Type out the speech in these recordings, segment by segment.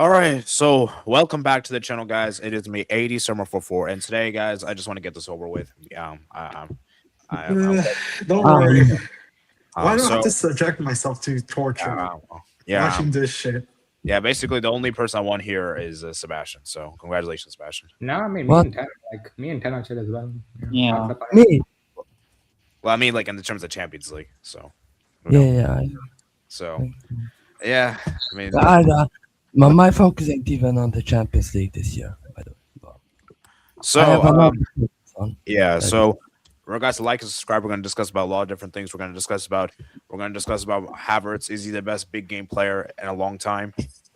All right, so welcome back to the channel, guys. It is me, 80 Summer 44, and today, guys, I just want to get this over with. I'm Uh, don't Oh, worry. yeah. Why do I have to so subject myself to torture uh, yeah, watching this shit? yeah. Basically, the only person I want here is Sebastian. So congratulations, Sebastian. No, I mean What? me and Ten are chill as well. Yeah. Thumbs up. Me? Well, I mean, like in the terms of Champions League. So, Yeah, yeah. so yeah. I mean, My focus ain't even on the Champions League this year, by the way. But I have so another focus on. yeah. That is- So we're guys to like and subscribe. We're going to discuss about a lot of different things. We're going to discuss about Havertz. Is he the best big game player in a long time?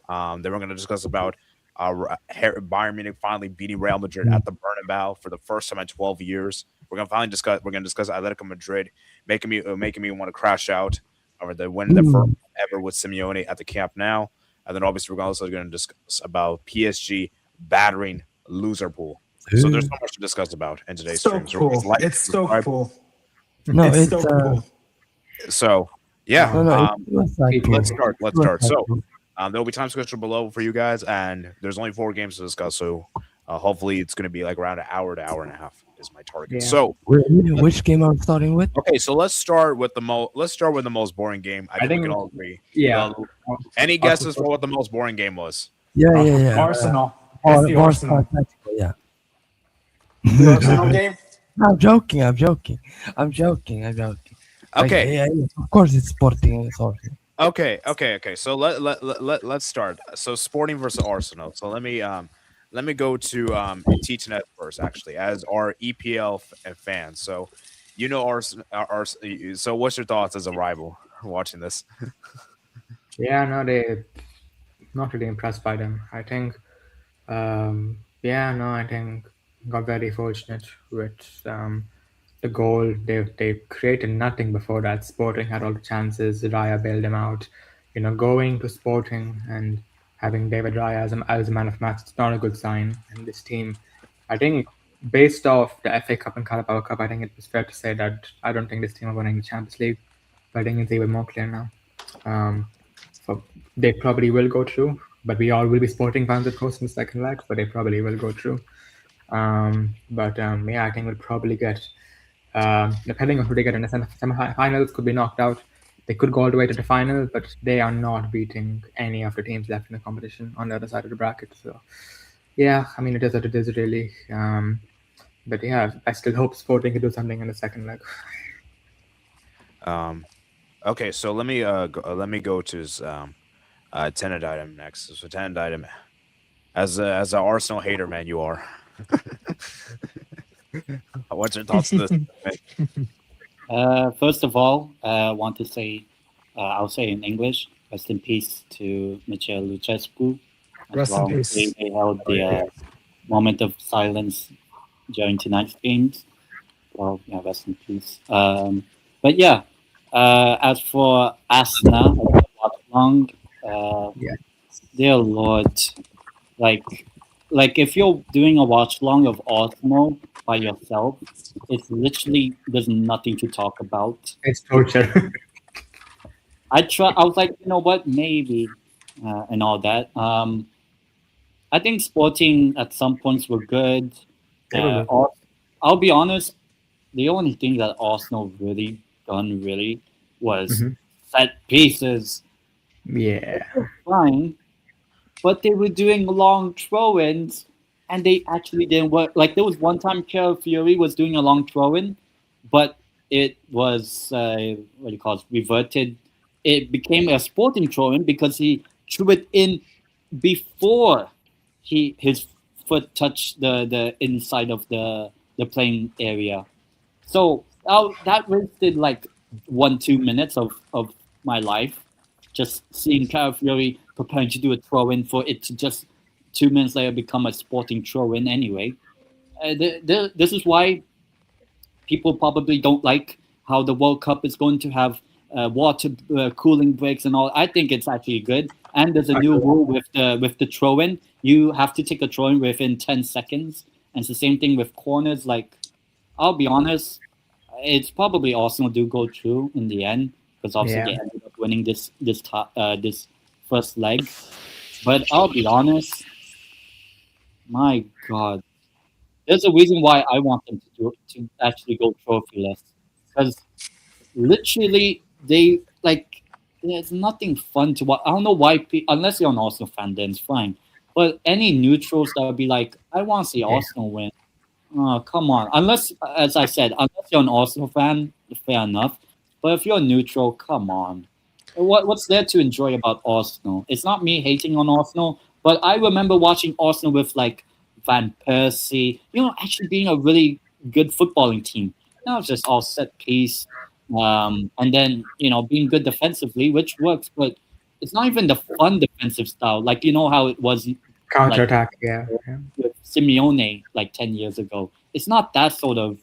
Then we're going to discuss about Bayern Munich finally beating Real Madrid at the Bernabeu for the first time in 12 years. We're going to finally discuss. We're going to discuss Atletico Madrid making me want to crash out over the win the first ever with Simeone at the Camp Nou. And then obviously we're also going to discuss about PSG battering Liverpool. So there's so much to discuss about in today's So stream. So cool. please like, It's so subscribe. cool. No, It's it's so cool. So yeah, no, it was like cool. let's start. Let's It was start. like So cool. there will be time schedule below for you guys, and there's only 4 games to discuss. So hopefully it's going to be like around an hour to hour and a half is my target. Yeah. So Which game are we starting with? okay, so let's start with the most boring game. I think we can all agree. Yeah. Any guesses for what the most boring game was? Yeah. Arsenal. It's the Arsenal. Atletico, yeah. The Arsenal game. I'm joking. Okay. Yeah, of course it's Sporting. Sorry. Okay. So let's start. So Sporting versus Arsenal. So let me go to Teachnet first, actually, as our EPL fan. So you know Arsenal. So what's your thoughts as a rival watching this? Yeah, no, they not really impressed by them. I think I think got very fortunate with the goal. They created nothing before that. Sporting had all the chances. Raya bailed them out. Going to Sporting and having David Raya as a man of match, it's not a good sign. And this team, I think, based off the FA Cup and Carabao Cup, I think it was fair to say that I don't think this team are winning the Champions League. But I think it's even more clear now. So they probably will go through, but we all will be Sporting fans, of course, in the second leg. But they probably will go through. I think we'll probably get, depending on who they get in the semi-finals, could be knocked out. They could go all the way to the final, but they are not beating any of the teams left in the competition on the other side of the bracket. So, yeah, I mean, it is what it is, really. But yeah, I still hope Sporting can do something in the second leg. Okay, so let me go to Tenant item next. So Tenant item, as an Arsenal hater, man, you are. What's your thoughts on this? First of all, I want to say, I'll say in English, rest in peace to Michel Lucescu. Rest in peace. They held the moment of silence during tonight's games. Well, yeah, rest in peace. But yeah, as for Asna, long, dear Lord, like if you're doing a watch long of Arsenal by yourself, it's literally there's nothing to talk about. It's torture. I was like, you know what, maybe, and all that. I think Sporting at some points were good. I'll be honest, the only thing that Arsenal really done was set pieces. Yeah. Fine, but they were doing long throw-ins, and they actually didn't work. Like there was one time Fury was doing a long throw-in, but it was reverted. It became a Sporting throw-in because he threw it in before his foot touched the inside of the playing area. So that wasted like 1-2 minutes of my life, just seeing Fury preparing to do a throw-in for it to just 2 minutes later become a Sporting throw-in anyway. This is why people probably don't like how the World Cup is going to have water cooling breaks and all. I think it's actually good. And there's a new rule with the throw-in. You have to take a throw-in within 10 seconds. And it's the same thing with corners. Like, I'll be honest, it's probably Arsenal do go through in the end because obviously they ended up winning this first leg. But I'll be honest, my God, there's a reason why I want them to actually go trophyless, because literally they like there's nothing fun to watch. I don't know why, unless you're an Arsenal fan, then it's fine. But any neutrals that would be like, I want to see Arsenal win. Oh, come on. Unless, as I said, unless you're an Arsenal fan, fair enough. But if you're neutral, come on. What's there to enjoy about Arsenal? It's not me hating on Arsenal, but I remember watching Arsenal with like Van Persie, actually being a really good footballing team. Now it's just all set piece, and then being good defensively, which works, but it's not even the fun defensive style. Like how it was Counter attack, yeah. with Simeone like 10 years ago. It's not that sort of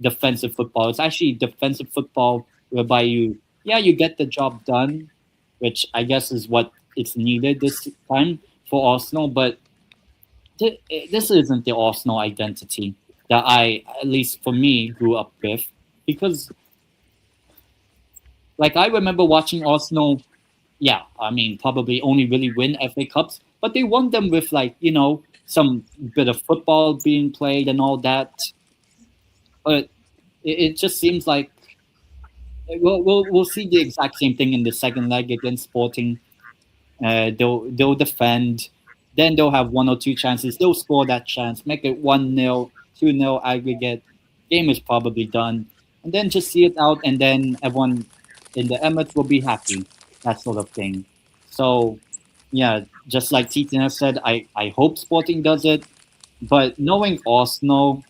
defensive football. It's actually defensive football whereby you get the job done, which I guess is what it's needed this time for Arsenal. But this isn't the Arsenal identity that at least for me, grew up with. Because, like, I remember watching Arsenal, probably only really win FA Cups, but they won them with, like, some bit of football being played and all that. But it just seems like we'll see the exact same thing in the second leg against Sporting. They'll defend, then they'll have one or two chances. They'll score that chance, make it 1-0, 2-0 aggregate. Game is probably done, and then just see it out, and then everyone in the Emirates will be happy. That sort of thing. So, yeah, just like Titan said, I hope Sporting does it, but knowing Arsenal,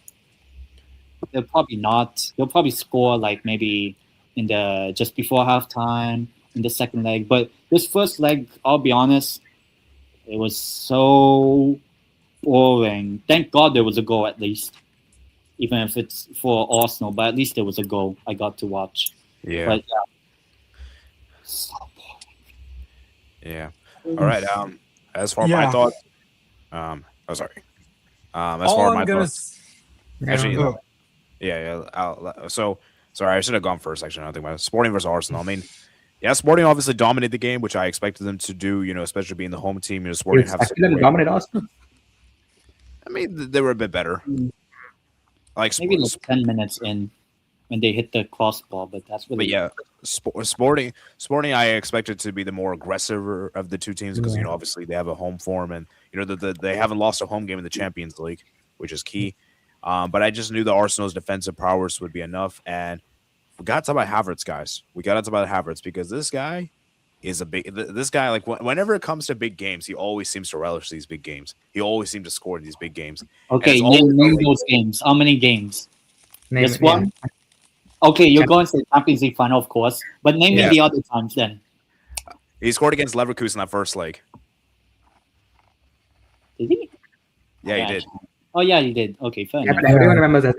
they'll probably not. They'll probably score like maybe in the just before halftime in the second leg. But this first leg, I'll be honest, it was so boring. Thank God there was a goal at least, even if it's for Arsenal. But at least there was a goal I got to watch. Yeah. But so boring. Yeah. All right. As far as my thoughts, sorry. As far as my thoughts, actually, so sorry, I should have gone first. Actually, I don't think about it. Sporting versus Arsenal. I mean, yeah, Sporting obviously dominated the game, which I expected them to do. Especially being the home team. Sporting You have expected them to dominate Arsenal? I mean, they were a bit better. Like Maybe like 10 minutes in when they hit the crossbar, but that's really. But yeah, Sporting, I expected to be the more aggressive of the two teams because obviously they have a home form and they haven't lost a home game in the Champions League, which is key. But I just knew the Arsenal's defensive prowess would be enough, and we got to talk about Havertz, guys. We got to talk about Havertz because this guy is like whenever it comes to big games, he always seems to relish these big games. He always seems to score in these big games. Okay, name those games. How many games? Just one? Okay, you're going to the Champions League final, of course. But name me the other times then. He scored against Leverkusen that first leg. Did he? Yeah, he did. Oh, yeah, he did. Okay, fair enough. Everyone remembers that.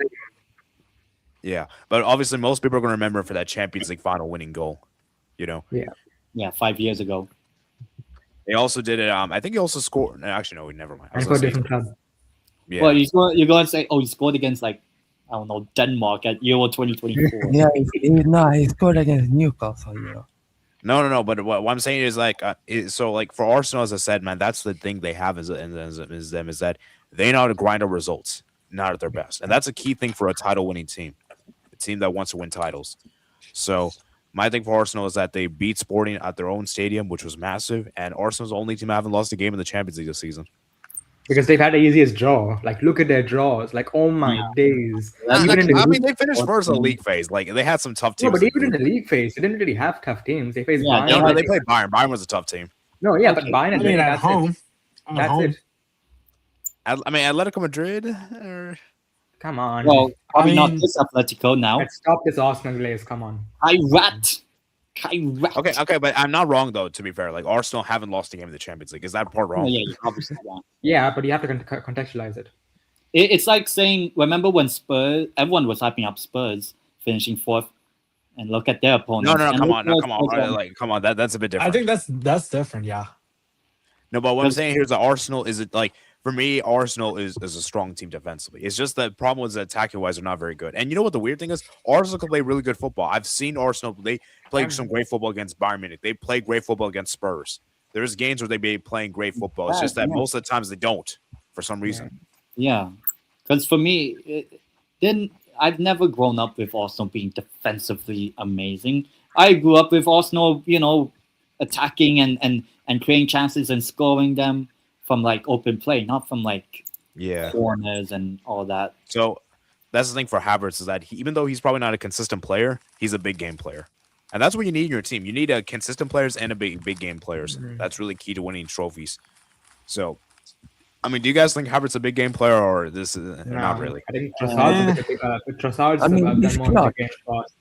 Yeah, but obviously most people are going to remember for that Champions League final winning goal. Yeah, 5 years ago. They also did it. I think he also scored. Actually, no, never mind. And for a different club. Yeah. Well, you're going to say, he scored against, like, I don't know, Denmark at Euro 2024. Yeah, he scored against Newcastle, No. But what I'm saying is like, for Arsenal, as I said, man, that's the thing they have is that they know how to grind out results, not at their best, and that's a key thing for a title-winning team, a team that wants to win titles. So my thing for Arsenal is that they beat Sporting at their own stadium, which was massive, and Arsenal's the only team that haven't lost a game in the Champions League this season. Because they've had the easiest draw. Like, look at their draws. Like, oh my days. They finished first in the league phase. Like, they had some tough teams. No, but even in the league phase, they didn't really have tough teams. They faced Bayern. No, they played Bayern. Bayern was a tough team. No, yeah, but Bayern at home. That's it. Atletico Madrid. Come on. Well, probably not this Atletico now. Let's stop this Arsenal glaze. Come on. Okay, but I'm not wrong though. To be fair, like Arsenal haven't lost a game in the Champions League. Is that part wrong? Yeah, you're obviously wrong. Yeah, but you have to contextualize it. It's like saying, remember when everyone was hyping up Spurs finishing fourth, and look at their opponents. No, come on. Come on. That's a bit different. I think that's different. Yeah. No, but what I'm saying here is that Arsenal is it like. For me, Arsenal is a strong team defensively. It's just the problem is that attacking-wise, they're not very good. And you know what the weird thing is? Arsenal can play really good football. I've seen Arsenal. They play some great football against Bayern Munich. They play great football against Spurs. There's games where they be playing great football. It's just that most of the times they don't for some reason. Yeah, because for me, then I've never grown up with Arsenal being defensively amazing. I grew up with Arsenal, attacking and creating chances and scoring them from like open play, not from like Yeah. corners and all that. So that's the thing for Havertz is that even though he's probably not a consistent player, he's a big game player. And that's what you need in your team. You need a consistent players and a big game players. That's really key to winning trophies. So, I mean, do you guys think Havertz a big game player or this is not really? I think Trossard's he's the more clutch. big game for us.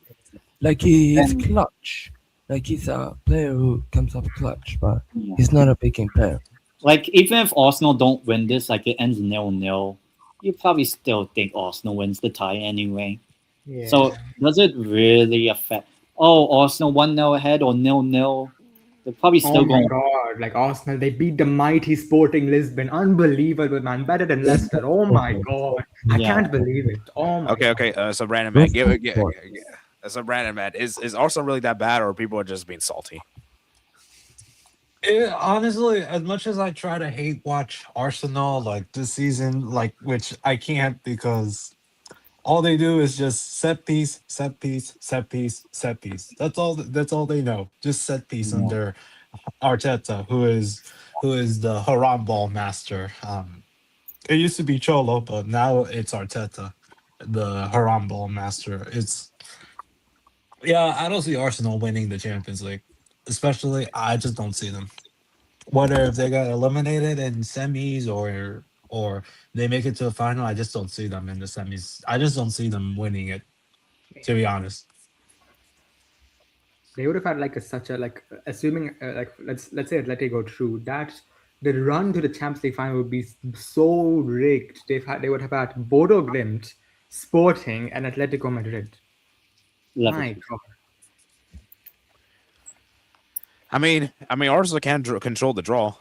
Like he's clutch. Like he's a player who comes up clutch, but Yeah. he's not a big game player. Like even if Arsenal don't win this, like it ends 0-0, you probably still think Arsenal wins the tie anyway. Yeah. So does it really affect? Oh, Arsenal 1-0 ahead or 0-0? They're probably still oh my going. god, like Arsenal, they beat the mighty Sporting Lisbon. Unbelievable, man. Better than Leicester. Oh my god. I Yeah. can't believe it. Oh my Okay. So Brandon, man, so Brandon, man, is Arsenal really that bad, or people are just being salty? Honestly, as much as I try to hate watch Arsenal like this season, like which I can't because all they do is just set piece, set piece, set piece, set piece. That's all they know. Just set piece under Arteta, who is the haram ball master. It used to be Cholo, but now it's Arteta, the haram ball master. I don't see Arsenal winning the Champions League. Especially, I just don't see them. Whether if they got eliminated in semis or they make it to the final, I just don't see them in the semis. I just don't see them winning it, to be honest. They would have had like assuming like let's say Atleti go through that, the run to the Champions League final would be so rigged. They would have had Bodo Glimt, Sporting, and Atletico Madrid. My god. I mean, Arsenal can control the draw.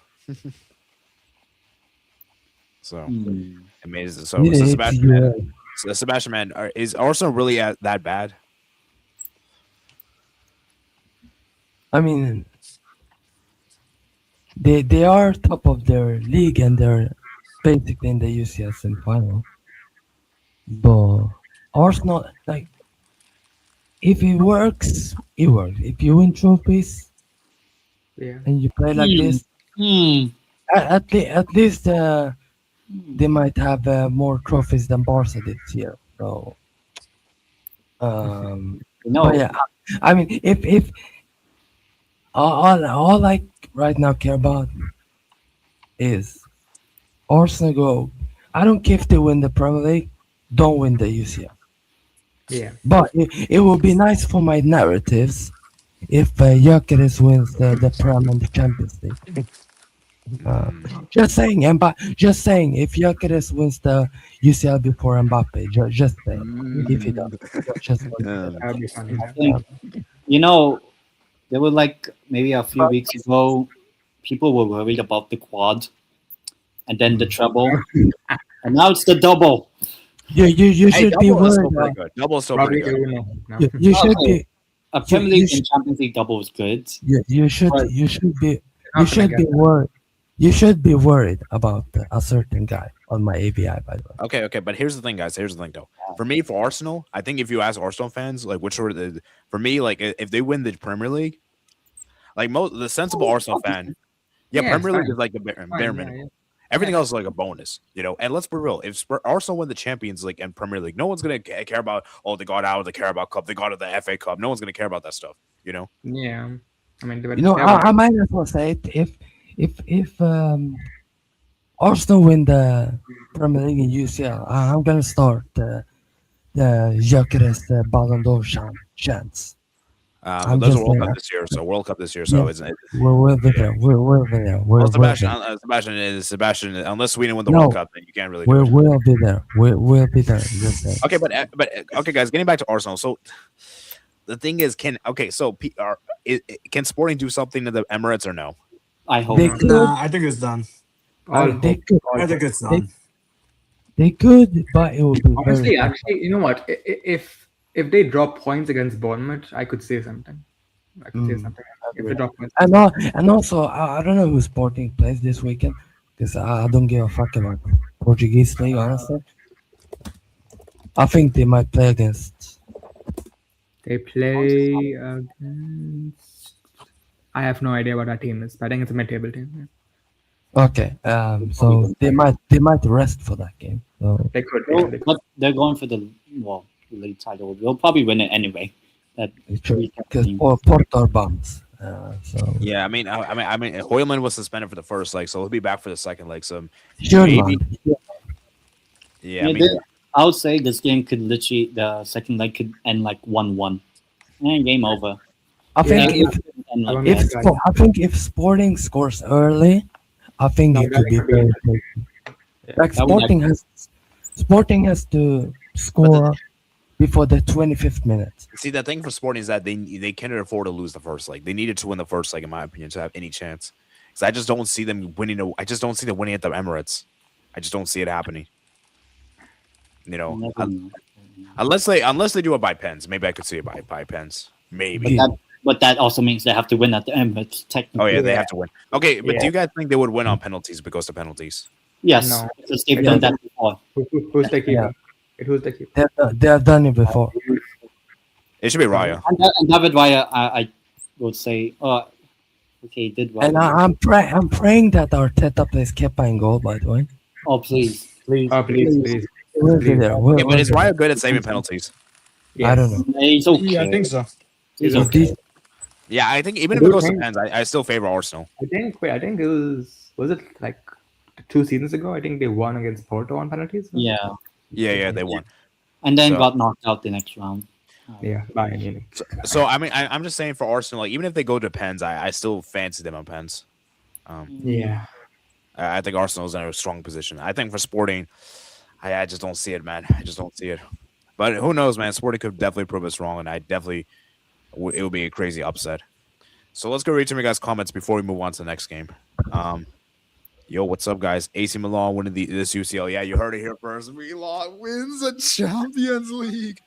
So, I mean, Sebastian, man, is Arsenal really that bad? I mean, they are top of their league and they're basically in the UCL semi-final. But Arsenal, like, if it works, it works. If you win trophies and you play like this, at least they might have more trophies than Barca this year. So, but yeah, I mean, if all I right now care about is Arsenal go. I don't care if they win the Premier League, don't win the UCL. Yeah. But it will be nice for my narratives if Gyökeres wins the Prem and the Champions League. Just saying, just saying, if Gyökeres wins the UCL before Mbappe, just saying, if he does, just That would be funny. I think, there were like maybe a few weeks ago, people were worried about the quad, and then the treble, and now it's the double. You should be worried. Double is still Probably pretty good. no. You should be. A Premier League and Champions League double is good. You should be worried. You should be worried about a certain guy on my ABI, by the way. Okay, but here's the thing, guys. Here's the thing, though. For me, for Arsenal, I think if you ask Arsenal fans, like, which are for me, like, if they win the Premier League, like the sensible Arsenal fan, Premier League is like the bare minimum. Yeah. Everything else is like a bonus, And let's be real: if Arsenal win the Champions League and Premier League, no one's gonna care about they got out of the Carabao Cup, they got out of the FA Cup. No one's gonna care about that stuff, Yeah. I mean, I might as well say it if Arsenal win the Premier League and UCL, I'm gonna start the Gyökeres Ballon d'Or chance. There's a World Cup this year, so World Cup this year, so it's we'll be there. We'll be there. Sebastian, unless Sweden win the World Cup, then you can't really. We'll be there. We'll be there. Just saying. Okay, but okay, guys, getting back to Arsenal. So the thing is, can Sporting do something to the Emirates or no? I hope. They not. could. Nah, I think it's done. They could. I think it's done. They could, but it would be Actually, you know what? If they drop points against Bournemouth, I could say something. I could say Mm. something. If they drop points, And also, I don't know who Sporting plays this weekend because I don't give a fuck about Portuguese league. Honestly, I think they might play against. they play against. I have no idea what our team is, but I think it's a mid-table team. Okay, so they might rest for that game. So They could. Well, Yeah, they could. but they're going for the league title. They'll probably win it anyway. That because team. Porto are bums. So Yeah, I mean, Hoyland was suspended for the first leg, so he'll be back for the second leg. So sure, maybe, man. yeah, Yeah, I mean, I would say this game could literally the second leg could end like 1-1. And game over. I think Yeah. if And like Yeah. that. I think if Sporting scores early, I think No, it could be that could be- very tricky. Like That would Sporting has to score before the 25th minute. see, the thing for Sporting is that they can't afford to lose the first leg. They needed to win the first leg, in my opinion, to have any chance. Because I just don't see them winning. I just don't see them winning at the Emirates. I just don't see it happening. You know, Never know. unless they do it by pens. Maybe I could see it by pens. Maybe. Yeah. But that also means they have to win at the end. But technically, Oh yeah, they Yeah. have to win. Okay, but Yeah. do you guys think they would win on penalties if it goes to penalties? yes, No. because they've I done don't that before. Who's the keeper? Yeah. Who's the keeper? They have done it before. It should be Raya. And David Raya, I would say, okay, he did well. And I'm praying that Arteta plays Kepa in goal. By the way, Oh please, please. Oh, please. we'll be there. We'll, Yeah, but is we'll be Raya good at saving penalties? there. I don't know. He's okay. Yeah, I think so. He's He's okay. Yeah, I think even I if it do goes to think- pens, I still favor Arsenal. I think it was it like 2 seasons ago? I think they won against Porto on penalties. Yeah, Yeah, they won. and then So- got knocked out the next round. Yeah, Bayern Munich. So I mean, I'm just saying for Arsenal, like even if they go to pens, I still fancy them on pens. Yeah. I think Arsenal's in a strong position. I think for Sporting, I just don't see it, man. I just don't see it. But who knows, man? Sporting could definitely prove us wrong, and it would be a crazy upset. So let's go read some of you guys' comments before we move on to the next game. Yo, what's up, guys? AC Milan winning this UCL. Yeah, you heard it here first. Milan wins the Champions League.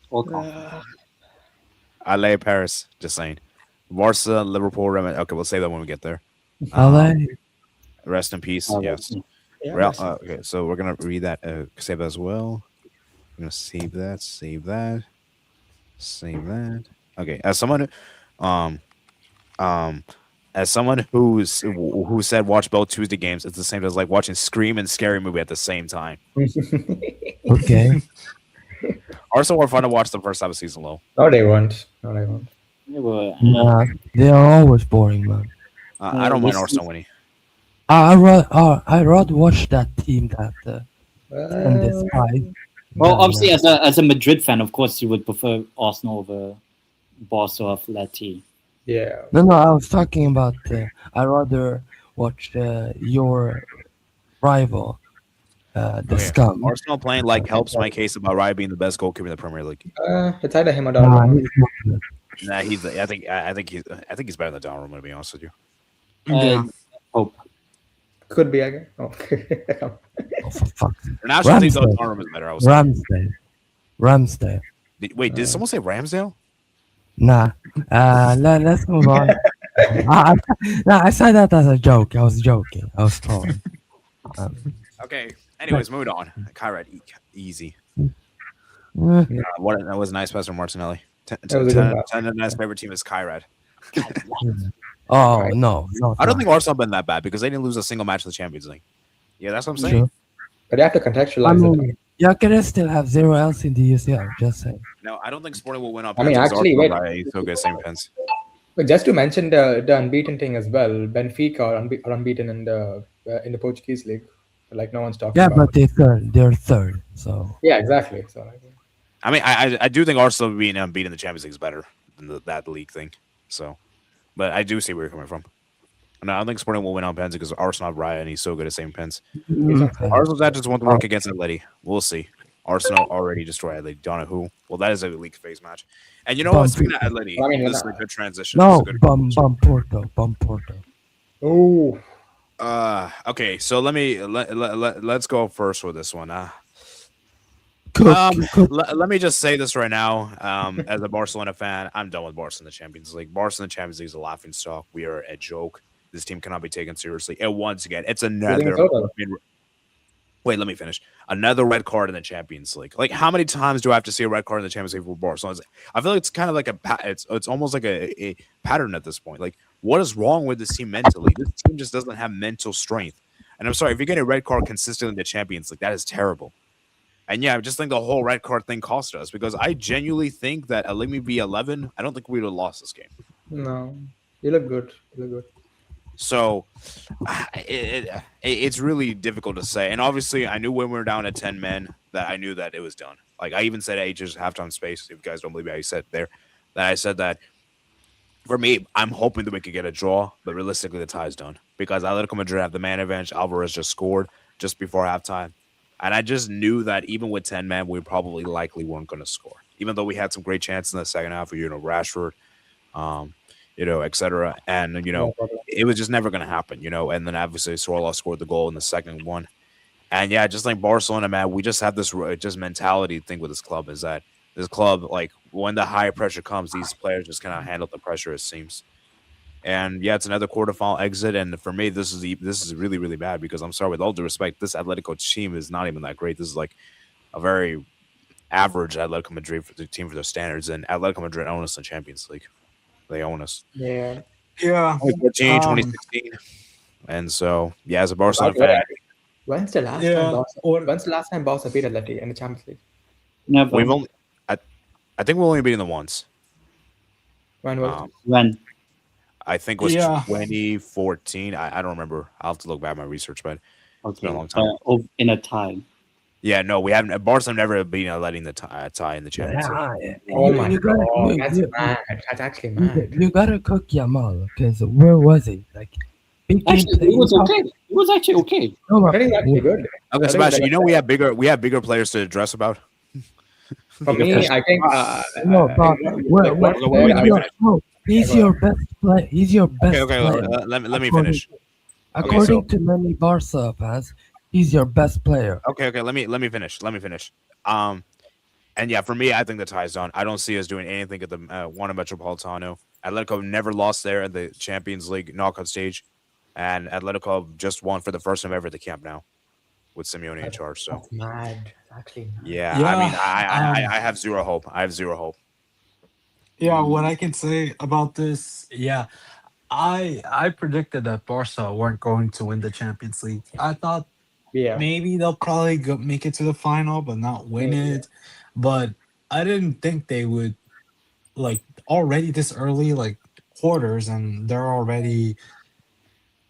All confident. LA, Paris. Just saying. Barca, Liverpool, okay, we'll save that when we get there. LA. Rest in peace. Oh, Yes. Yeah, Real, that's- okay, so we're gonna read that. Save that as well. I'm gonna save that. Save that. Save that. Okay. As someone who said watch both Tuesday games, it's the same as like watching Scream and Scary Movie at the same time. Okay. Arsenal were fun to watch the first half of season low. No, they won't. No, they won't. They were, Nah, they are always boring, man. I don't mind this- Arsenal winning. I rather watch that team that and this guy. well, obviously, as a Madrid fan, of course, you would prefer Arsenal over Barca or Atleti. Yeah. No, I was talking about. I rather watch your rival, the Okay. scum. Arsenal playing like helps my case about Raya being the best goalkeeper in the Premier League. It's either him or Nah, Donnarumma. he's not good. Nah, I think he's better than Donnarumma, to be honest with you. Yeah. Hope. Could be again. Oh. Oh, for fuck's sake. For national team, though, Ramsdale. Donnarumma is better. I was saying. Ramsdale. Wait, did someone say Ramsdale? Nah. Let's move on. I said that as a joke. I was joking. I was trolling. Okay. Anyways, moving on. Kyrat, easy. Eh, That was a nice pass from Martinelli. That was a good pass. Tenden's favorite team is Kyrat. Oh Right. no. I don't think Arsenal been that bad because they didn't lose a single match in the Champions League. Yeah, that's what I'm saying. Sure. But you have to I contextualize it. mean, Gyökeres still have 0 else in the UCL. Just saying. No, I don't think Sporting will win up. I mean, actually, wait. So good, same pens. But just to mention the unbeaten thing as well, Benfica are unbeaten in the Portuguese league. Like no one's talking Yeah, about. but they're third. So Yeah, exactly. So like, I mean, I do think Arsenal being unbeaten in the Champions League is better than that league thing. So, but I do see where you're coming from. No, I don't think Sporting will win on pens because Arsenal have Raya and he's so good at saving pens. Arsenal's that just want to work against Atleti. We'll see. Arsenal already destroyed Atleti. Don't know who. Well, that is a league phase match. And you know what? Speaking of Atleti, I mean, this is you're a good transition. no, This is a good bum Porto. oh, okay, so let's go first with this one. Let me just say this right now. As a Barcelona fan, I'm done with Barcelona in the Champions League. Barcelona in the Champions League is a laughing stock. We are a joke. This team cannot be taken seriously. And once again, it's You think another. so? Wait, let me finish. Another red card in the Champions League. Like, how many times do I have to see a red card in the Champions League for Barcelona? I feel like it's kind of like it's almost like a pattern at this point. Like, what is wrong with this team mentally? This team just doesn't have mental strength. And I'm sorry, if you get a red card consistently in the Champions League, that is terrible. And yeah, I just think the whole red card thing cost us because I genuinely think that Alimi V11, I don't think we would have lost this game. No, you look good. You look good. So it's really difficult to say. And obviously, I knew when we were down at 10 men that I knew that it was done. Like, I even said at H's halftime space, if you guys don't believe me, I said there, that I said that for me, I'm hoping that we could get a draw, but realistically, the tie's done because Atletico Madrid have the man advantage. Alvarez just scored just before halftime. And I just knew that even with 10 men, we probably likely weren't going to score. Even though we had some great chances in the second half, Rashford, etc. And, it was just never going to happen, And then obviously Sorloth scored the goal in the second one. And yeah, just like Barcelona, man, we just have this just mentality thing with this club is that this club, like when the high pressure comes, these players just cannot handle the pressure, it seems. And yeah, it's another quarterfinal exit. And for me, this is really, really bad because I'm sorry, with all due respect, this Atletico team is not even that great. This is like a very average Atletico Madrid for the team for their standards. And Atletico Madrid own us in Champions League. They own us. Yeah. 2014, 2016. And so, yeah, as a Barcelona fan, When's the last time Barca beat Atleti in the Champions League? Never. we've only, I think we've only beaten them once. When was it? When? I think it was Yeah. 2014. I don't remember. I'll have to look back at my research, but it's been a long time. In a tie. Yeah, no, we haven't. Barcelona never beaten Atleti in the tie in the Champions League. Oh my you gotta- god, you- that's you- mad. That's actually You, mad. you gotta cook Yamal because where was he? Like, big game Actually, playing it was top- okay. It was actually okay. No, I think that's actually good. Okay, Sebastian, we have bigger players to address about. For me, I think. No, but he's your best player. He's your best Okay, player. let me finish. According to many Barca fans, he's your best player. Okay, let me finish. And yeah, for me, I think the tie's done. I don't see us doing anything at the Wanda Metropolitano. Atletico never lost there at the Champions League knockout stage, and Atletico just won for the first time ever at the Camp Nou with Simeone in charge. So That's mad. Actually, mad. yeah, Yeah, I mean, I have zero hope. I have zero hope. Yeah, what I can say about this, yeah, I predicted that Barca weren't going to win the Champions League. I thought Yeah. maybe they'll probably make it to the final, but not win it. But I didn't think they would, like, already this early, like quarters, and they're already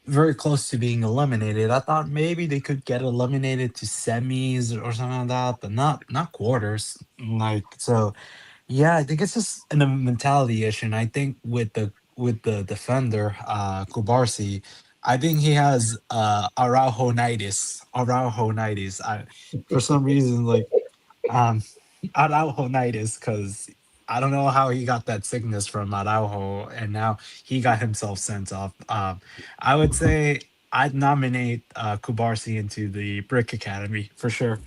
very close to being eliminated. I thought maybe they could get eliminated to semis or something like that, but not quarters. Like, so yeah, I think it's just a mentality issue. And I think with the defender, Kubarsi, I think he has Araujo-nitis. For some reason, like Araujo-nitis, because I don't know how he got that sickness from Araujo, and now he got himself sent off. I would say I'd nominate Kubarsi into the Brick Academy for sure.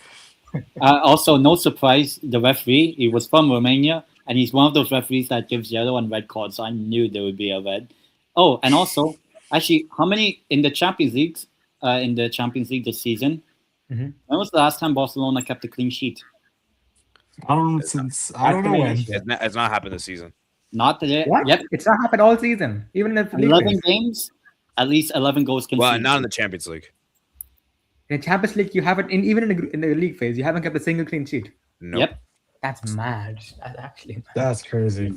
Also, no surprise, the referee, he was from Romania, and he's one of those referees that gives yellow and red cards, so I knew there would be a red. Oh, and also, actually, how many in the Champions League this season? Mhm. When was the last time Barcelona kept a clean sheet? I don't know when. It's not happened this season. Not today. What? Yep, It's not happened all season. Even if 11 games, at least 11 goals conceded. Well, not in the Champions League. in the Champions League, you haven't in the league phase, you haven't kept a single clean sheet. No. Yep. That's mad. That's actually mad. That's crazy.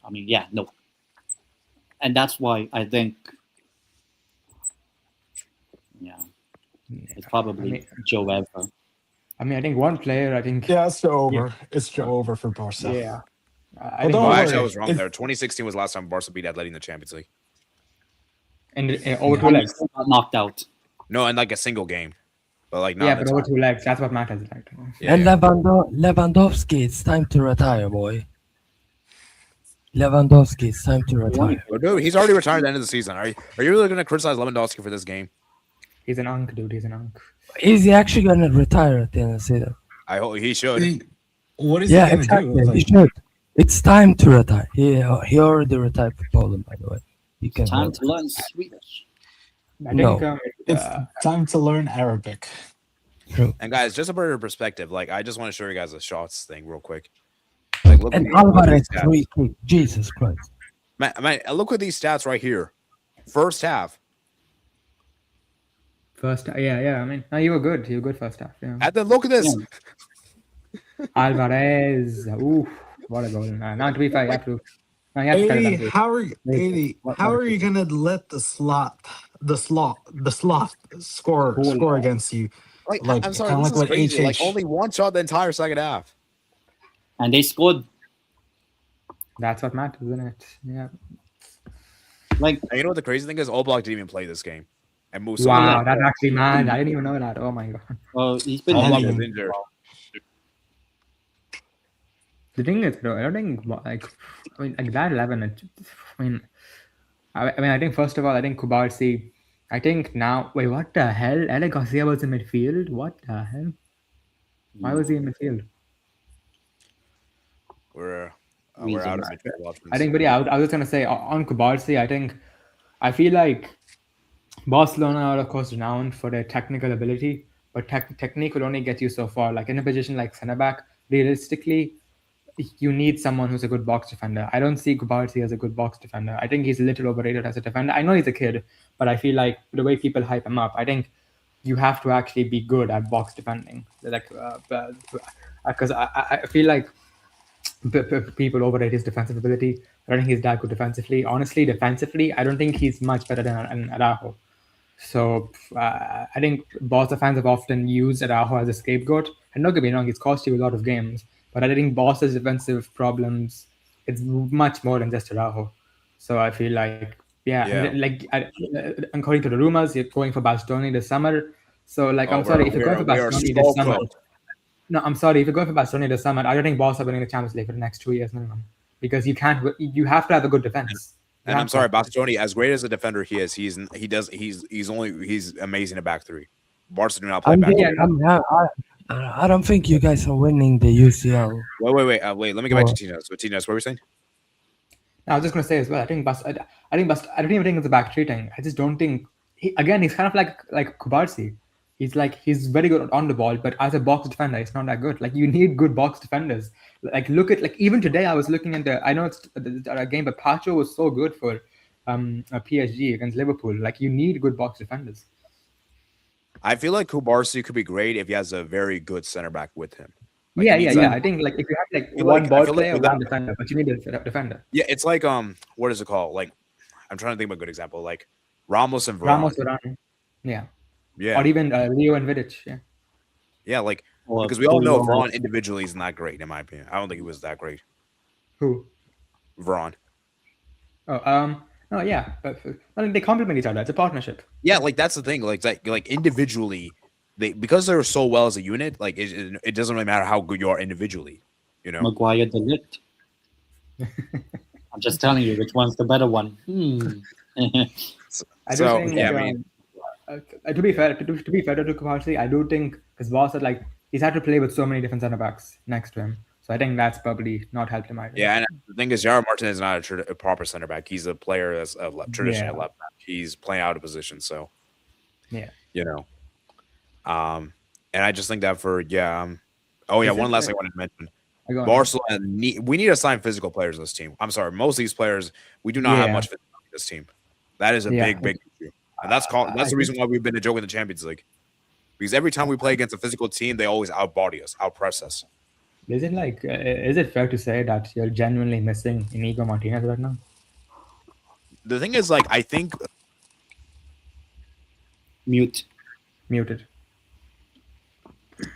I mean, yeah, no. And that's why I think, yeah, it's probably Joe Weber. I think one player. I think. Yeah, it's still over. It's still over for Barca. Yeah. I Well, think don't Oh, worry. actually, I was wrong It's- there. 2016 was the last time Barca beat Atleti in the Champions League. and over two And legs. still got knocked out. No, in like a single game, but like not. Yeah, in but the over time. two legs. That's what matters. Like. Yeah, And yeah. Lewandowski, it's time to retire, boy. Lewandowski, it's time to retire. But dude, he's already retired at the end of the season. Are you really going to criticize Lewandowski for this game? He's an unk, dude. He's an unk. Is he actually gonna retire at the end of the season? I hope he should. What is Yeah, he gonna exactly. do? He Like, should. It's time to retire. He already retired for Poland, by the way. You can Time hold. to learn Swedish. I No. think it's time to learn Arabic. True. And guys, just a better perspective. Like, I just want to show you guys a shots thing real quick. Like, look And at these Alvarez stats. free kick. Jesus Christ. Man, look at these stats right here. First half. first, yeah. I mean, no, you were good. You were good first half. Yeah. And then look at this. Alvarez, oof, what a goal! Now to be fair, you have to. No, you have to cut it 80, down. how are you, 80, how are you gonna let the sloth score against you? Like, Like, I'm sorry, kinda this like is what crazy. Like, HH only one shot the entire second half. And they scored. That's what matters, isn't it? Yeah. Like, And you know what the crazy thing is? Oblak didn't even play this game. And Musa. Wow, that's actually mad. I didn't even know that. Oh my god. he's been Oh, Oblak injured. was injured. The thing is, though, I don't think like that 11. I mean, I think first of all, I think Kubarsi. I think now. Wait, what the hell? Alec Garcia was in midfield. What the hell? Why was he in midfield? We're out of Reasons. midfield options. I think, but yeah, I was just gonna say on Kubarsi. I feel like Barcelona are of course renowned for their technical ability, but technique will only get you so far. Like in a position like centre back, realistically, you need someone who's a good box defender. I don't see Kubarsi as a good box defender. I think he's a little overrated as a defender. I know he's a kid, but I feel like the way people hype him up, I think you have to actually be good at box defending. Like, because I feel like people overrate his defensive ability. I don't think he's that good defensively. Honestly, defensively, I don't think he's much better than Araujo. So I think Barca fans have often used Araujo as a scapegoat. And don't get me wrong, he's cost you a lot of games. But I think Barca's defensive problems, it's much more than just Araujo. So I feel like, according to the rumors, you're going for Barcelona this summer. So I'm sorry, if you're going for Barcelona this summer, no, I'm sorry, if you're going for Barcelona this summer, I don't think Barca are winning the Champions League for the next 2 years minimum, because you have to have a good defense. And I'm sorry, Bastoni, as great as a defender he is, he's amazing at back three. Barca do not play back three. I don't think you guys are winning the UCL. Wait. Let me get back to Tinas. So Tinas, what were you saying? I was just going to say as well. I don't even think it's a back three thing. I just don't think he's kind of like Kubarsi. He's very good on the ball, but as a box defender, he's not that good. Like, you need good box defenders. Like, look at even today I was looking at I know it's a game, but Pacho was so good for a PSG against Liverpool. Like, you need good box defenders. I feel like Kubarsi could be great if he has a very good center back with him. Like, yeah. I think if you have one ball player, one defender, but you need a defender. Yeah, it's like what is it called? Like, I'm trying to think of a good example. Like Ramos and Varane. Yeah. Yeah. Or even Leo and Vidic. Yeah. Yeah, like because we all know Varane individually is not great, in my opinion. I don't think he was that great. Who? Varane. No, yeah, but they complement each other. It's a partnership. Yeah, like that's the thing. Like individually, because they're so well as a unit. Like it doesn't really matter how good you are individually. You know, Maguire de Ligt. I'm just telling you which one's the better one. To be fair to Kubarsi, I do think because Barca he's had to play with so many different center backs next to him. So I think that's probably not helped him either. Yeah, and the thing is, Jairo Martinez is not a proper center back. He's a player that's a traditional left back. He's playing out of position, so yeah, you know. And I just think that one last thing I wanted to mention. Barcelona, we need to sign physical players in this team. I'm sorry, most of these players we do not have much physical in this team. That is a big issue, and that's the reason why we've been a joke in the Champions League. Because every time we play against a physical team, they always outbody us, outpress us. Is it fair to say that you're genuinely missing Inigo Martinez right now? The thing is, I think muted.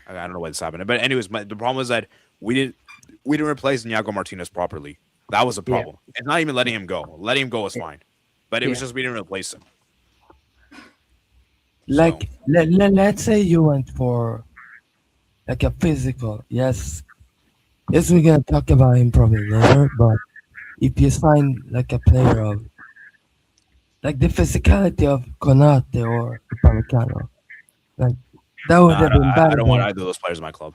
I don't know what's happening, but anyways, the problem is that we didn't replace Inigo Martinez properly. That was a problem. Yeah. It's not even letting him go. Letting him go was fine, but it was just we didn't replace him. Like, let's say you went for like a physical, yes, we're gonna talk about him probably later. But if you sign like a player of like the physicality of Konate or Upamecano, like that would have been better. I don't want either of those players in my club.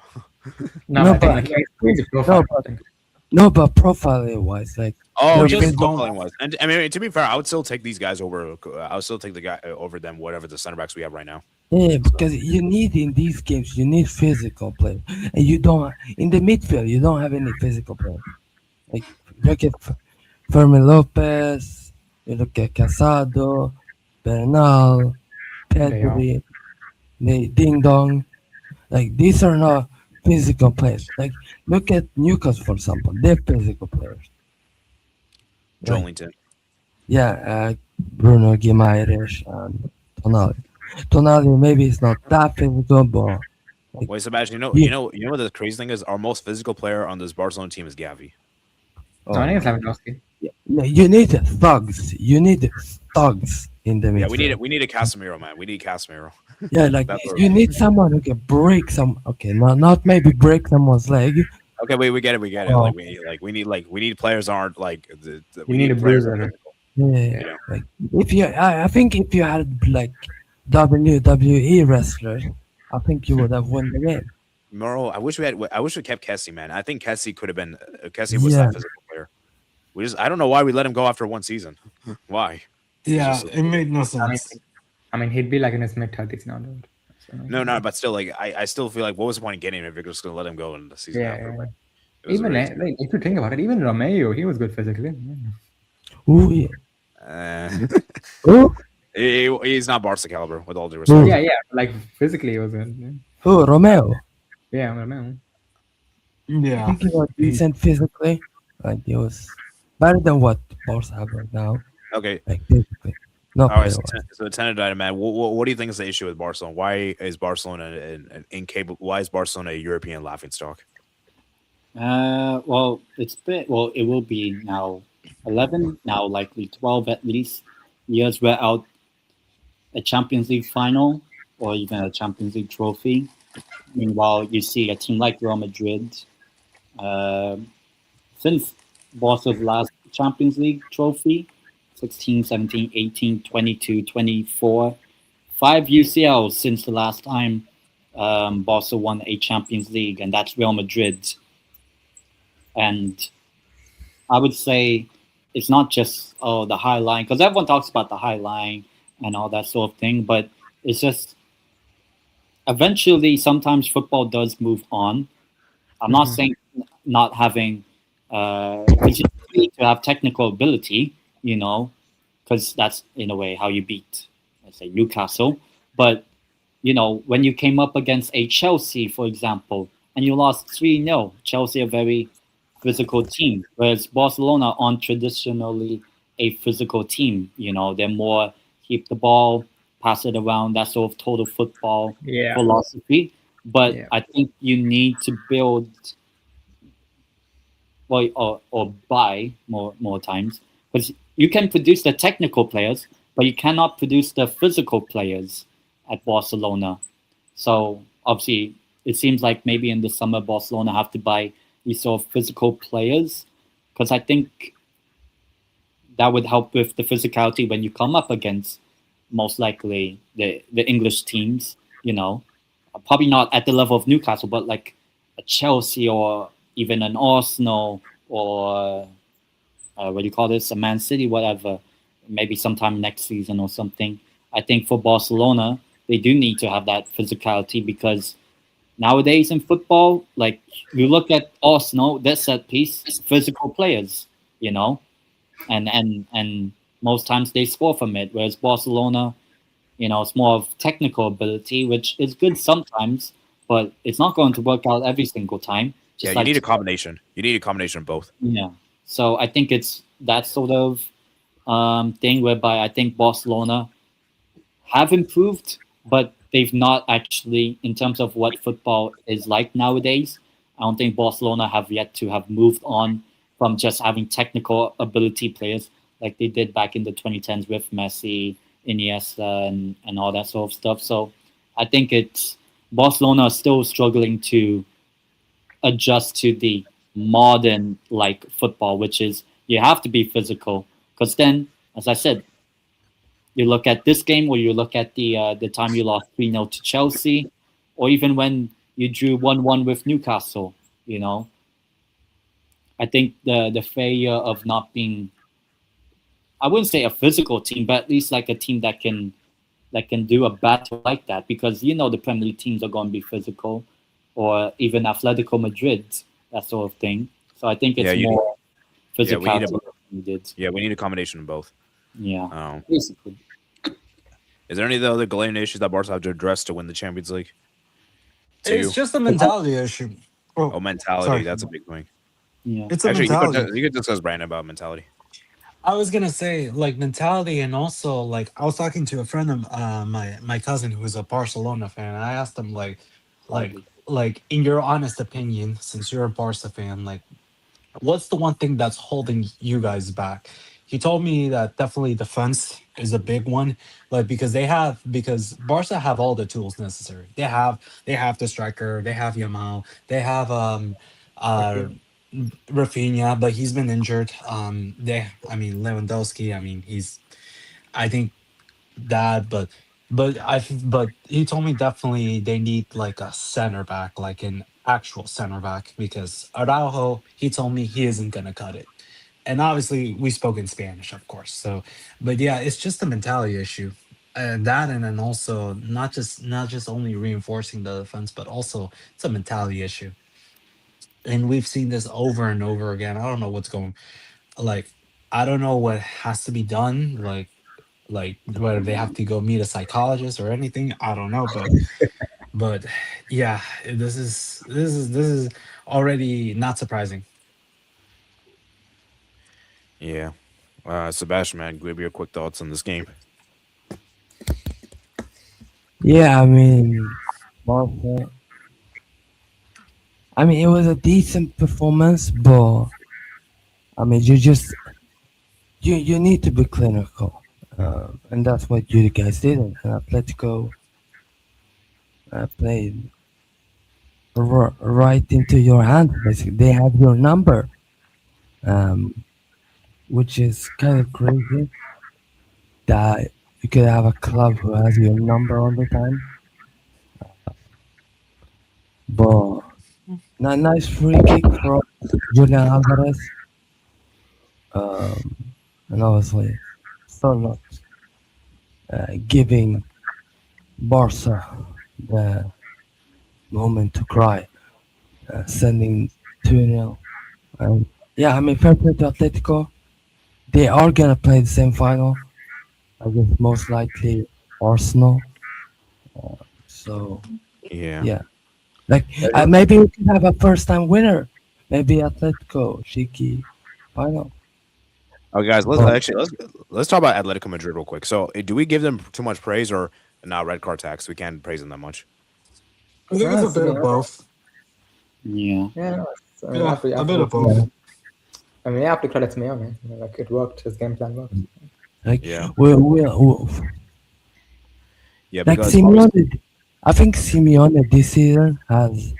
No, No, I think but like it's the profile. but profile wise, like Oh, they're just just physical. don't- profiling was. And I mean, to be fair, I would still take these guys over. I would still take the guy over them, whatever the center backs we have right now. Yeah, because you need in these games, you need physical play, and you don't in the midfield. You don't have any physical play. Like look at Fermin Lopez, you look at Casado, Bernal, They are. Pedri, the Ding Dong. Like these are not physical players. Like look at Newcastle for example. They're physical players. Like Jolinton. yeah, Bruno Guimaraes and Tonali. Tonali maybe it's not that physical, but like Wait, Sebastian, yeah. you know what the crazy thing is? Our most physical player on this Barcelona team is Gavi. Oh, No, I think it's my. Lewandowski. No, you need thugs. You need thugs in the Yeah, midfield. we need a Casemiro, man. We need Casemiro. Yeah, like That's what- you need someone who can break some. Okay, not maybe break someone's leg. Okay, wait, we get it. Oh. Like we need players aren't like we need a players that are bruiser. physical, Yeah, you know? like if you, I think if you had like WWE wrestlers, I think you would have won the game. Moro, I wish we kept Kessie, man. I think Kessie could have been Kessie was Yeah. that physical player. I don't know why we let him go after one season. Why? Yeah, just- it made no sense. I mean, he'd be like in his mid-30s now, dude. So, No, but still, like I still feel like what was the point in getting him if you're just gonna let him go in the season Yeah, after? yeah. Like, it was Even really- like, if you think about it, even Romeo, he was good physically. Ooh, yeah. Ooh, he's not Barca caliber with all due respect. Yeah, yeah. Like physically, he was good. ooh, Romeo. Yeah, Romeo. I Yeah, think he was decent physically. Like he was better than what Barca have right now. Okay, Like physically, not all right. player-wise. So Tenor man, what do you think is the issue with Barcelona? Why is Barcelona an incapable? Why is Barcelona a European laughingstock? Well, it will be now 11, now likely 12 at least years without a Champions League final or even a Champions League trophy. Meanwhile, you see a team like Real Madrid, since Barca's last Champions League trophy, 16, 17, 18, 22, 24, 5 UCLs since the last time Barca won a Champions League, and that's Real Madrid. And I would say it's not just the high line, because everyone talks about the high line and all that sort of thing, but it's just eventually sometimes football does move on. I'm not saying not having to have technical ability, because that's in a way how you beat, let's say, Newcastle. But when you came up against a Chelsea, for example, and you lost 3-0, Chelsea a very physical team, whereas Barcelona aren't traditionally a physical team. They're more keep the ball, pass it around, that sort of total football Yeah. philosophy. But Yeah. I think you need to build, or buy more times, because you can produce the technical players, but you cannot produce the physical players at Barcelona. So obviously, it seems like maybe in the summer Barcelona have to buy these sort of physical players, because I think that would help with the physicality when you come up against most likely the English teams. Probably not at the level of Newcastle, but like a Chelsea or even an Arsenal or what do you call this, a Man City, whatever, maybe sometime next season or something. I think for Barcelona, they do need to have that physicality, because nowadays in football, like you look at Arsenal, their set piece, physical players, and most times they score from it. Whereas Barcelona, it's more of technical ability, which is good sometimes, but it's not going to work out every single time. Yeah, you need a combination. You need a combination of both. Yeah. So I think it's that sort of thing whereby I think Barcelona have improved, but they've not actually, in terms of what football is like nowadays, I don't think Barcelona have yet to have moved on from just having technical ability players like they did back in the 2010s with Messi, Iniesta, and all that sort of stuff. So I think it's Barcelona is still struggling to adjust to the modern like football, which is you have to be physical, because then, as I said, you look at this game, or you look at the time you lost 3-0 to Chelsea, or even when you drew 1-1 with Newcastle. You know, I think the failure of not being, I wouldn't say a physical team, but at least like a team that can do a battle like that, because you know the Premier League teams are going to be physical, or even Atletico Madrid, that sort of thing. So I think Yeah, it's you more yeah, we need a physicality needed. yeah, we need a combination of both. Yeah, Um, basically. is there any of the other glaring issues that Barca have to address to win the Champions League? To It's you? just a mentality issue. Oh, Oh, mentality. sorry. That's a big thing. Yeah. It's a Actually, mentality. you could discuss Brandon about mentality. I was gonna say like mentality, and also like I was talking to a friend of my cousin who's a Barcelona fan. And I asked him like Slightly. in your honest opinion, since you're a Barca fan, like what's the one thing that's holding you guys back? He told me that definitely defense is a big one, like because Barca have all the tools necessary. They have the striker, they have Yamal, they have uh Okay. Rafinha, but he's been injured. I mean Lewandowski. I mean I think that, but he told me definitely they need like a center back, like an actual center back, because Araujo, he told me he isn't gonna cut it. And obviously we spoke in Spanish, of course. So, but yeah, it's just a mentality issue. And that, and then also not just only reinforcing the defense, but also it's a mentality issue. And we've seen this over and over again. I don't know what's going, like, I don't know what has to be done, like whether they have to go meet a psychologist or anything, I don't know, but yeah, this is already not surprising. Yeah. Sebastian, man, give me your quick thoughts on this game. Yeah, I mean, Barca. I mean, it was a decent performance, but I mean, you need to be clinical, and that's what you guys did. And Atletico played right into your hand. Basically, they had your number, um, which is kind of crazy that you could have a club who has your number all the time. But nice free kick from Julian Alvarez, um, and obviously still not giving Barca the moment to cry, sending 2-0. And yeah, I mean, fair play to Atletico. They are gonna play the same final. I guess most likely Arsenal. So Yeah. yeah, like maybe we can have a first-time winner. Maybe Atletico Shiki final. Okay, guys, But let's talk about Atletico Madrid real quick. So, do we give them too much praise or not red card tax? We can't praise them that much. I think it's a To bit be of honest, both. yeah, no, I mean, Yeah, you a have bit to, of both. I mean, you have to credit Simeone. Like it worked. His game plan worked. like Yeah. we Yeah, like because obviously, Simeone. I think Simeone this season has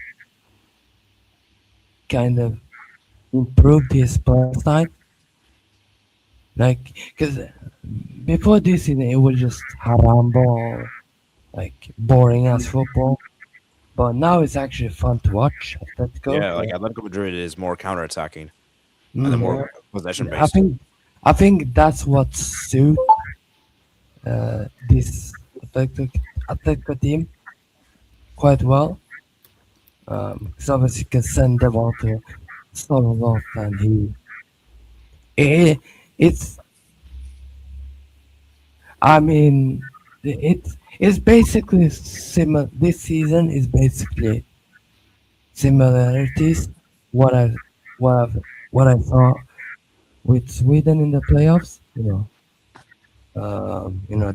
kind of improved his play style. Like, because before this season, it was just harambo, like boring as football. But now it's actually fun to watch. Atletico. yeah, like Atletico Madrid is more counterattacking and then Mm. more Yeah, possession I based. think, I think that's what suits this Atletico team quite well. Because obviously you can send the ball to Sorloth, and it, it's, I mean, it's basically similar. This season is basically similarities. What I what I what I saw with Sweden in the playoffs.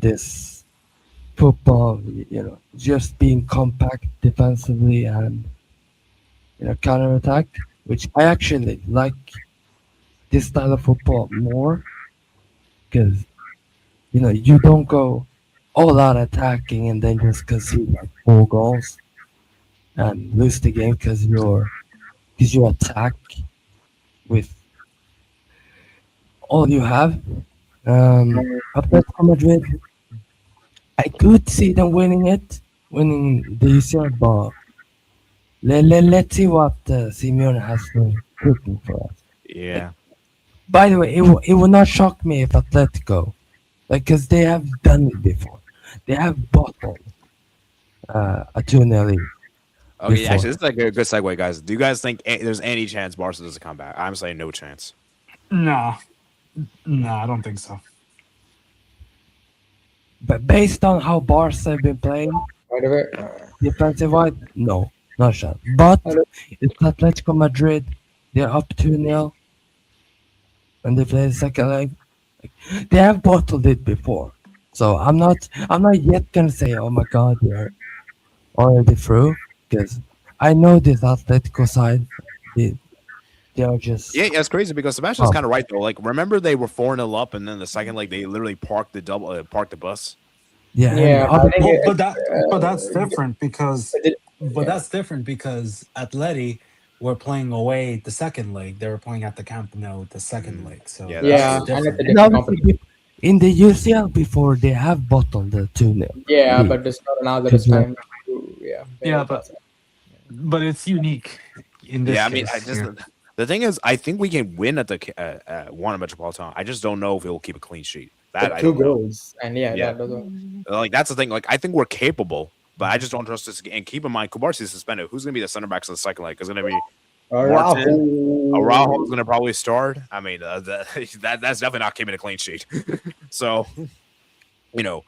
This football. Just being compact defensively and counter attack, which I actually like this style of football more because you don't go all out attacking and then just concede like 4 goals and lose the game because you attack with all you have. Atletico Madrid, I could see them winning the UCL, but Let's see what Simeone has cooking for us. Yeah. By the way, it will not shock me if Atletico, because they have done it before. They have bottled a 2-0 lead Okay, before. actually, this is like a good segue, guys. Do you guys think there's any chance Barca doesn't come back? I'm saying no chance. Nah, nah, I don't think so. But based on how Barca have been playing, By the way, defensive wise, no, not shot. But it's Atletico Madrid. They're up 2-0, and they play the second leg. They have bottled it before, so I'm not yet gonna say, oh my god, they're already through, because I know this Atletico side. They, they are just Yeah, it's crazy because Sebastian's kind of right though. Like, remember they were 4-0 up, and then the second leg they literally parked the bus. yeah. And yeah, I other, think Well, it, but that's different because it- but yeah. that's different because Atleti were playing away the second leg. They were playing at the Camp Nou the second leg. So Yeah, that's yeah, and different. it's a and different obviously competition. in the UCL before they have bottled the 2-0. Yeah, lead. but it's not another this Yeah. time. Yeah, Yeah, but it's unique in this Yeah, I mean, case. I just yeah. the thing is, I think we can win at the Warner Metropolitan. I just don't know if it will keep a clean sheet. That I two don't know. goals, and yeah, Yeah. that doesn't. Like that's the thing. Like I think we're capable, but I just don't trust this. And keep in mind, Kubarsi is suspended. Who's gonna be the center backs of the second leg? Is gonna be Martin. Araujo is gonna probably start. I mean, that's definitely not keeping a clean sheet. So, you know,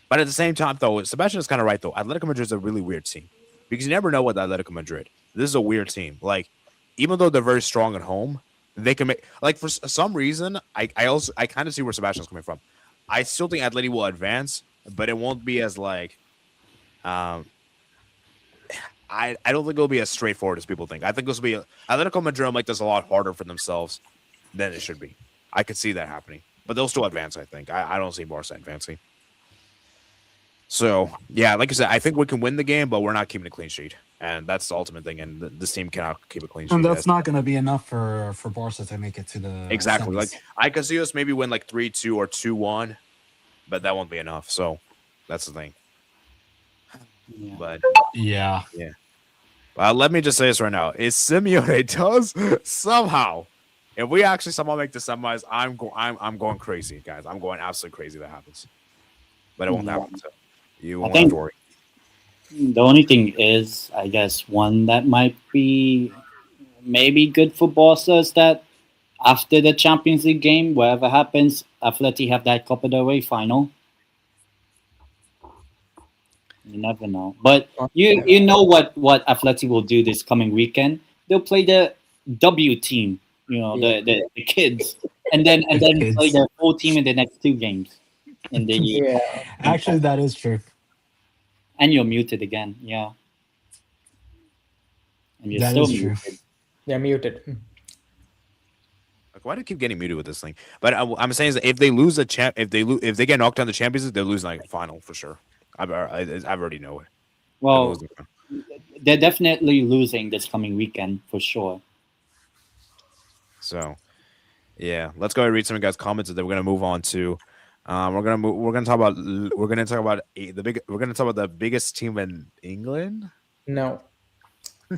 but at the same time, though, Sebastian is kind of right though. Atletico Madrid is a really weird team because you never know with Atletico Madrid. This is a weird team. Like, even though they're very strong at home, they can make like for some reason. I kind of see where Sebastian's coming from. I still think Atleti will advance, but it won't be as like. Um, I don't think it'll be as straightforward as people think. I think this will be Atletico Madrid will make this a lot harder for themselves than it should be. I could see that happening, but they'll still advance. I think. I don't see Barca advancing. So yeah, like I said, I think we can win the game, but we're not keeping a clean sheet, and that's the ultimate thing. And this team cannot keep a clean sheet. And that's not going to be enough for Barca to make it to the exactly semis. like I could see us maybe win like 3-2 or 2-1, but that won't be enough. So that's the thing. Yeah. But Yeah. let me just say this right now: if Simeone does somehow, if we actually somehow make the semis, I'm going crazy, guys. I'm going absolutely crazy. If that happens, but it won't Yeah. happen. So you I won't think- have to worry. The only thing is, I guess, one that might be maybe good for Barca is that after the Champions League game, whatever happens, Atleti have that Copa del Rey final. You never know, but you know what Atleti will do this coming weekend? They'll play the W team, the kids, and then Kids. play the full team in the next two games. In the Yeah, Actually, that is true. and you're muted again, yeah. And you're That still is true. muted. they're muted. Like, why do I keep getting muted with this thing? But I'm saying is that if they lose a champ, if they get knocked down the Champions League, they're losing like final for sure. I already know it. They're Well, losing. they're definitely losing this coming weekend for sure. So, yeah, let's go and read some of you guys' comments, and then we're gonna move on to. We're gonna talk about the biggest team in England. No,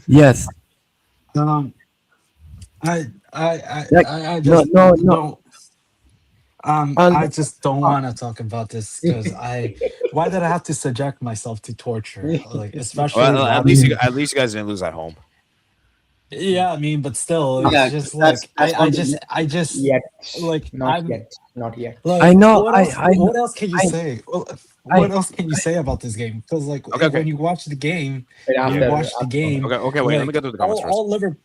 Yes. I Like, just no. don't. And- I just don't want to talk about this because why did I have to subject myself to torture? Like, especially Well, at least you guys didn't lose at home. yeah, I mean, but still, it's Yeah, just that's- like that's one thing. I just yet, like not I'm yet, not yet. like, I know, What else, I what else can you I- say? What I- else can you say about this game? Because like Okay. when you watch the game, But you watch the game. Okay, wait. Let me like, go through the comments first. all Liverpool.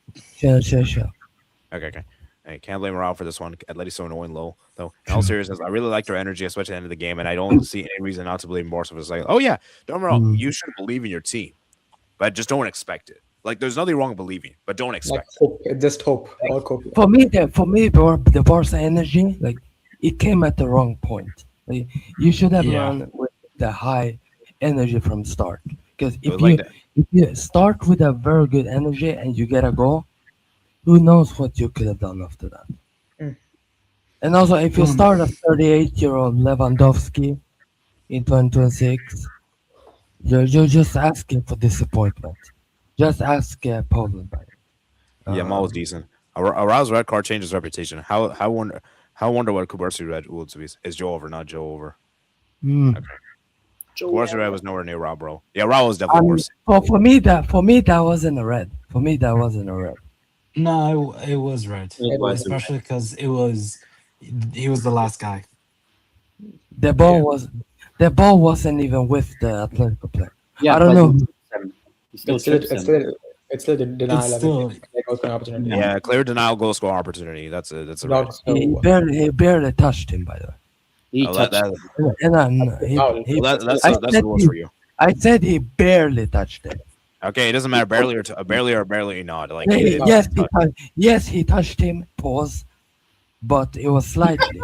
Sure. Okay. Hey, can't blame Morale for this one. Atleti's so annoying low, though. In all seriousness, I really like their energy, especially at the end of the game, and I don't see any reason not to believe more of it's like, oh yeah, don't get me wrong, you should believe in your team, but just don't expect it. Like, there's nothing wrong with believing, but don't Like expect it. hope, just hope, all hope. For me, the Barca energy, like, it came at the wrong point. Like, you should have Yeah. run with the high energy from start. Because But like that- if you start with a very good energy and you get a goal, who knows what you could have done after that. Mm. And also, if you Mm. start a 38-year-old Lewandowski in 2026, you're just asking for disappointment. Just ask Poland. Yeah, Maul was decent. Arouse red card changed his reputation. How wonder what Kubarsi red will be. Is Joe over, not Joe over. Mm. Okay. Kubarsi red was nowhere near Rob, bro. Yeah, Rob was definitely worse. For me that wasn't a red. For me that wasn't a red. No, it was red, It was. especially because he was the last guy. The ball wasn't even with the Atletico player. Yeah, I don't but know. he still It's still, trips it's him. still, it's still the denial It's of still opportunity. Yeah, clear denial goal score opportunity. That's a red. Not so. He barely touched him, by the way. He Oh, touched. And then Foul. that's I the said rules he- for you. I said he barely touched it. Okay, it doesn't matter barely or barely not. Like Yes, he touched him. Pause. But it was slightly.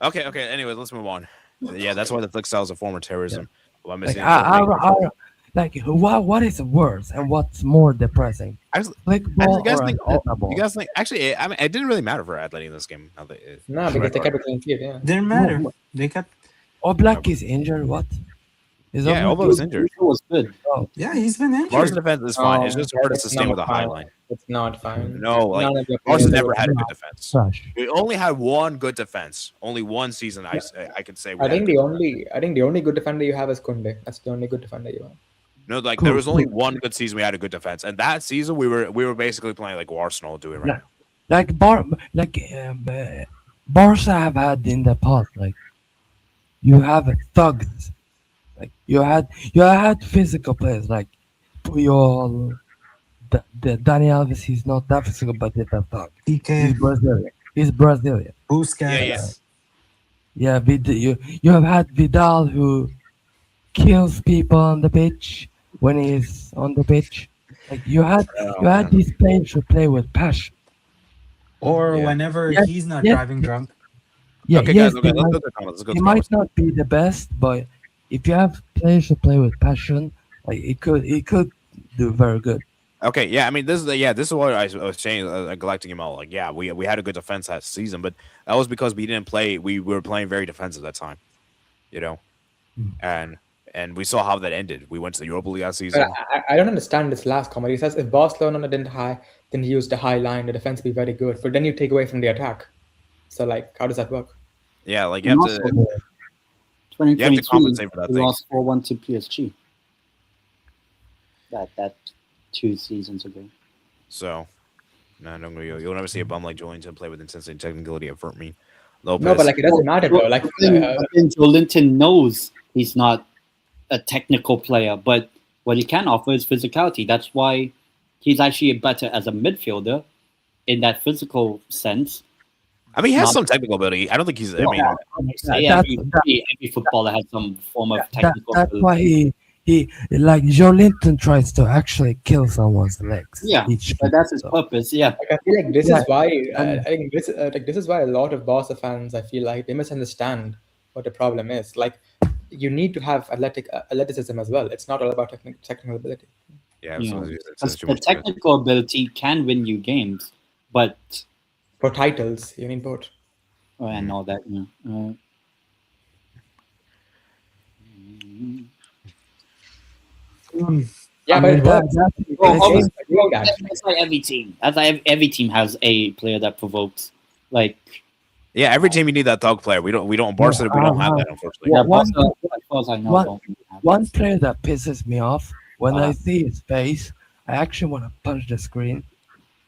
okay. Anyways, let's move on. Yeah, that's why the flick style is a form of terrorism. Well, I'm Like, missing. what is worse and what's more depressing? Actually, Flick ball you guys or think? a ball? You guys think? Actually, I mean, it didn't really matter for Atleti in this game. Now that No, because they kept it clean sheet. Yeah. didn't matter. They kept. Oblak is injured. What? Is Yeah, Oblak Oblak was injured. It was good. Yeah, he's been Barca injured. defense is fine. It's Oh, just hard to it's sustain not with a high fine. line. It's not fine. No, like None of the Barca players never are- had a good defense. trash? We only had one good defense. Only one season. I can say. We I had think a the only good defender you have is Kunde. That's the only good defender you have. No, like Cool, there was only cool. one good season we had a good defense, and that season we were basically playing like Arsenal doing right Yeah. Barca have had in the past. Like you have thugs. Like you had physical players like Puyol. The Dani Alves. He's not that physical, but he's a thug. He's PK, Brazilian. He's Brazilian. Busquets. now. Yeah. Yeah, you have had Vidal who kills people on the pitch when he's on the pitch. Like you had these players who play with passion. Or Yeah. whenever Yes, he's not yes. driving drunk. Yeah, Okay, yes, guys. Okay, he let's might, go to the comments. Let's go to he the might comments. not be the best, but if you have players who play with passion, like it could do very good. Okay, yeah. I mean, this is what I was saying, neglecting him out. Like, yeah, we had a good defense that season, but that was because we didn't play. We were playing very defensive that time, you know, and we saw how that ended. We went to the Europa League that season. But I don't understand this last comment. He says if Barcelona didn't use the high line, the defense would be very good. But then you take away from the attack. So like, how does that work? Yeah, like you And have also, to. 2022, compensate for that we thing. lost 4-1 to PSG. That 2 seasons ago. So, no, you'll never see a bum like Jolinton play with intensity and technicality at Firmine. Lopez. No, but like it doesn't matter though. Like But then Jolinton knows he's not a technical player, but what he can offer is physicality. That's why he's actually better as a midfielder in that physical sense. I mean, he has not- some technical ability. I don't think he's. I mean, Every footballer has some form of technical That's ability. why he like Joe Linton tries to actually kill someone's legs. Yeah, each but that's his so. purpose. Yeah. I feel like this Yeah. is why I think this is why a lot of Barca fans I feel like they misunderstand what the problem is. Like you need to have athleticism as well. It's not all about technical ability. yeah. Yeah. So Because too the much. technical ability can win you games, but For titles, you need both. and all that. Yeah. Yeah, I but mean, it works. Well, It's obviously, doing that. that's like every team. That's like every team has a player that provokes. Like Yeah, every team you need that thug player. We don't. Barca, we don't have that, unfortunately. yeah, One- Barca, as far as I know, one- don't have One player that pisses me off when I Uh-huh. see his face, I actually want to punch the screen.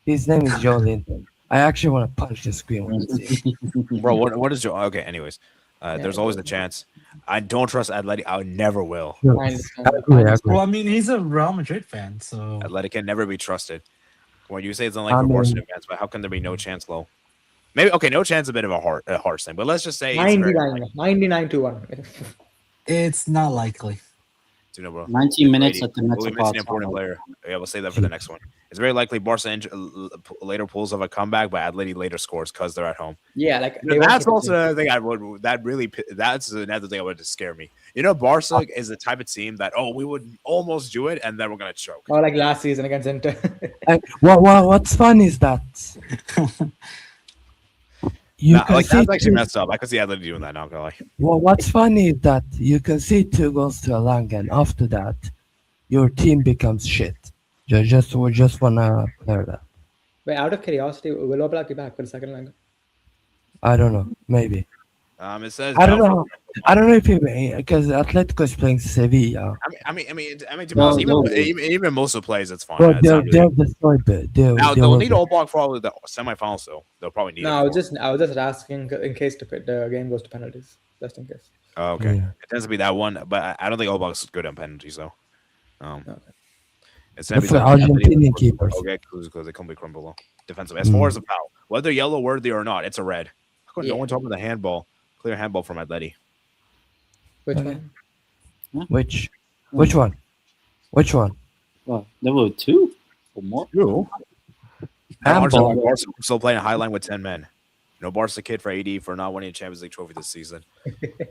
His name is Joe Linton. I actually want to punch the screen when I see him. Bro, what is your okay? Anyways, there's always a chance. I don't trust Atleti. I never will. I I understand. agree, I agree. Well, I mean, he's a Real Madrid fan, so Atleti can never be trusted. When you say it's I unlike for mean- Barcelona fans, but how can there be no chance, low? Maybe okay, no chance. A bit of a harsh thing, but let's just say it's very 99 to 1. it's not likely. you know, bro. 90 minutes at the We'll be missing an important Metropolitano. player. Yeah, we'll save that for the next one. It's very likely Barca later pulls of a comeback, but Atleti later scores because they're at home. Yeah, like That's also another thing I would. That's another thing I would scare me. You know, Barca is the type of team that we would almost do it, and then we're gonna choke. or like last season against Inter. What's fun is that you can Like see that's actually two, messed up. I could see Atleti doing that. Not gonna lie. what's funny is that you can see 2 goals to Alanga, and after that, your team becomes shit. Just wanna clear that. Wait, out of curiosity, will Oblak be back for the second leg? I don't know. Maybe. It says I don't doubtful. know. I don't know if he because Atletico is playing Sevilla. To be honest, No. even Musa plays, it's fine. But It's not they're really- destroyed. Now They they'll will need be. Oblak for the semifinals, though. They'll probably need. No, him for- I was just asking in case the game goes to penalties, just in case. Oh, okay. Yeah. It tends to be that one, but I don't think Oblak's good on penalties, though. Okay. It's gonna be For Argentinian keepers. Okay, because they come be crumble defensive. As far as the foul, whether yellow worthy or not, it's a red. How come no Yeah. one talking about the handball? Clear handball from Atleti. Which Okay. one? Which one? Which one? Well, there were 2 or more. And Handball. Arsenal, Barca still playing a high line with 10 men. No Barca kid for AD for not winning a Champions League trophy this season.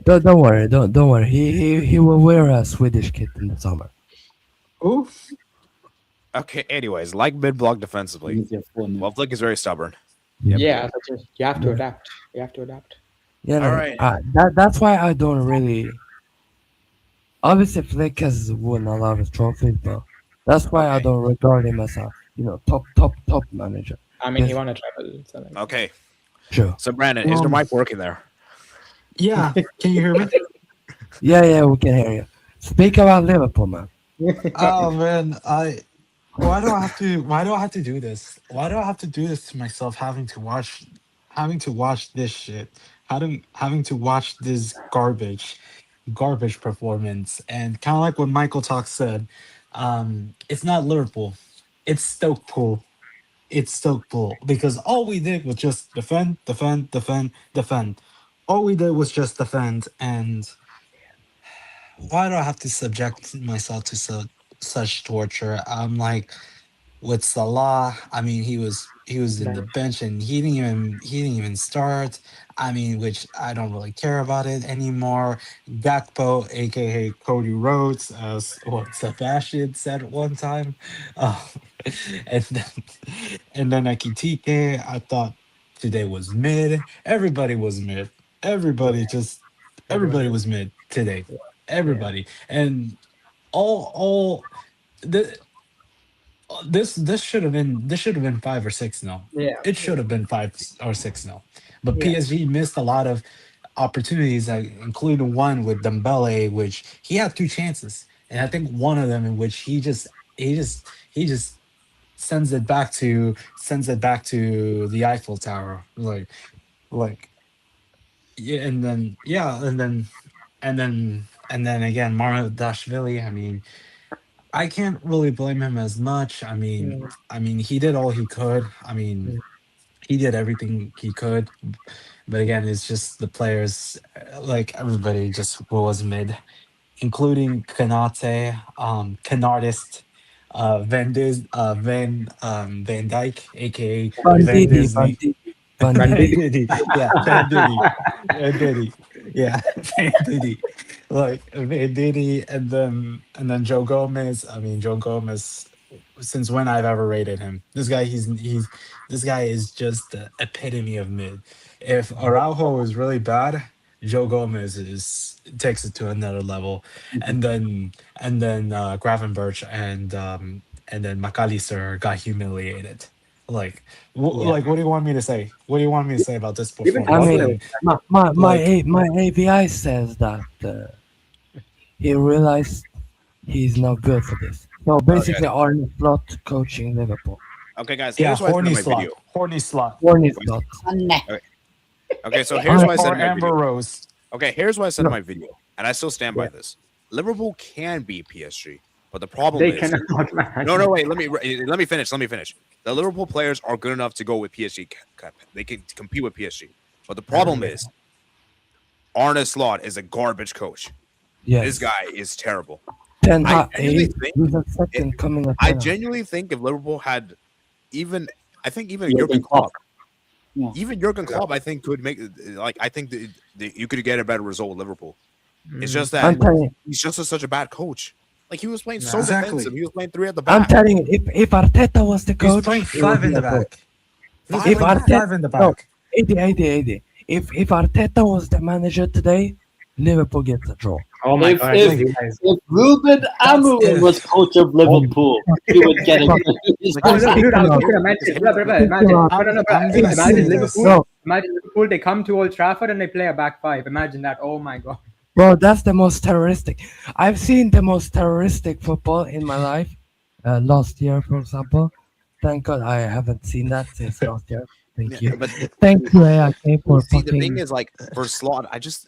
Don't worry. Don't worry. He will wear a Swedish kit in the summer. Ooh. Okay, anyways, like mid block defensively. Easier for them. Well, Flick is very stubborn. Yeah, you have to adapt. You have to adapt. Yeah. All right. That's why I don't really. Obviously, Flick has won a lot of trophies, but that's why I Okay. don't regard him as a top manager. I mean, he Yes. won a treble. So like, Okay, Sure. so Brandon, is the mic working there? Yeah. Can you hear me? Yeah, we can hear you. Speak about Liverpool, man. Oh man, why do I have to do this? Why do I have to do this to myself? Having to watch this shit. Having to watch this garbage performance. And kind of like what Michael Talk said, it's not Liverpool, it's Stoke Pool. It's Stoke Pool because all we did was just defend. All we did was just defend, and why do I have to subject myself to such torture? I'm like with Salah. I mean, he was in the bench and he didn't even start. I mean, which I don't really care about it anymore. Gakpo, aka Cody Rhodes, as what Sebastian said at one time, uh, and then Akitike. I thought today was mid. Everybody was mid. Everybody just everybody was mid today. Everybody and all the this should have been 5 or 6 yeah. It should have been 5 or 6 but Yeah. PSG missed a lot of opportunities, including one with Dembele, which he had 2 chances, and I think one of them in which he just sends it back to the Eiffel Tower, like yeah, and then again, Maradashvili. I mean, I can't really blame him as much. I mean, he did all he could. I mean, he did everything he could. But again, it's just the players, like everybody, just was mid, including Kanate, Canartist, Van Dyke, aka Van Disney. Banditi. Yeah, Van Diddy, yeah, Van Diddy, like Van Diddy, and then Joe Gomez. I mean, Joe Gomez. Since when I've ever rated him, this guy, this guy is just the epitome of mid. If Araujo is really bad, Joe Gomez takes it to another level, and then Gravenberch and then McAllister got humiliated. Like, like, what do you want me to say? What do you want me to say about this Even performance? I Like, mean, my AVI says that he realized he's not good for this. So basically, Arne Slot coaching Liverpool. Okay, guys. Yeah, Here's why I sent horny my slot. video. Horny slot. Warning Slot. Okay, so here's why I Or sent my Amber video. Rose. Okay, here's why I sent my video, and I still stand by this. Liverpool can beat PSG, but the problem they is cannot, man. no. Wait. Let me finish. The Liverpool players are good enough to go with PSG. They can compete with PSG, but the problem is Arne Slot is a garbage coach. Yes. This guy is terrible. Ten I Hag. genuinely He's a second coming of I Ten Hag. genuinely think if Liverpool had even Jurgen Jurgen Klopp, Yeah. even Jurgen Klopp, I think could make I think that you could get a better result with Liverpool. It's just I'm that telling you, he's just such a bad coach. Like he was playing so Exactly. defensive. He was playing 3 at the I'm back. telling you, if Arteta was the He's coach, playing it would 5 be in the a goal. back. He's If playing Arteta- 5 in the no. back. If Arteta was the manager today, Liverpool gets a draw. Oh my If god! if You guys. if Ruben Amorim if. was coach of Liverpool, he would get it. Oh, no, dude, I was Speaking gonna mention, imagine, I'm gonna imagine say this. Liverpool, No, imagine Liverpool, they come to Old Trafford and they play a back five. Imagine that. Oh my god. bro, that's the most terroristic. I've seen the most terroristic football in my life. Last year, for example. Thank God I haven't seen that since last year. Thank you. But Thank you, AIK, for see, the thing fucking. is, like for Slot, I just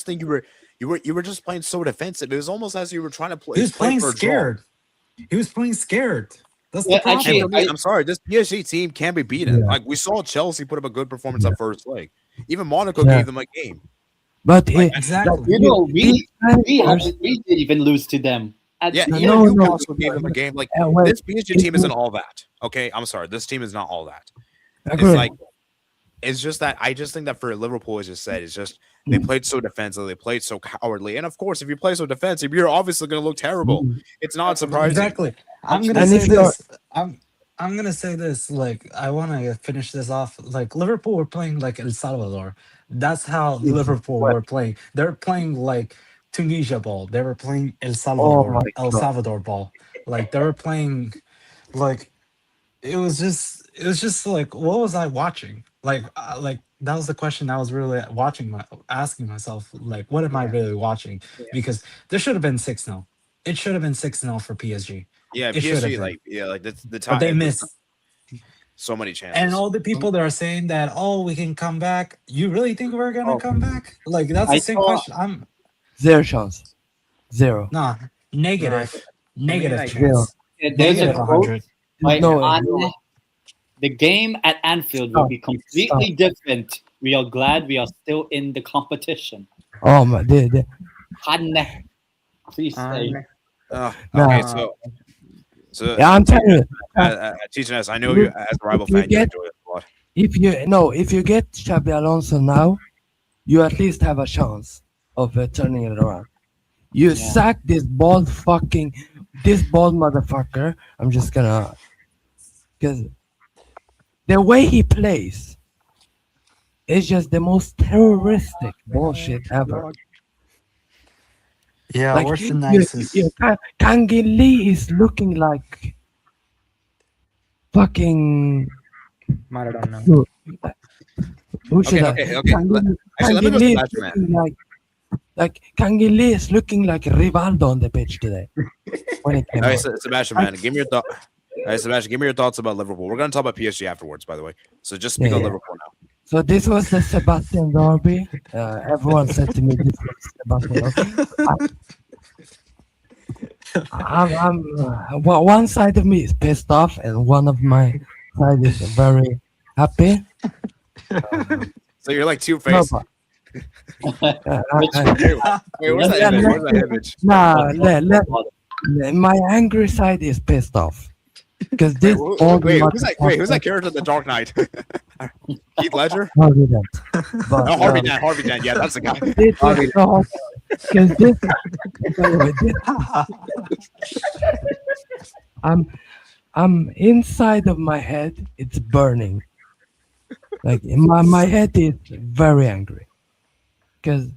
think you were just playing so defensive. It was almost as you were trying to play. He was play playing for a draw. scared. He was playing scared. That's Yeah, the problem. And actually, for me, I'm sorry, this PSG team can be beaten. Yeah. Like we saw Chelsea put up a good performance Yeah. at first leg. Even Monaco Yeah. gave them a game. But Like, Exactly. you know, these managers- we didn't even lose to them. Yeah, No, even no, Newcastle gave them a game. Like wait, this PSG it's team isn't not- all that. Okay, I'm sorry, this team is not all that. agree. It's like it's just that I just think that for Liverpool, as you said, it's just they played so defensively, they played so cowardly, and of course, if you play so defensive, you're obviously going to look terrible. It's not surprising. Exactly. I'm gonna And say if you're- this. I'm gonna say this. Like I want to finish this off. Like Liverpool were playing like El Salvador. That's how Liverpool were playing. They're playing like Tunisia ball. They were playing my El God. Salvador ball. Like they were playing like it was just like what was I watching? Like that was the question I was really asking myself. Like what am I really watching? Because there should have been 6-0. It should have been 6-0 for PSG. Yeah, It should have PSG, been. like the But time they missed. so many chances. And all the people that are saying that, oh, we can come back. You really think we're gonna Oh. come back? Like that's I the same saw- question. I'm Zero chance. Zero. nah negative. Negative like, chance. There's Negative a quote 100. by No way. Anne. The game at Anfield will be completely different. We are glad we are still in the competition. Oh my, Anne, please say. Nah. Okay, so Yeah, I'm telling you. teaching us. I know you as a rival If you fan, you get- enjoy it a lot. If you get Xabi Alonso now, you at least have a chance of turning it around. You sack this bald motherfucker. I'm just gonna, because the way he plays is just the most terroristic bullshit ever. Yeah, Like, worse than nicest. Kangin Lee is looking like fucking. Maradona. Who should Okay. I? Actually, let me go Kangin Lee to is Sebastian, looking like Kangin Lee is looking like Rivaldo on the pitch today. When it came All right, out. Sebastian, man, give me your thought. All right, Sebastian, give me your thoughts about Liverpool. We're going to talk about PSG afterwards, by the way. So just speak Yeah, on yeah. Liverpool now. So this was the Sebastian Derby. Everyone said to me this was Sebastian Derby. One side of me is pissed off, and one of my side is very happy. So you're like two No, faced. but, Which- Wait, where's that Yeah, image? yeah. Where's that image? my angry side is pissed off because this old Wait, who's that motherfucker- character in The Dark Knight? Keith Ledger? Harvey Dent. But, No, Harvey Dent. Yeah, that's the guy. this is so because this, by the way, I'm inside of my head. It's burning. Like my head is very angry because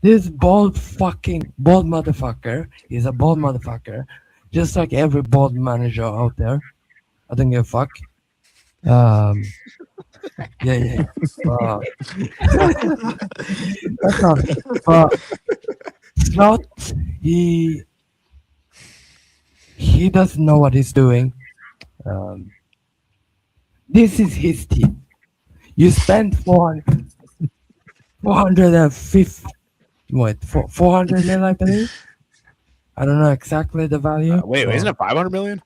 this bald motherfucker is a bald motherfucker, just like every bald manager out there. I don't give a fuck. Yeah. That's not. But Slot, he doesn't know what he's doing. This is his team. You spend 450. Wait, 400 mil, I believe. I don't know exactly the value. Wait, isn't it 500 million?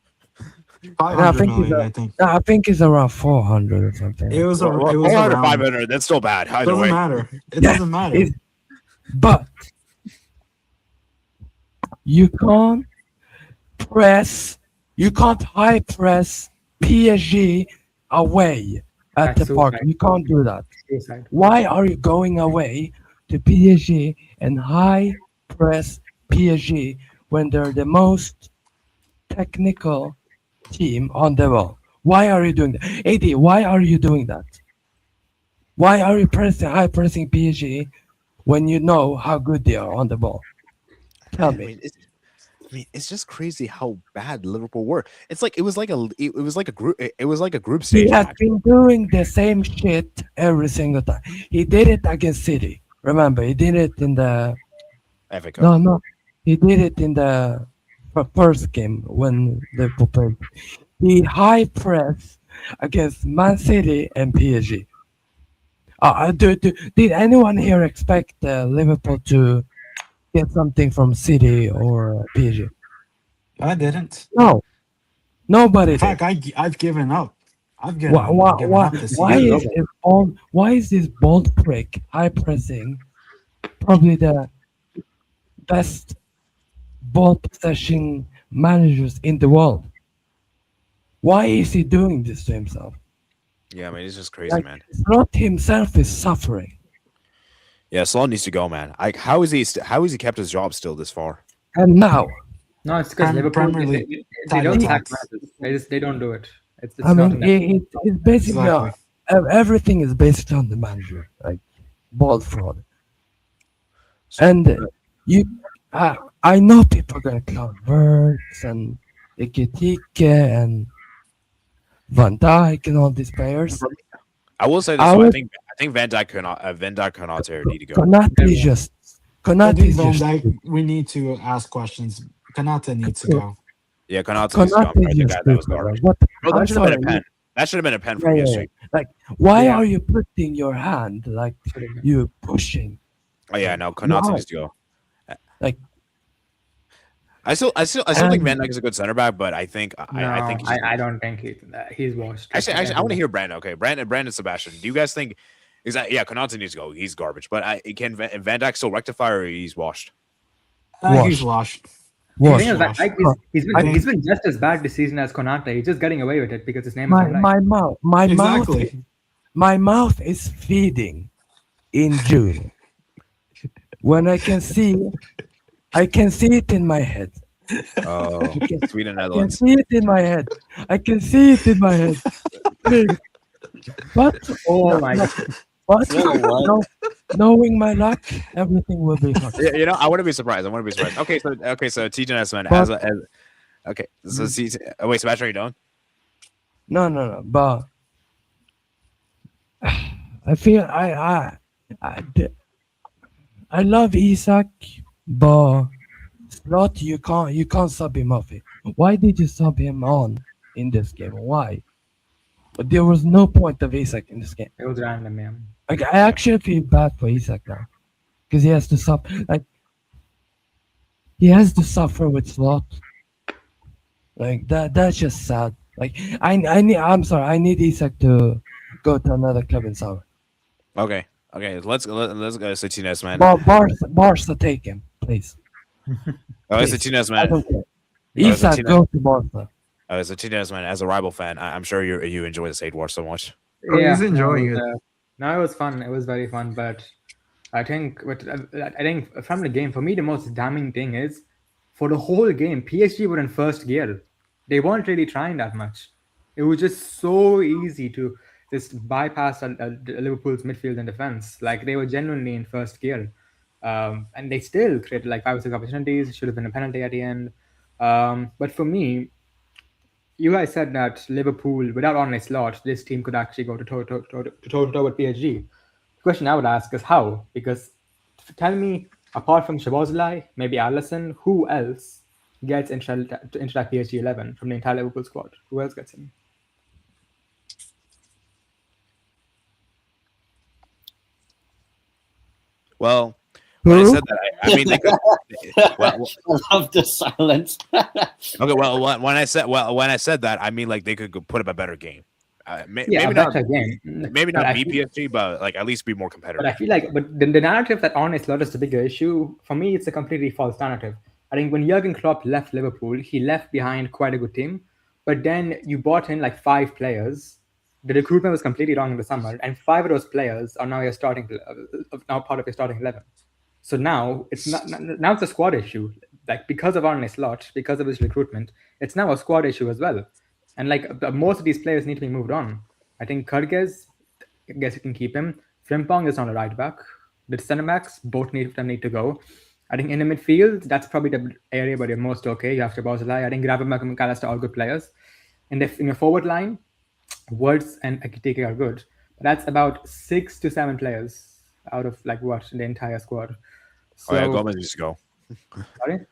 500 think he's million, a- I think. No, I think it's around 400 or something. It was, Well, it was 400 around. 500. That's still bad. Either Doesn't way. matter. It Yeah, doesn't matter. it- But you can't high press PSG away at That's the park. suicide. You can't do that. Suicide. Why are you going away to PSG and high press PSG when they're the most technical team on the ball? Why are you doing that? AD, why are you doing that? Why are you high pressing PSG when you know how good they are on the ball? Tell I me. mean, it's just crazy how bad Liverpool were. It's like it was like a group it was like a group He stage has match. been doing the same shit every single time. He did it against City. Remember, he did it in the FA Cup. no. He did it in the first game when Liverpool played. He high press against Man City and PSG. Did anyone here expect Liverpool to get something from City or PSG? I didn't. No, nobody In did. fact, I've given up. I've Why, why, given why, up this why season. is this bold? Why is this bold prick high pressing probably the best ball possession managers in the world? Why is he doing this to himself? Yeah, I mean, it's just crazy, Like man. Slot himself is suffering, Yeah, Sloan needs to go, man. Like, how is he kept his job still this far? and now No, it's because Liverpool Premier League they don't title sack talks. managers. They don't do it. It's I not mean, in that. it's basically Exactly. everything is based on the manager, like ball fraud. So, And you, I know people are gonna clown Wirtz and Ekitike and Van Dijk and all these players. I will say this I though. would I think Van Dijk cannot need to go. Konate is just I Konate think is Van just Dijk, we need to ask questions. Kanata needs to go. Yeah, Konate needs to go. I'm Konate is sorry, the just guy that was stupid. Like, garbage. what? Bro, I'm that should have been sorry. a pen. That should have been a pen Yeah, from yeah, PSG. yeah. Like, why Yeah. are you putting your hand like you pushing? Oh yeah, no, Konate Why? needs to go. Like, I still think Van and Dijk is a good center back, but I think No, I think I don't think he's washed. actually I want to hear Brandon. Okay, Brandon Sebastian. Do you guys think exactly? Yeah, Konate needs to go. He's garbage. But can Van Dijk still rectify, or he's washed? He's washed. The what? thing is that Washed. like, I think- he's been just as bad this season as Konate. He's just getting away with it because his name is Van Dijk. My Exactly. mouth is feeding in June when I can see it in my head. Oh, Sweden, I can Netherlands. see it in my head. I can see it in my head. Please. But Oh my god. but what? knowing my luck, everything will be fine. Yeah, you know, I wouldn't be surprised. Okay, so TJ man, But- okay, so wait, Sebastian, are you done? No. But I feel I love Isaac, but Slot, you can't sub him off. Why did you sub him on in this game? Why? But there was no point of Isaac in this game. It was random, yeah. Like, I actually feel bad for Isaac now because he has to suffer. Like, he has to suffer with Slot. Like that. That's just sad. Like, I'm sorry. I need Isaac to go to another club in summer. Okay, let's go to Tines, man. Barca, take him, please. Oh, it's please. Tines, I man. don't care. it's a Isaac, team- go to Barca. Oh, it's Tines, man. As a rival fan, I'm sure you enjoy this hate war so much. Oh, he's enjoying it. No, it was fun. It was very fun, but I think from the game, for me, the most damning thing is for the whole game, PSG were in first gear. They weren't really trying that much. It was just so easy to just bypass Liverpool's midfield and defense. Like they were genuinely in first gear, and they still created like 5 or 6 opportunities. Should have been a penalty at the end. But for me, you guys said that Liverpool, without honest lot, this team could actually go to toe with PSG. The question I would ask is how? Because tell me, apart from Shabazlai, maybe Allison, who else gets into that PSG 11 from the entire Liverpool squad? Who else gets him? Well, when I Who? said that, I mean they could. Well, I love the silence. okay, well, when I said that, I mean like they could put up a better game. Maybe a not, better game. maybe But not I beat feel- PSG, but like at least be more competitive. But I feel like, but the narrative that honest lot is the bigger issue. For me, it's a completely false narrative. I think when Jurgen Klopp left Liverpool, he left behind quite a good team. But then you bought in like 5 players. The recruitment was completely wrong in the summer, and 5 of those players are now now part of your starting 11. So now it's now it's a squad issue. Like because of Arne Slot, because of his recruitment, it's now a squad issue as well. And like most of these players need to be moved on. I think Kyrgyz, I guess you can keep him. Frimpong is not a right back. The centre backs, both need to go. I think in the midfield, that's probably the area where you're most okay. You have to Bosley. I think Gravenberch and McAllister are all good players. In the forward line, Words and Akitike are good. But that's about 6 to 7 players out of like what the entire squad. So, Oh yeah, Gomez needs to go. sorry?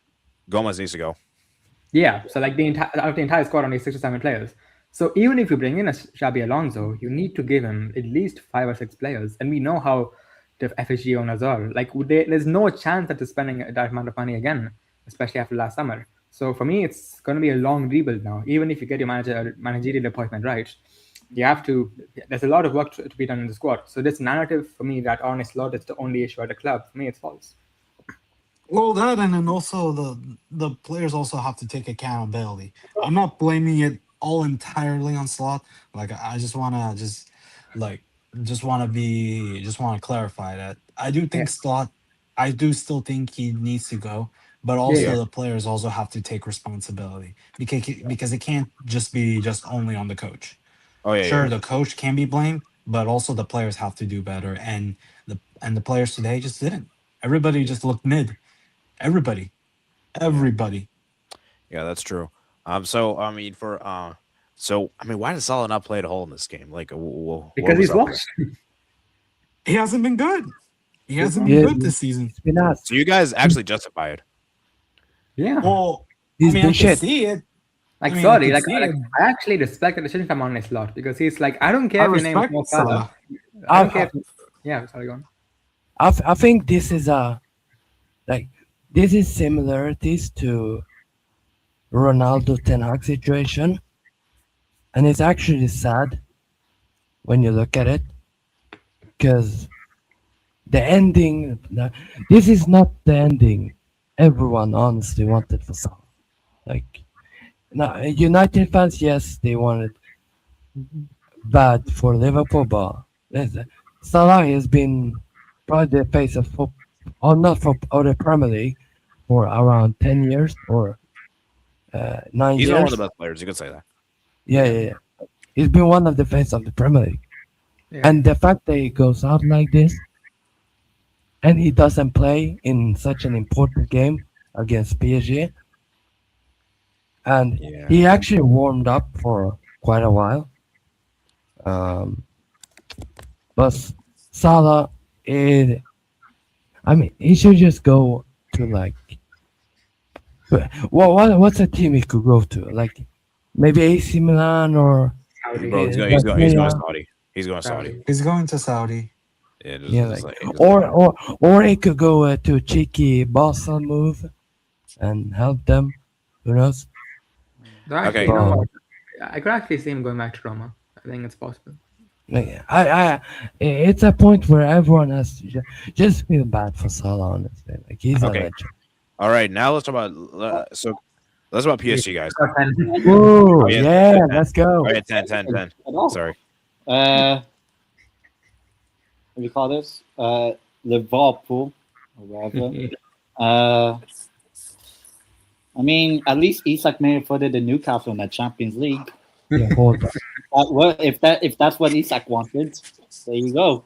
Gomez needs to go. Yeah, so like out of the entire squad, only 6 to 7 players. So even if you bring in a Xabi Alonso, you need to give him at least 5 or 6 players. And we know how the FSG owners are. Like, there's no chance that they're spending that amount of money again, especially after last summer. So for me, it's going to be a long rebuild now. Even if you get your managerial appointment right, you have to. There's a lot of work to be done in the squad. So this narrative for me that Arne Slot is the only issue at the club, for me, it's false. Well, that and then also the players also have to take accountability. I'm not blaming it all entirely on Slot. Like I just wanna just want to clarify that I do think Slot. I do still think he needs to go, but also the players also have to take responsibility because it can't just be just only on the coach. Oh yeah, Sure, yeah. the coach can be blamed, but also the players have to do better. And the players today just didn't. Everybody just looked mid. Everybody. Yeah, that's true. So I mean, why did Salah not play a hole in this game? Like, Because he's lost. He hasn't been good. He hasn't been good this season. It's been us. So you guys actually justify it? Yeah. Well, He's I been can shit. see it. Like, I mean, sorry, I like, can see it. I actually respect the decision from Arne Slot because he's like, I don't care I if your name is respect Mo Salah. Salah. I don't care. Yeah, sorry, go on. I think this is this is similarities to Ronaldo Ten Hag situation, and it's actually sad when you look at it because the ending. This is not the ending everyone honestly wanted for Salah. Like, now United fans, yes, they wanted bad for Liverpool, but Salah has been probably the face of football, or not for or the Premier League for around 10 years or 9 He's years. one of the best players. You could say that. Yeah. He's been one of the face of the Premier League. Yeah. And the fact that he goes out like this and he doesn't play in such an important game against PSG, and he actually warmed up for quite a while. But Salah, he should just go to like, what's a team he could go to? Like maybe AC Milan or Saudi. Bro, he's going Saudi. He's going Saudi. He's going to Saudi. Or he could go to a cheeky Barca move and help them. Who knows? Though actually, Okay. you know what? I could actually see him going back to Roma. I think it's possible. Like, it's a point where everyone has to just feel bad for Salah, honestly. Like he's a legend. All right, now let's talk about let's talk about PSG, guys. Whoa, yeah, yeah, 10. let's go. All right, 10. Sorry. What do you call this? Liverpool or whatever. I mean, at least Isak made it further than Newcastle in the Champions League. Yeah, hold on. If that's what Isak wanted, there you go.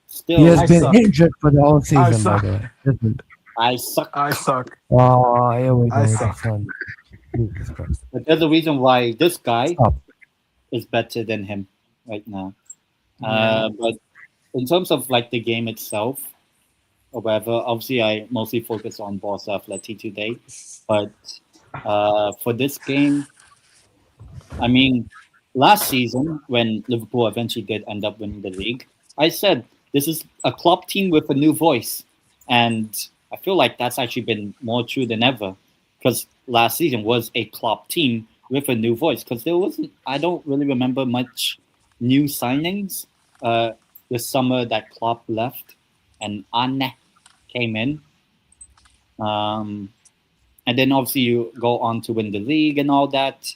Still, He has I been suck. injured for the whole season, by suck. the way. I suck. I suck. Oh, here we go. I with the suck. fun. Jesus Christ. But there's a reason why this guy Stop. is better than him right now. But in terms of like the game itself, or whatever, obviously I mostly focus on Barca Atleti today. But for this game, I mean, last season when Liverpool eventually did end up winning the league, I said this is a Klopp team with a new voice, and I feel like that's actually been more true than ever, because last season was a Klopp team with a new voice. Because there wasn't, I don't really remember much new signings this summer that Klopp left and Anne came in. And then obviously you go on to win the league and all that.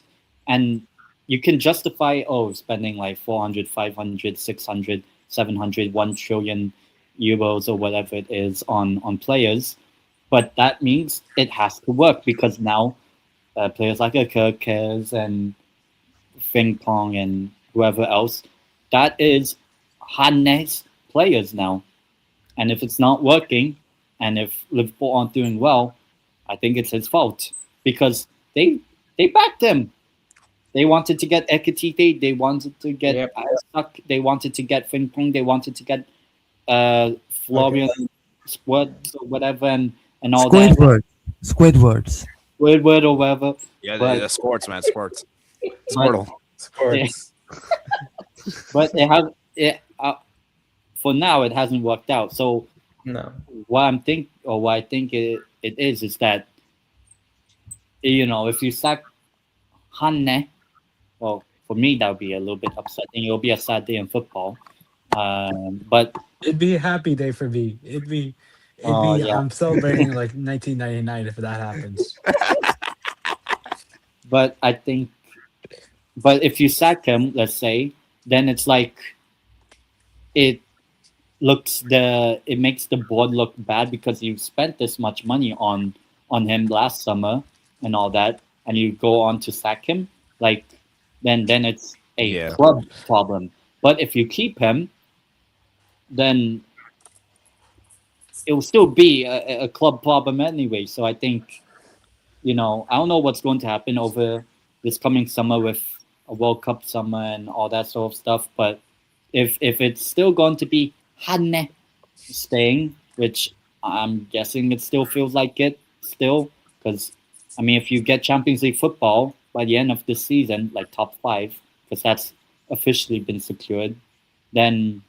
And you can justify, spending like 400, 500, 600, 700, 1 trillion euros or whatever it is on players. But that means it has to work, because now players like Kirkes and Fing Pong and whoever else, that is Hannes players now. And if it's not working, and if Liverpool aren't doing well, I think it's his fault because they backed him. They wanted to get Ekitike, they wanted to get Yep. Isaac, they wanted to get Frimpong, they wanted to get Florian Squirts or whatever, and all that. Squidwards. Word or whatever. Yeah, But- the sports, man, sports. But- Squirtle. Sports. But it has for now it hasn't worked out. So No. what I think it is that if you sack Hanne, well, for me that would be a little bit upsetting. It'll be a sad day in football. But It'd be a happy day for me. It'd be yeah. I'm celebrating like 1999 if that happens. but I think, but if you sack him, let's say, then it's like it makes the board look bad because you spent this much money on him last summer and all that, and you go on to sack him, like then it's a club problem. But if you keep him, then it will still be a club problem anyway. So I think, I don't know what's going to happen over this coming summer with a World Cup summer and all that sort of stuff. But if it's still going to be Hanne staying, which I'm guessing it still feels like it still, because if you get Champions League football by the end of this season, like top 5, because that's officially been secured, then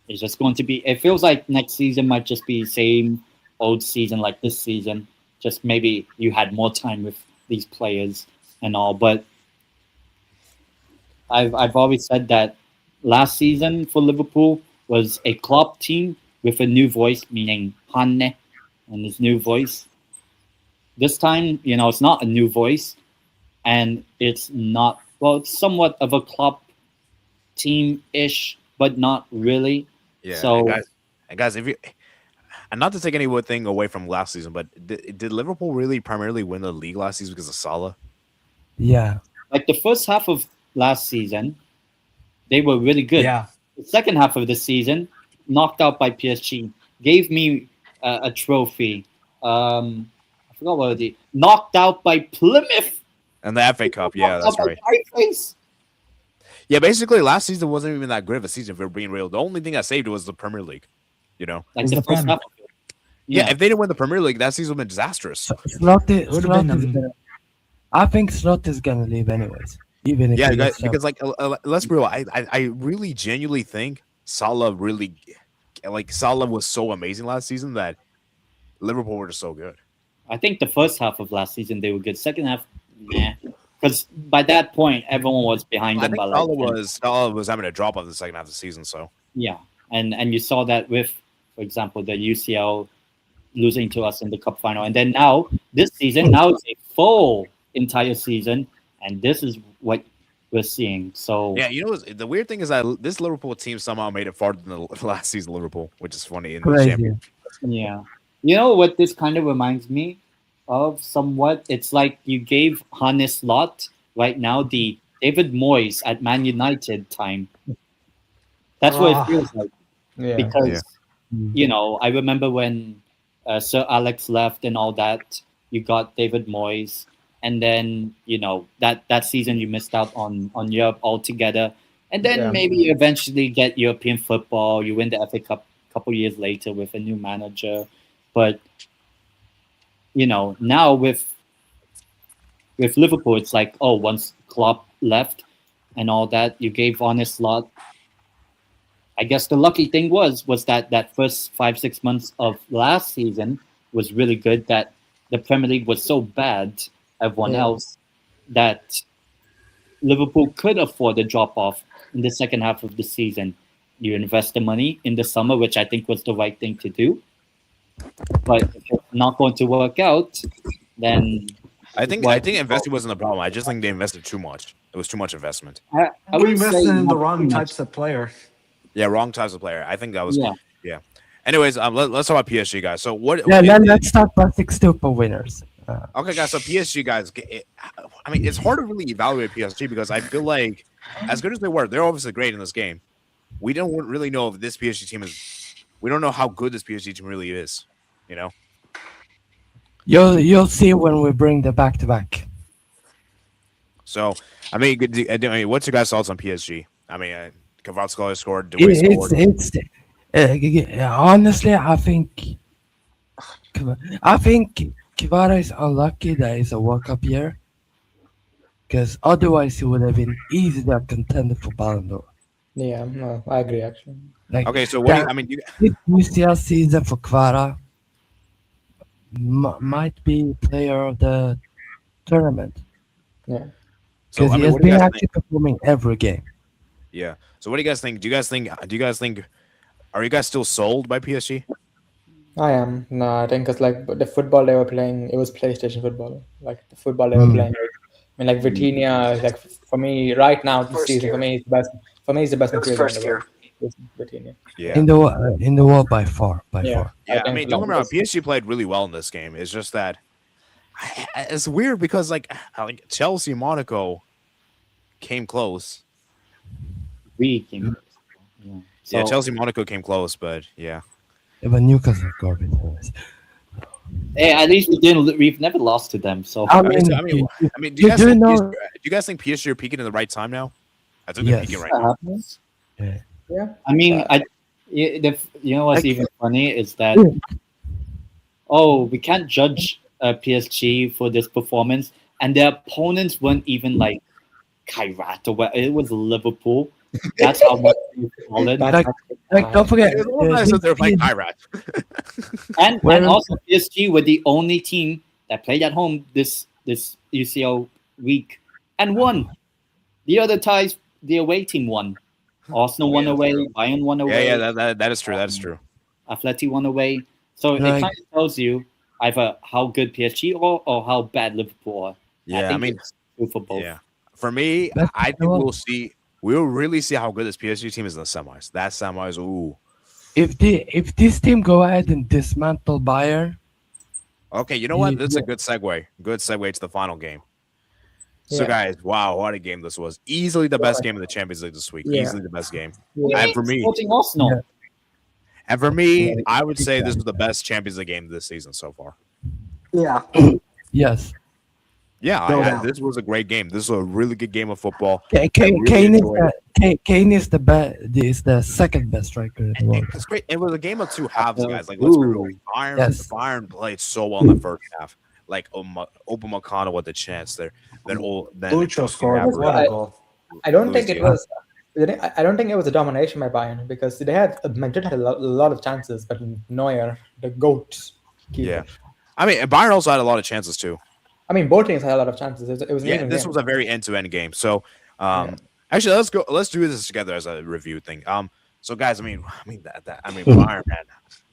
it's just going to be. It feels like next season might just be same old season like this season. Just maybe you had more time with these players and all. But I've always said that last season for Liverpool was a Klopp team with a new voice, meaning Hanne and his new voice. This time, it's not a new voice, and it's not. Well, it's somewhat of a Klopp team-ish, but not really. Yeah. So, and guys, if you and not to take anything away from last season, but did Liverpool really primarily win the league last season because of Salah? Yeah. like the first half of last season, they were really good. Yeah. The second half of the season, knocked out by PSG, gave me a trophy. I forgot what it was. Knocked out by Plymouth. And the FA Cup, yeah, that's right. Yeah, basically last season wasn't even that great of a season, if we're being real. The only thing that saved it was the Premier League, Like It's the the first Prem. half. Yeah, if they didn't win the Premier League, that season would have been disastrous. I think Slot is gonna leave anyways. Even if Yeah, he guys, gets because let's be real, I really genuinely think Salah was so amazing last season that Liverpool were just so good. I think the first half of last season they were good. Second half, nah. Because by that point, everyone was behind I them. think By like Salah was having a drop off the second half of the season, so yeah, and you saw that with, for example, the UCL losing to us in the cup final, and then now this season, now it's a full entire season, and this is what we're seeing. So yeah, the weird thing is that this Liverpool team somehow made it farther than the last season Liverpool, which is funny in the crazy. championship. yeah, you know what this kind of reminds me of somewhat? It's like you gave Hannes Lot right now the David Moyes at Man United time. That's what it feels like. Yeah. Because I remember when Sir Alex left and all that, you got David Moyes, and then that season you missed out on Europe altogether, and then maybe you eventually get European football, you win the FA Cup a couple years later with a new manager, but now with Liverpool, it's like, oh, once Klopp left and all that, you gave on a slot. I guess the lucky thing was that first 5-6 months of last season was really good, that the Premier League was so bad, everyone else, that Liverpool could afford a drop off in the second half of the season. You invest the money in the summer, which I think was the right thing to do. But if it's not going to work out, then I think investing wasn't the problem. I just think they invested too much. It was too much investment. I We would say invested in the not wrong too much. types of player. Yeah, wrong types of player. I think that was Yeah. Anyways, let's talk about PSG, guys. So what? Yeah, let's talk plastic stupid winners. Okay, guys. So PSG, guys. It's hard to really evaluate PSG because I feel like, as good as they were, they're obviously great in this game. we don't really know if this PSG team is. We don't know how good this PSG team really is. You know. You'll see when we bring the back to back. So I mean, what's your guys' thoughts on PSG? I mean, Kvara scored. Dewey scored. Honestly, I think Kvara is unlucky that it's a World Cup year, because otherwise he would have been easily a contender for Ballon d'Or. Yeah, no, I agree actually. Like Okay, so what do you, I mean, this UCL season for Kvara might be player of the tournament, Yeah. so because I he mean, has what do you been guys actually think? performing every game. Yeah. So what do you guys think? Do you guys think? Are you guys still sold by PSG? I am. No, I think it's like the football they were playing, it was PlayStation football. Like the football they were Mm. playing. I mean, like Vitinha, is like for me right now this season, for me, it's the best. For me, it's the best midfielder in the world. It's Vitinha. Yeah. In the world by far, Yeah, I Yeah. I think mean, don't like get me wrong. PSG played really well in this game. It's just that it's weird because like Chelsea, Monaco came close. We came. Yeah. So, Yeah, Chelsea, Monaco came close, but yeah. but Newcastle garbage. hey, at least we've never lost to them. So I I mean, mean, I mean, do you you guys do think? know? Do you guys think PSG are peaking in the right time now? I think they're Yes. peaking right that now. happens. yeah. I mean, you know what's Like- even funny is that we can't judge PSG for this performance, and their opponents weren't even like Kvara or what. It was Liverpool. That's how much they've fallen. That's Like, don't forget, It's almost as if they're playing Kyrat. And Well- also PSG were the only team that played at home this UCL week and won. The other ties, the away team won. Arsenal won Yeah, away, true. Bayern won away, Yeah, that is true. That is true. Atleti won away. So it Like- kind of tells you either how good PSG are or how bad Liverpool are. Yeah, I think mean, it's true for both. yeah. For me, That's I think cool. we'll really see how good this PSG team is in the semis. That semis, ooh. if this team go ahead and dismantle Bayern, Okay, you know what? Yeah, That's a yeah. good segue. Good segue to the final game. So, Yeah. guys, wow, what a game this was! Easily the best game of the Champions League this week. Yeah. Easily the best game. Yeah. And for me, Sporting Arsenal. Yeah. and for me, Yeah, I would say this was the best Champions League game this season so far. Yeah. yes. Yeah, No doubt. this was a great game. This was a really good game of football. Kane really is enjoyed Kane is the second best striker in the world. It's great. It was a game of two halves, guys. Like, let's be real. Bayern, Yes. Bayern played so well in the first half. Like, Upamecano with the chance there. Then Lucho scored. after What that. a goal. I don't think Lose it the- was. I don't think it was a domination by Bayern because they had Madrid had a lot of chances, but Neuer, the goat keeper. Yeah. I mean, Bayern also had a lot of chances too. I mean, both teams had a lot of chances. It was an Yeah, even this game. was a very end-to-end game. So, Yeah. actually, let's do this together as a review thing. So guys, I mean, Bayern, man,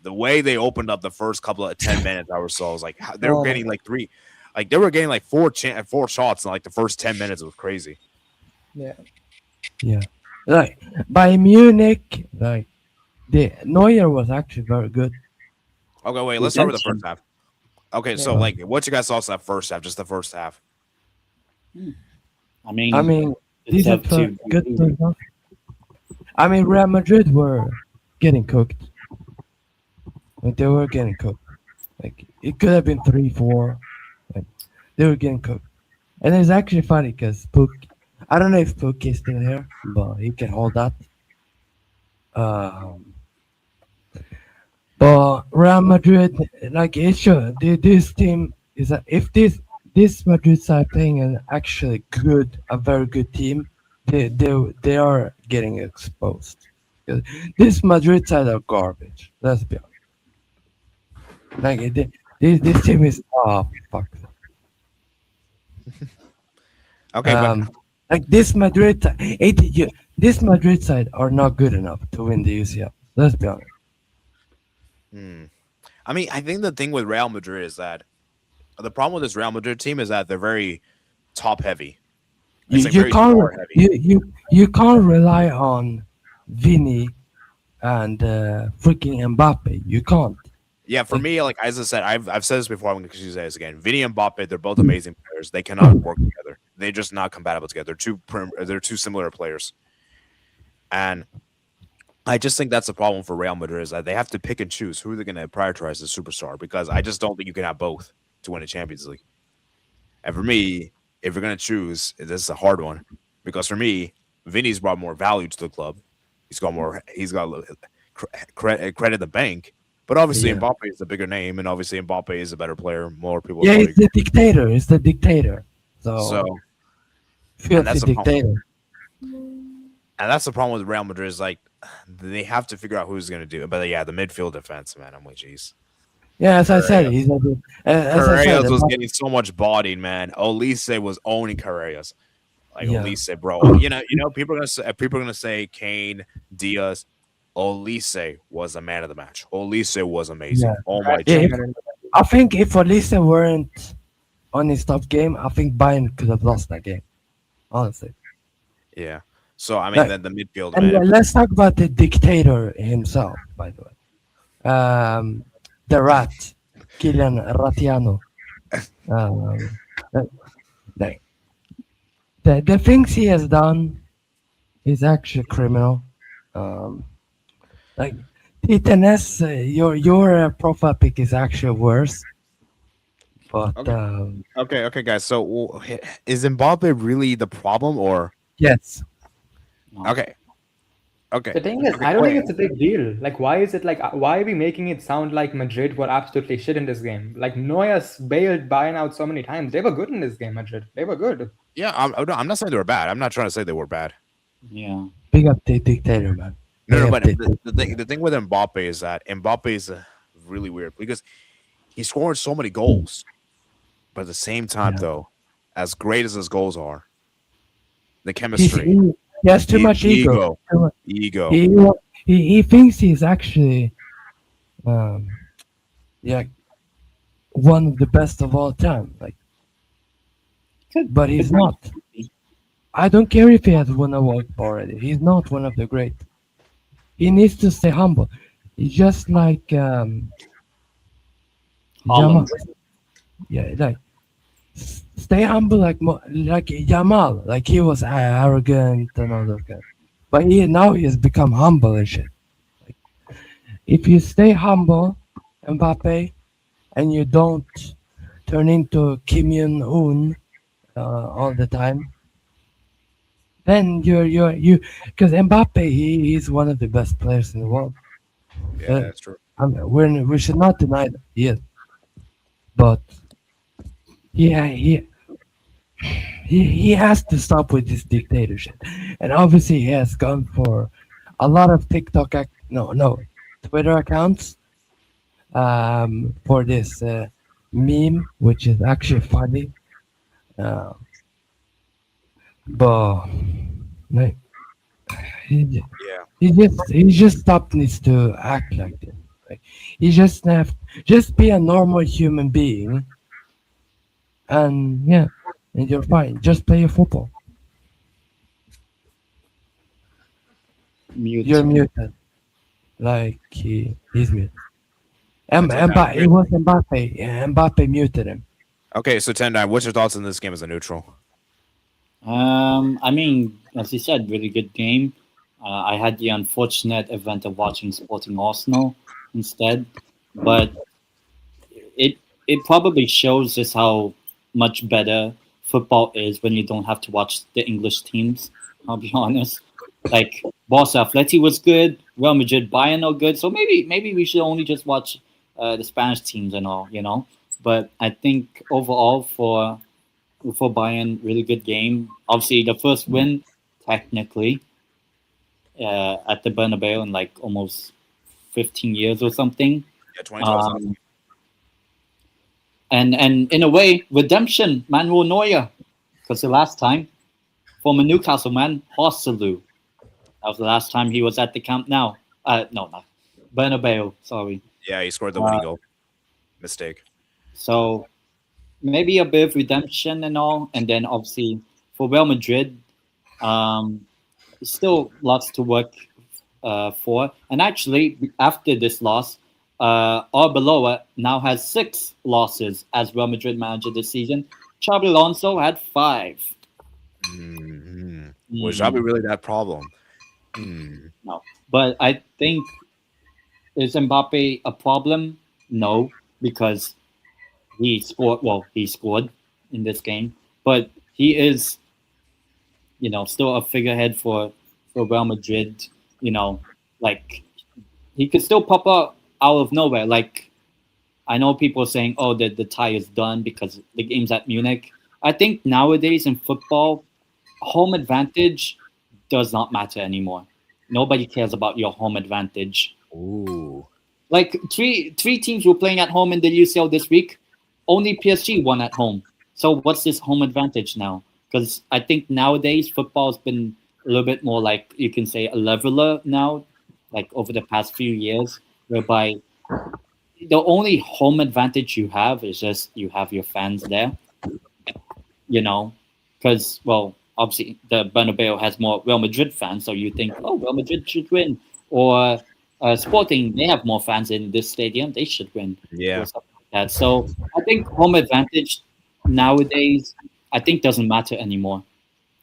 the way they opened up the first couple of 10 minutes or so, I was like, they were Oh my getting like they were getting like four shots in like the first 10 minutes. It was crazy. Yeah. Like by Munich, like the Neuer was actually very good. Okay, wait, let's start with the Redemption. first half. Okay, so Yeah. like, what's your guys' thoughts on that first half? Just the first half. I mean, I mean, it's these are up to good results. I mean, Real Madrid were getting cooked. Like, they were getting cooked. Like it could have been 3-4. Like they were getting cooked. And it's actually funny because Puck. I don't know if Puck is still here, but he can hold that. But Real Madrid, like it should. This team is if this Madrid side playing an actually a very good team, they are getting exposed. 'Cause this Madrid side are garbage. Let's be honest. Like this team is fuck. Okay, but Like this this Madrid side are not good enough to win the UCL. Let's be honest. I mean, I think the thing with Real Madrid is that the problem with this Real Madrid team is that they're very top heavy. It's like You very can't forward heavy. you can't rely on Vinny and freaking Mbappe. You can't. Yeah, for me, like as I said, I've said this before. I'm going to say this again. Vinny and Mbappe, they're both amazing players. They cannot work together. They're just not compatible together. They're too similar players. And I just think that's the problem for Real Madrid is that they have to pick and choose who they're going to prioritize as superstar because I just don't think you can have both to win a Champions League. And for me, if you're going to choose, this is a hard one because for me, Vinny's brought more value to the club. He's got credit the bank. But obviously, Yeah. Mbappe is the bigger name, and obviously Mbappe is a better player. More people. Yeah, voting. he's the dictator. He's the dictator. So, So, filthy that's the problem. dictator. and that's the problem with Real Madrid is like they have to figure out who's going to do it. But yeah, the midfield defense, man, I'm like, jeez. Yeah, as I said, Correa. he's a, as I said, Carreras was Mbappe- getting so much bodied, man. Olise was owning Carreras. Like Yeah. Olise, bro. People are gonna say Kane, Diaz. Olise was the man of the match. Olise was amazing. Yeah. Oh my Yeah, god. I think if Olise weren't on his top game, I think Bayern could have lost that game. Honestly. Yeah. So I mean Like, the midfield, And man. let's talk about the dictator himself, by the way. The rat, Kylian Ratiano. Like, the things he has done is actually criminal. Like Titanes, your profile pic is actually worse. But Okay. Okay, guys. So is Zimbabwe really the problem, or yes, okay? Okay. The thing is, Okay, I don't wait. think it's a big deal. Like, why is it like? Why are we making it sound like Madrid were absolutely shit in this game? Like, Neuer bailed Bayern out so many times. They were good in this game, Madrid. They were good. Yeah, I'm not saying they were bad. I'm not trying to say they were bad. Yeah. big up the dictator, man. No, Big but up the- the thing with Mbappe is that Mbappe is really weird because he scored so many goals, but at the same time, Yeah. though, as great as his goals are, the He's, chemistry, he has too much ego. Too much- ego. He thinks he's actually, um, yeah, one of the best of all time. Like, but he's not. I don't care if he has won a award already. He's not one of the great. He needs to stay humble. He's just like Jamal. Holland. Yeah, like stay humble, like Jamal. Like he was arrogant and all that kind. But now he has become humble and shit. Like, if you stay humble, Mbappe, and you don't turn into Kim Jong Un all the time, then you because Mbappe he's one of the best players in the world. Yeah, that's true. We should not deny that he is, but yeah, he has to stop with this dictatorship, and obviously he has gone for a lot of Twitter accounts for this meme, which is actually funny, but like he, Yeah. he just stop needs to act like this. Like, he just be a normal human being, and yeah, and you're fine. Just play your football. Mute. You're muted. Like he's muted. That's okay. It was Mbappe. Yeah, Mbappe muted him. Okay, so 10-9, what's your thoughts on this game as a neutral? I mean, as you said, really good game. I had the unfortunate event of watching Sporting Arsenal instead, but it probably shows just how much better football is when you don't have to watch the English teams. I'll be honest. Like Barca, Atleti was good. Real Madrid, Bayern are good. So maybe we should only just watch the Spanish teams and all, you know. But I think overall for Bayern, really good game. Obviously, the first win technically at the Bernabeu in like almost 15 years or something. Yeah, 2012. And in a way, redemption, Manuel Neuer, because the last time, former Newcastle man, Horselu. That was the last time he was at the Camp Nou. No, Bernabeu. Sorry. Yeah, he scored the winning goal. Mistake. So maybe a bit of redemption and all, and then obviously for Real Madrid, still lots to work for. And actually, after this loss, Arbeloa now has 6 losses as Real Madrid manager this season. Xabi Alonso had 5. Was Xabi really that problem? Hmm. No. But I think, is Mbappe a problem? No, because he scored. Well, he scored in this game, but he is, still a figurehead for Real Madrid. You know, like he could still pop up out of nowhere. Like I know people are saying, "Oh, the tie is done because the game's at Munich." I think nowadays in football, home advantage does not matter anymore. Nobody cares about your home advantage. Ooh. Like three teams were playing at home in the UCL this week. Only PSG won at home. So what's this home advantage now? Because I think nowadays football's been a little bit more like you can say a leveler now, like over the past few years, whereby the only home advantage you have is just you have your fans there, because well, obviously the Bernabeu has more Real Madrid fans, so you think, oh, Real Madrid should win, or Sporting, they have more fans in this stadium, they should win, or Yeah. something like that. So I think home advantage nowadays, I think doesn't matter anymore.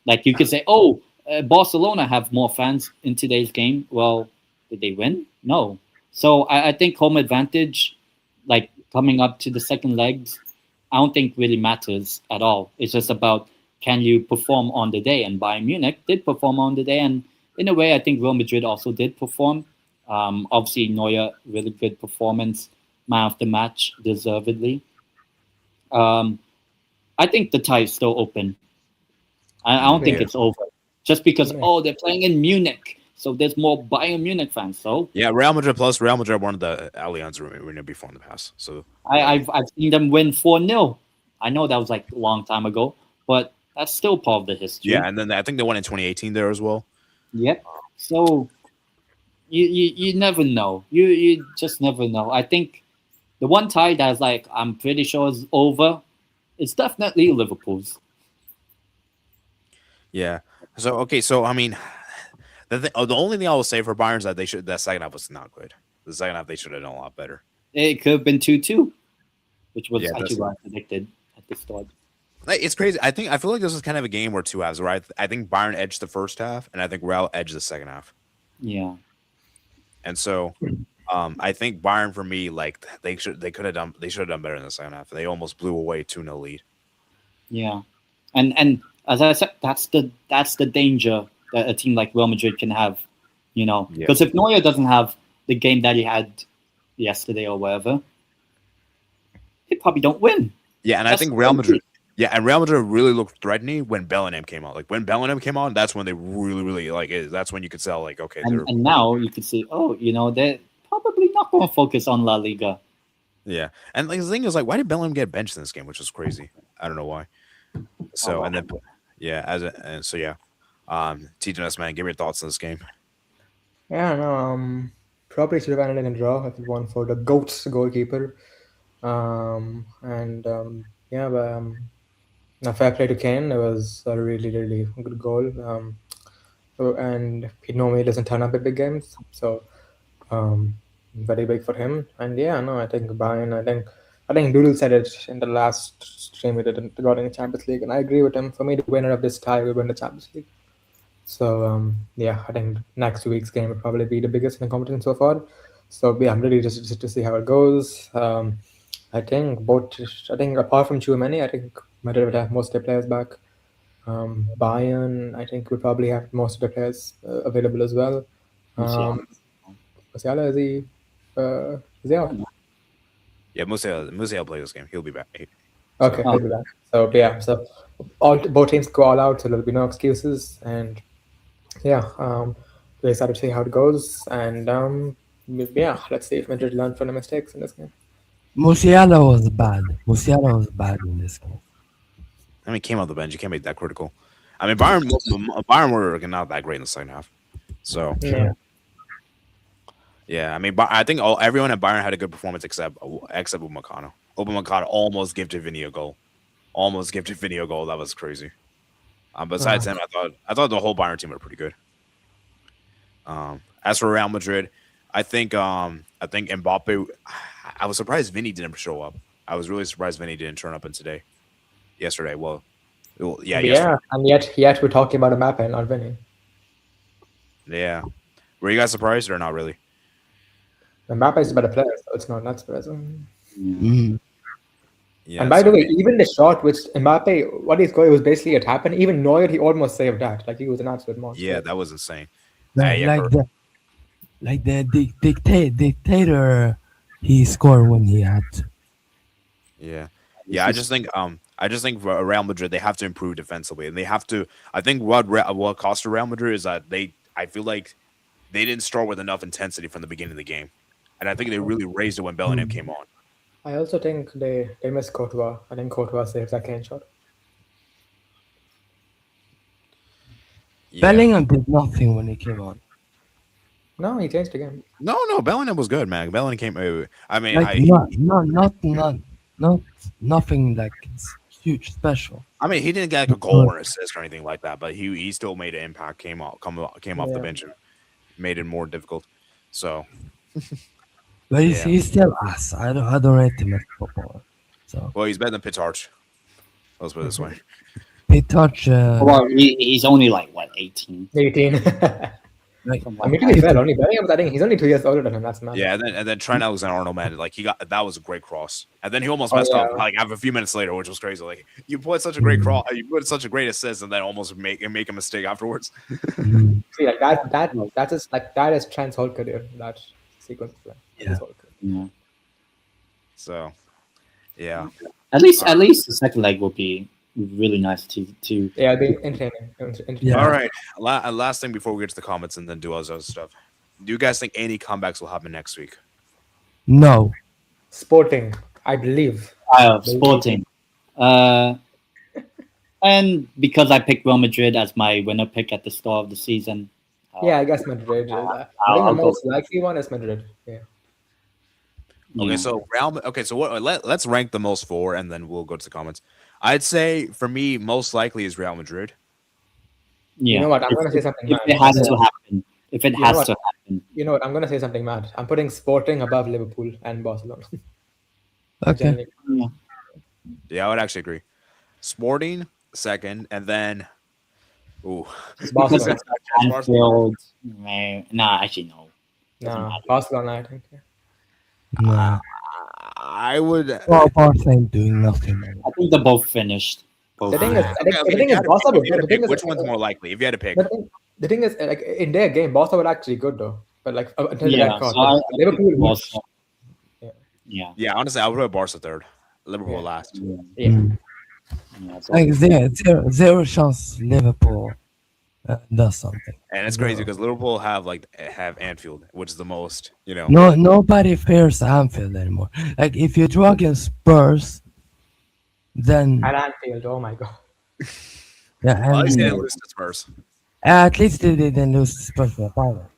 Like you could say, oh, Barcelona have more fans in today's game. Well, did they win? No. So I think home advantage, like coming up to the second legs, I don't think really matters at all. It's just about can you perform on the day. And Bayern Munich did perform on the day, and in a way, I think Real Madrid also did perform. Obviously, Neuer really good performance, man of the match, deservedly. Um, I think the tie is still open. I don't think Yeah. it's over. Just because Yeah. they're playing in Munich, so there's more Bayern Munich fans. So Yeah, Real Madrid plus Real Madrid won the Allianz Arena before in the past. So I've seen them win 4-0. I know that was like a long time ago, but that's still part of the history. yeah, and then I think they won in 2018 there as well. Yep. So you never know. You just never know. I think the one tie that's like I'm pretty sure is over. It's definitely Liverpool's. Yeah. So okay, so I mean, the only thing I will say for Bayern is that that second half was not good. The second half they should have done a lot better. It could have been 2-2, which was Yeah, actually what I predicted at the start. It's crazy. I feel like this was kind of a game where two halves, right? I think Bayern edged the first half, and I think Real edged the second half. Yeah. And so, I think Bayern for me, like they should have done better in the second half. They almost blew away 2-0 lead. Yeah, and as I said, that's the danger that a team like Real Madrid can have, Yeah. because if Neuer doesn't have the game that he had yesterday or whatever, they probably don't win. Yeah, and I That's think Real crazy. Madrid. Yeah, and Real Madrid really looked threatening when Bellingham came out. Like when Bellingham came on, that's when they really like it. That's when you could tell, like, okay, And now you could see, oh, they're probably not going to focus on La Liga. yeah. And like the thing is, like, why did Bellingham get benched in this game, which was crazy. I don't know why. So wow. and then yeah, and so yeah. TJS man, give me your thoughts on this game. Yeah, no, probably should have ended in a draw if it won for the GOAT's goalkeeper. Yeah, but a fair play to Kane. It was a really good goal. And he normally doesn't turn up at big games, so very big for him. And yeah, no, I think Bayern. I think Doodle said it in the last stream we did regarding the Champions League, and I agree with him. For me, the winner of this tie will win the Champions League. So yeah, I think next week's game will probably be the biggest in the competition so far. So yeah, I'm really just to see how it goes. I think apart from Chouameni, I think Madrid would have most of their players back. Bayern, I think would probably have most of the players available as well. Musiala, is he out? Yeah, Musiala play this game. He'll be back. Okay, Oh. he'll be back. So yeah, so both teams go all out, so there'll be no excuses. And yeah, we're excited to see how it goes. And yeah, let's see if Madrid learn from the mistakes in this game. Musiala was bad. Musiala was bad in this game. I mean, he came off the bench. You can't make that critical. I mean, Bayern were not that great in the second half. So Yeah. yeah, I mean, I think everyone at Bayern had a good performance except Upamecano. Upamecano almost gifted Vinny a goal. That was crazy. Besides him, I thought the whole Bayern team were pretty good. As for Real Madrid, I think Mbappe. I was surprised Vinny didn't show up. I was really surprised Vinny didn't turn up yesterday. Well, yeah, Yeah, and yet we're talking about Mbappe and not Vinny. Yeah. Were you guys surprised or not really? Mbappe is a better player, so it's not surprising. Mm. Yeah. And by so the way, me- even the shot which Mbappe, what he scored was basically a tap, and even Neuer, he almost saved that. Like he was an absolute monster. yeah, that was insane. Like, Yeah, like the dictator he scored when he had to. yeah, yeah. I just think for Real Madrid they have to improve defensively, and they have to. I think what cost Real Madrid is that I feel like they didn't start with enough intensity from the beginning of the game, and I think they really raised it when Bellingham came on. I also think they missed Courtois. I think Courtois saved that Kane shot. Yeah. Bellingham did nothing when he came on. No, he changed the game. No, Bellingham was good, man. Bellingham came. I mean, Like not nothing like it's huge special. I mean, he didn't get like a goal or assist or anything like that, but he still made an impact. Came off the Yeah. bench and made it more difficult. So But Yeah. he's still us. I don't rate him as footballer. So well, he's better than Pitarch. Let's put it this way. he touch Well, he's only like what 18. 18. like I mean, to be fair, only Bellingham, I think he's only 2 years older than him. That's mad. Yeah, and then Trent Alexander-Arnold, man, like that was a great cross, and then he almost Oh, messed up yeah. like a few minutes later, which was crazy. Like you put such a great cross, you put such a great assist, and then almost make a mistake afterwards. mm, See, like that is like that is Trent's whole career. That sequence. Like, Yeah. his whole career. Yeah. So, yeah, At least the second leg will be really nice to. Yeah, it'd be entertaining. Yeah. all right. Last thing before we get to the comments and then do all this other stuff. Do you guys think any comebacks will happen next week? no. Sporting, I believe. Sporting. And because I picked Real Madrid as my winner pick at the start of the season. Yeah, I guess Madrid. I think I'll the go most likely one is Madrid. Yeah. Okay, Yeah. so let's rank the most four, and then we'll go to the comments. I'd say for me, most likely is Real Madrid. Yeah. You know what? I'm gonna say something If mad. it has to happen. If it You know has what? to happen. You know what? I'm gonna say something mad. I'm putting Sporting above Liverpool and Barcelona. Okay. Generally. Yeah. Yeah, I would actually agree. Sporting second, and then ooh, Because Barcelona. it's Anfield. Nah, actually no. No, Barcelona. I think. Yeah. No. I would. Well, Barca ain't doing nothing. Man. I think they're both finished. Both The thing is, finished. the thing is, Barca. If you had to The thing pick, is, which one's more likely? If you had to pick, the thing is, like in their game, Barca were actually good though. But like until the Yeah, red card, so I Liverpool. think Barca. Yeah. Yeah. yeah, honestly, I would put Barca third, Liverpool Yeah. last. Yeah. Yeah. Mm. Yeah, so- Like zero chance Liverpool does something. And it's crazy because Liverpool have Anfield, which is the most, No, nobody fears Anfield anymore. Like if you draw against Spurs, then At Anfield, oh my god. yeah, Well, at least they and, didn't lose to Spurs. at least they didn't lose to Spurs in the final.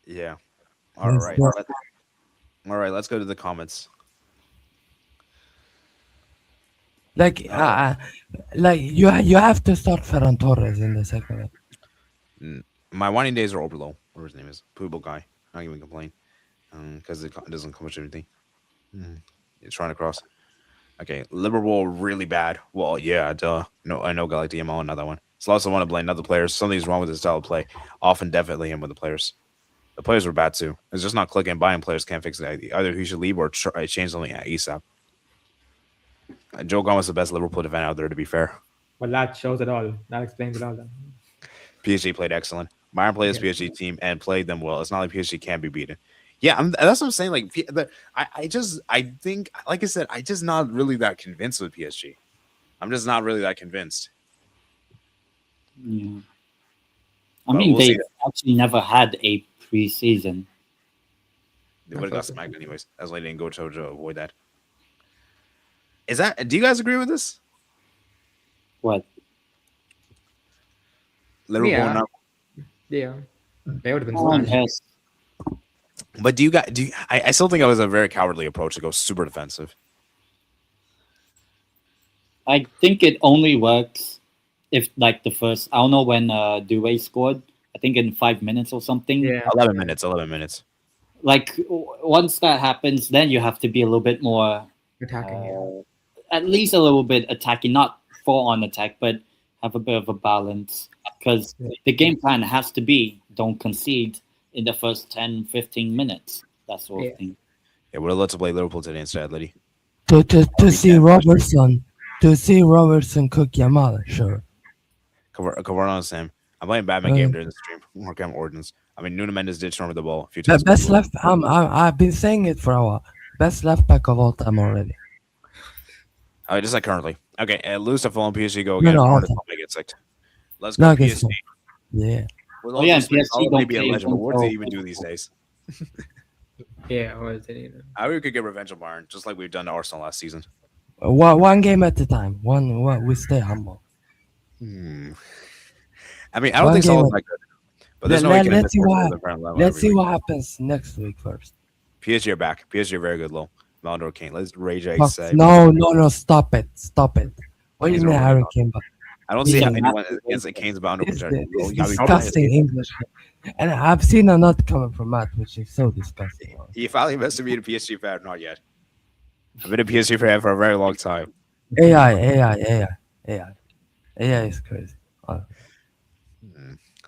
Yeah. All Yes, right. yes. All right. Let's go to the comments. Like you have to start Ferran Torres in the second leg. My whining days are over low. Whatever his name is, Poodle guy. Not even complain, because it doesn't come with anything. It's trying to cross. Okay, Liverpool really bad. Well, yeah, duh. No, I know guy like DML, another one. So I also want to blame other players. Something's wrong with his style of play. Often, definitely him with the players. The players were bad too. It's just not clicking. Buying players can't fix it. Either he should leave or change something at ASAP. Joe Gomez is the best Liverpool defender out there, to be fair. Well, that shows it all. That explains it all. Then. PSG played excellent. Bayern played this PSG team and played them well. It's not like PSG can't be beaten. Yeah, that's what I'm saying. Like, I think, like I said, I just not really that convinced with PSG. I'm just not really that convinced. Yeah. I But mean, we'll see. they actually never had a preseason. They would have got smacked anyways. That's why they didn't go to avoid that. Do you guys agree with this? What? Liverpool, Yeah. not- Yeah. They would have been Oh, smashed. yes. but do you guys? I still think it was a very cowardly approach to go super defensive. I think it only works if, like, the first. I don't know when Dewey scored. I think in 5 minutes or something. Yeah. 11 minutes. 11 minutes. Like, once that happens, then you have to be a little bit more, Attacking. Yeah. at least a little bit attacking, not full on attack, but have a bit of a balance. because the game plan has to be don't concede in the first 10, 15 minutes. That sort of thing. Yeah, we're allowed to play Liverpool today instead, Liddy. To see Robertson cook Yamal, sure. Kvara on Sam. I'm playing Batman game during the stream. Working on ordinance. I mean, Nuno Mendes did storm the ball a few The times. best left. I've been saying it for a while. Best left back of all time already. Just like currently. Okay, lose to Fulham, PSG go No, again. no, Arsenal also. make it sick. Let's go No, against PSG. Yeah. With Oh, all yeah, due respect, PSG I'll don't be a play legend, but what do they until- even do these days? Yeah, what is it? We could get revenge on Bayern, just like we've done to Arsenal last season. One game at a time. One. We stay humble. I mean, I don't One think game Salah's at- that good. But there's no way Let's see what. Let's see every what happens next week first. week. PSG are back. PSG are very good, low. Maldor Kane. Let's rage Fuck, say. no, stop it. What do you Kane's mean rolling Harry out. Kane? But I don't see Yeah. anyone against Kane's bound this over. is disgusting English. And I've seen a nut coming from Matt, which is so disgusting. He finally messed with me to PSG fan. Not yet. I've been a PSG fan for a very long time. AI is crazy.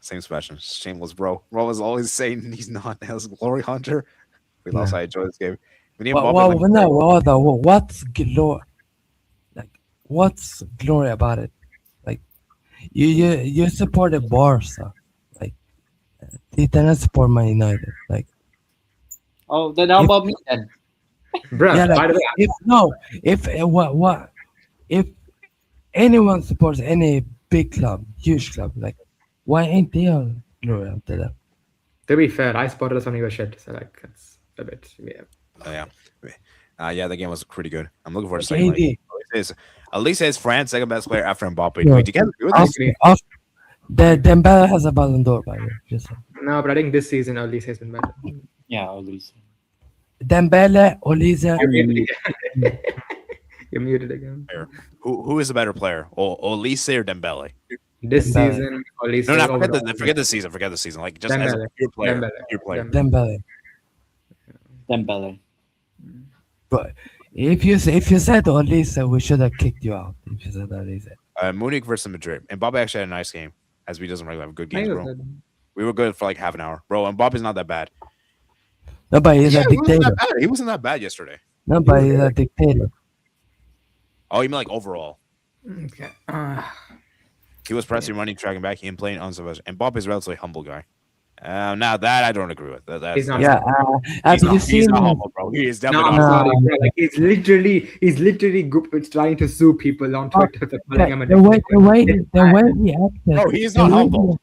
Same special. Shameless, bro. Bro was always saying he's not as glory hunter. We lost. I enjoy this game. We need Mbappe, What's glory about it? Like you supported Barca, like you didn't support Man United. Like Oh, then how about me then? Bruh, yeah, by like, the way, if anyone supports any big club, huge club, like why ain't they all glory after that? to be fair, I spotted us when we were shit, so like it's a bit weird. Oh, yeah. The game was pretty good. I'm looking forward to second KD. leg. At least it's France second best player after Mbappe. Yeah. Wait, do you agree with this? The Dembele has a Ballon d'Or by the way. Just saying. No, but I think this season Olise has been better. Yeah, at least. Dembele, Olise. You're muted again. You're muted again. Who is the better player? Olise or Dembele? This Dembele. season, Olise. No, overall- forget the season. Forget the season. Like just as a Dembele. pure player. Dembele. Pure player. Dembele. Dembele. But if you said Olise, we should have kicked you out. If you said Olise. Munich versus Madrid. Mbappe actually had a nice game, as we doesn't really have good I games, think bro. it was good. We were good for like half an hour, bro. Mbappe's not that bad. No, but he's a He wasn't dictator. that bad. He wasn't that bad yesterday. No, but he's a dictator. Oh, you mean like overall? Okay. He was pressing, running, tracking back, and playing on Savage. And Mbappe's a relatively humble guy. Now that I don't agree with. That's, He's not. Yeah. Have you he's seen? not humble, bro. He is No, definitely I'm not. sorry, bro. Like he's literally trying to sue people on Twitter for calling him a The way dictator. he acted. No, he's the not way humble.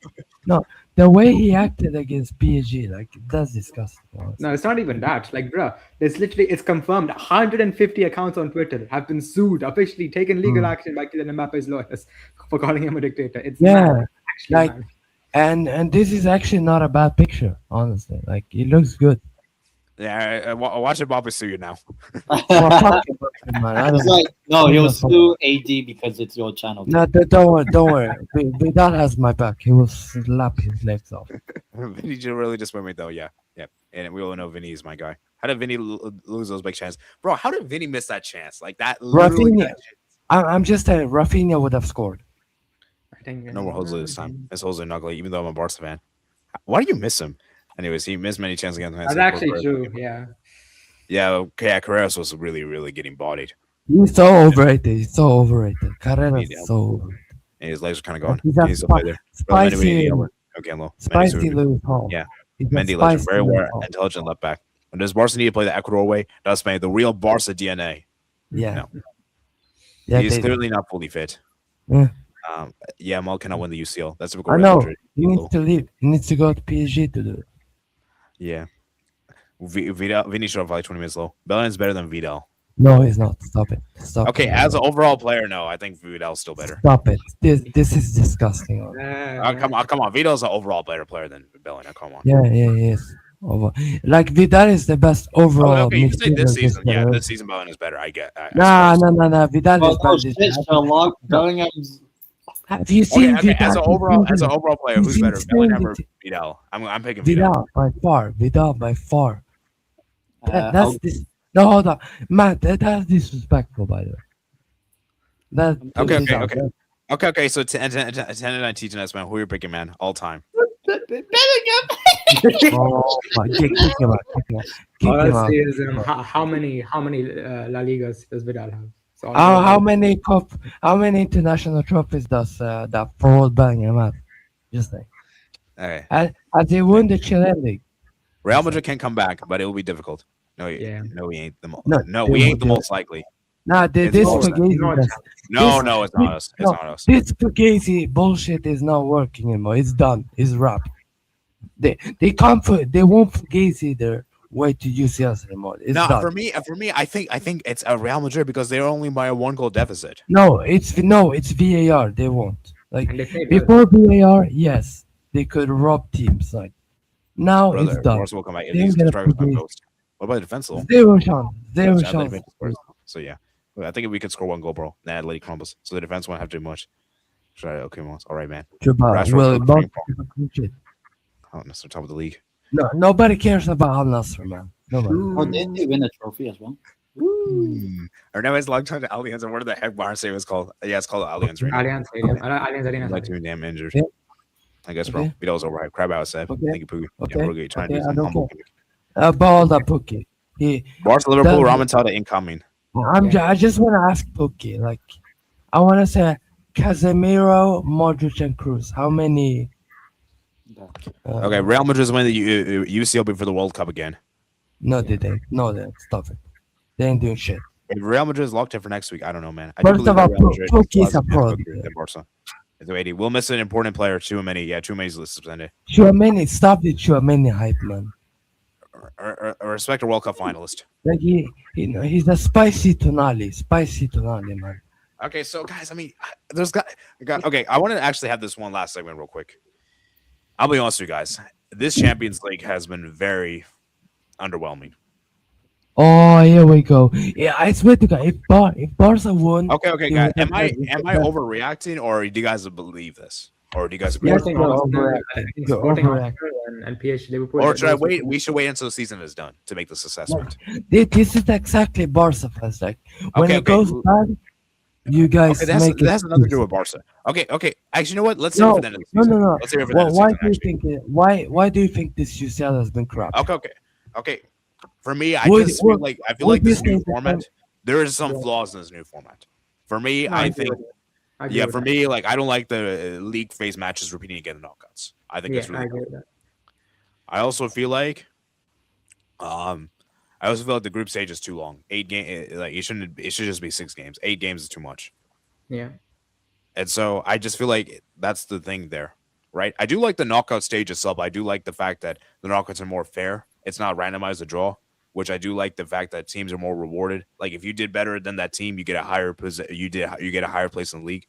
No, the way he acted against PSG, like that's disgusting. honestly. No, it's not even that. Like, bro, it's confirmed. 150 accounts on Twitter have been sued, officially taken legal action by Kylian Mbappe's lawyers for calling him a dictator. It's Yeah, mad. Actually like- mad. And this is actually not a bad picture, honestly. Like it looks good. Yeah, watch Mbappe sue you now. Well, fuck it, man. I It's don't, like, no, he'll Yeah. sue AD because it's your channel. no, don't worry. Vidal has my back. He will slap his legs off. Vinny really just went with though. Yeah. And we all know Vinny is my guy. How did Vinny lose those big chances, bro? How did Vinny miss that chance? Like that. Literally Rafinha. that chance. I'm just saying, Rafinha would have scored. I think No more Jose this time. It's Jose Nuggly, even though I'm a Barca fan. Why do you miss him? Anyways, he missed many chances against Man That's City. actually true. Yeah. Yeah, okay. Carreras was really getting bodied. He's so overrated. Carreras Yeah. is so overrated. And his legs are kind of gone. He's a He's still play there. Bro, Mendy, we need Spicy, yellow. Okay, low. spicy Lewis Hall. Yeah. He's a Mendy, legend, spicy very Lewis aware, Hall. intelligent left back. When does Barca need to play the Ecuador way? That's made the real Barca DNA. Yeah. No. Yeah, He's they- clearly not fully fit. Yeah. Mal cannot win the UCL. That's a I know. He needs to leave. He needs to go to PSG to do it. Yeah. Vinny should have like 20 minutes low. Bellingham's better than Vidal. No, he's not. Stop it. Stop Okay, it. as an overall player, no, I think Vidal's still better. Stop it. This is disgusting. Come on. Vidal's an overall better player than Bellingham. Come on. Yeah, yes. Like Vidal is the best overall. Okay, you can say midfielder this season. Yeah, generation. this season Bellingham is better. I get. Nah. Vidal Oh, is no, better. shit, Sherlock. Bellingham's. Have you seen Okay, Vidal? as an overall player, who's He's better, insane, Bellingham or Vidal. Vidal? I'm picking Vidal. Vidal by far. Vidal by far. That's I'll- this. No, hold on, Matt. That's disrespectful, by the way. That. Okay. Vidal, Okay. So 10 teaching us, man. Who are you picking, man? All time. Oh, kick him out. Kick him out. Kick All him I'll out. say is how many La Ligas does Vidal have? So How many international trophies does that forward Bellingham have? Just like, Okay. has he won the Chilean League? Real Madrid can come back, but it will be difficult. No, Yeah. no, we ain't the most. No, No, they we ain't would the do most likely. Nah, It's this always that. Fugazi No does. chance. No, it's not us. It's No, not us. this Fugazi bullshit is not working anymore. It's done. It's wrapped. They can't they won't Fugazi their way to UCL anymore. It's No, done. for me, I think it's a Real Madrid because they're only by a 1 goal deficit. No, it's VAR. They won't. Like And they played well. before VAR, yes, they could rob teams. Like now it's Brother, done. Barca will come back. They These ain't gonna strikers not Fugazi. ghost. What about the defense though? Zero chance. Zero So chance. Atleti scores. So yeah, I think if we could score 1 goal, bro, then Atleti crumbles. So the defense won't have to do much. Okay, all right, man. Chuba, Rashford well, comes Barca from- is a good shit. Oh, that's the top of the league. No, nobody cares about Al Nassr, man. Nobody. Oh, didn't they win a trophy as well? I remember it's a long time to Allianz. And what did the heck Bayern say it was called? Yeah, it's called Allianz right now. Allianz Stadium. Allianz Arena. Like too damn injured. Yeah. I guess, bro. Okay. Vidal's overhyped. Crab out said. Okay. Thank you, Pooh. Okay. Yeah, we're trying to Okay, do I some don't humble. About that Pookie. Barca, Liverpool, That- Ramontada incoming. I just want to ask Pookie. Like, I want to say Casemiro, Modric, and Cruz. How many? Okay, Real Madrid's winning the UCL before the World Cup again. No, they didn't. No, they didn't. Stop it. They ain't doing shit. If Real Madrid is locked in for next week, I don't know, man. I First do of believe all, that Real Madrid Pookie is is a pro. than Barca. It's 80. We'll miss an important player. Too many suspended. Chouameni, stop the Chouameni hype, man. Or respect a World Cup finalist. Like he's a spicy Tonali, man. Okay, so guys, I mean, okay, I want to actually have this one last segment real quick. I'll be honest with you guys. This Champions League has been very underwhelming. Oh, here we go. Yeah, I swear to God, if Barca won, Okay, they guys. would Am I have- overreacting, or do you guys believe this, or do you guys agree? Yes, with me? you're Sporting overreacting. Arsenal and PSG Liverpool. Or should I wait? We should wait until the season is done to make this assessment. This is exactly Barca fans. Like when Okay, it goes bad, you guys Okay, make that has it. nothing to do with Barca. Okay. Actually, you know what? Let's save it No, for the end of the season. no. Let's save it for the Well, end of the why season. do you Actually. think? Why do you think this UCL has been crap? Okay. For me, I Would- just feel would- like would you this new say that- format. There is some flaws in this new format. For me, I think. Yeah, for me, like I don't like the league phase matches repeating again in knockouts. I think it's I really. agree with that. I also feel like, the group stage is too long. 8 game, like it shouldn't. It should just be 6 games. 8 games is too much. Yeah. And so I just feel like that's the thing there, right? I do like the knockout stage itself. I do like the fact that the knockouts are more fair. It's not randomized to draw, which I do like the fact that teams are more rewarded. Like if you did better than that team, you get a higher you get a higher place in the league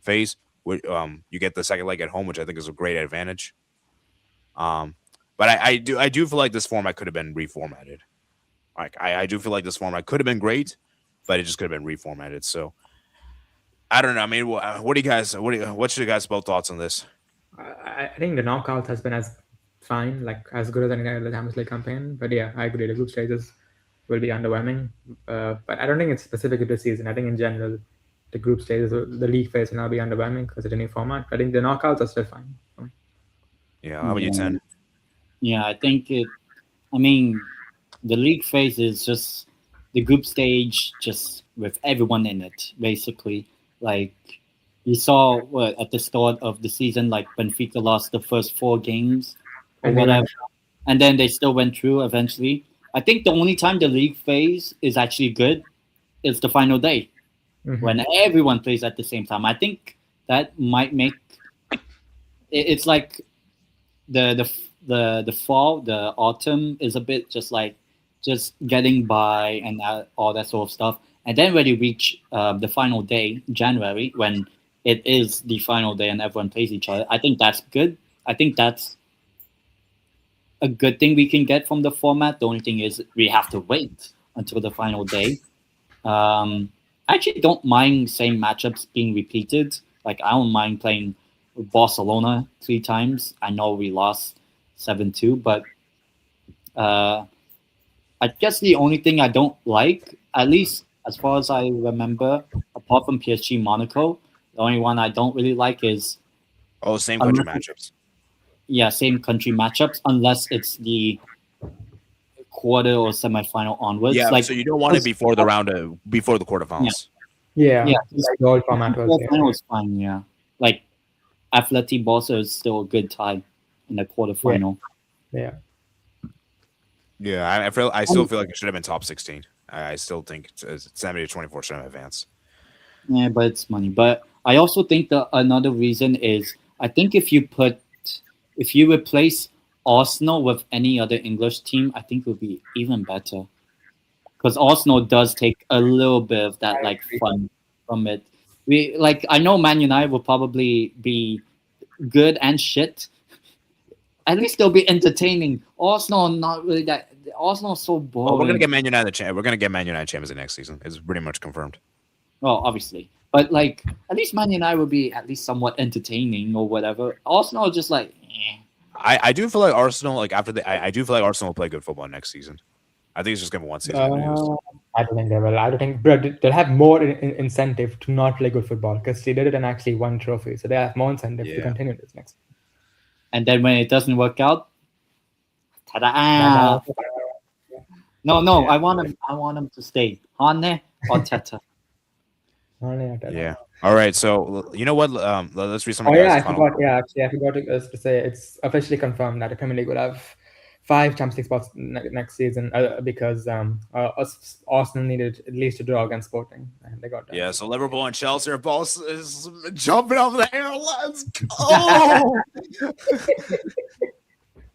phase. You get the second leg at home, which I think is a great advantage. But I do feel like this format could have been reformatted. Like I do feel like this format could have been great, but it just could have been reformatted. So I don't know. I mean, what do you guys? What's your guys' both thoughts on this? I think the knockout has been as fine, like as good as any other Champions League campaign. But yeah, I agree. The group stages will be underwhelming. But I don't think it's specific to this season. I think in general, the group stages, the league phase will now be underwhelming because it's a new format. I think the knockouts are still fine. Yeah, how about you, 10? Yeah, I think it. I mean, the league phase is just the group stage, just with everyone in it, basically. Like you saw at the start of the season, like Benfica lost the first 4 games or And then- whatever, and then they still went through eventually. I think the only time the league phase is actually good is the final day Mhm. when everyone plays at the same time. I think that might make it's like the fall, the autumn is a bit just getting by and all that sort of stuff. And then when you reach the final day, January, when it is the final day and everyone plays each other, I think that's good. I think that's a good thing we can get from the format. The only thing is we have to wait until the final day. I actually don't mind same matchups being repeated. Like I don't mind playing Barcelona 3 times. I know we lost 7-2, but I guess the only thing I don't like, at least as far as I remember, apart from PSG Monaco, is the fact that we have to wait until the final day. Like I don't mind playing Barcelona 3 times. I know we lost 7-2, but I guess the only thing I don't like, at least as far as I remember, apart from PSG Monaco, The only one I don't really like is Same country Unless- matchups. same country matchups unless it's the quarter or semifinal onwards. Yeah, like so you don't want it before the before the quarterfinals. Yeah, Yeah. like the old format was. quarterfinal is fine. Yeah, like Atleti Barca is still a good tie in the quarterfinal. Yeah. Yeah, I still feel like it should have been top 16. I still think 70 to 24 should have advanced. Yeah, but it's money. But I also think that another reason is I think if you replace Arsenal with any other English team, I think it would be even better. Because Arsenal does take a little bit of that like fun from it. I know Man United will probably be good and shit. At least they'll be entertaining. Arsenal not really that. Arsenal's so boring. Well, we're gonna get Man United. We're gonna get Man United champions next season. It's pretty much confirmed. Well, obviously, but like at least Man United will be at least somewhat entertaining or whatever. Arsenal just like. I do feel like Arsenal, like after I do feel like Arsenal will play good football next season. I think it's just gonna be one season. I don't think they will. I don't think, bro, they'll have more incentive to not play good football because they did it and actually won trophy, so they have more incentive to continue this next. And then when it doesn't work out, ta-da! No, Yeah. I want him to stay. Hane or Teta. Yeah. All right. So you know what? Let's read some. Oh of the yeah, I guys' final- forgot. Yeah, actually, I forgot to say it's officially confirmed that the Premier League will have 5 Champions League spots next season because Arsenal needed at least a draw against Sporting, and they got that. Yeah. So Liverpool and Chelsea are both is jumping up there. Let's go.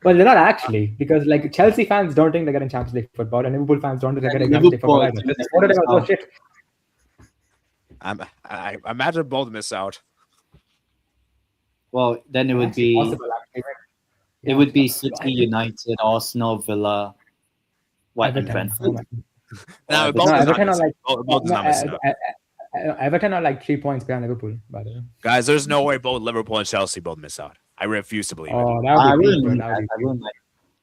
Well, they're not actually, because like Chelsea fans don't think they're getting Champions League football, and Liverpool fans don't think they're getting Champions League football either. Just voted about those shit. I imagine both miss out. Well, then it would Actually be possible, actually. it would be City, United, Arsenal, Villa, and Everton. Brentford. No, But both No, is not Everton are missing. like Both is not missing out. Everton are like 3 points behind Liverpool, by the way. Guys, there's no way both Liverpool and Chelsea both miss out. I refuse to believe it. Oh, I that would be wouldn't good. mind That would that. be I wouldn't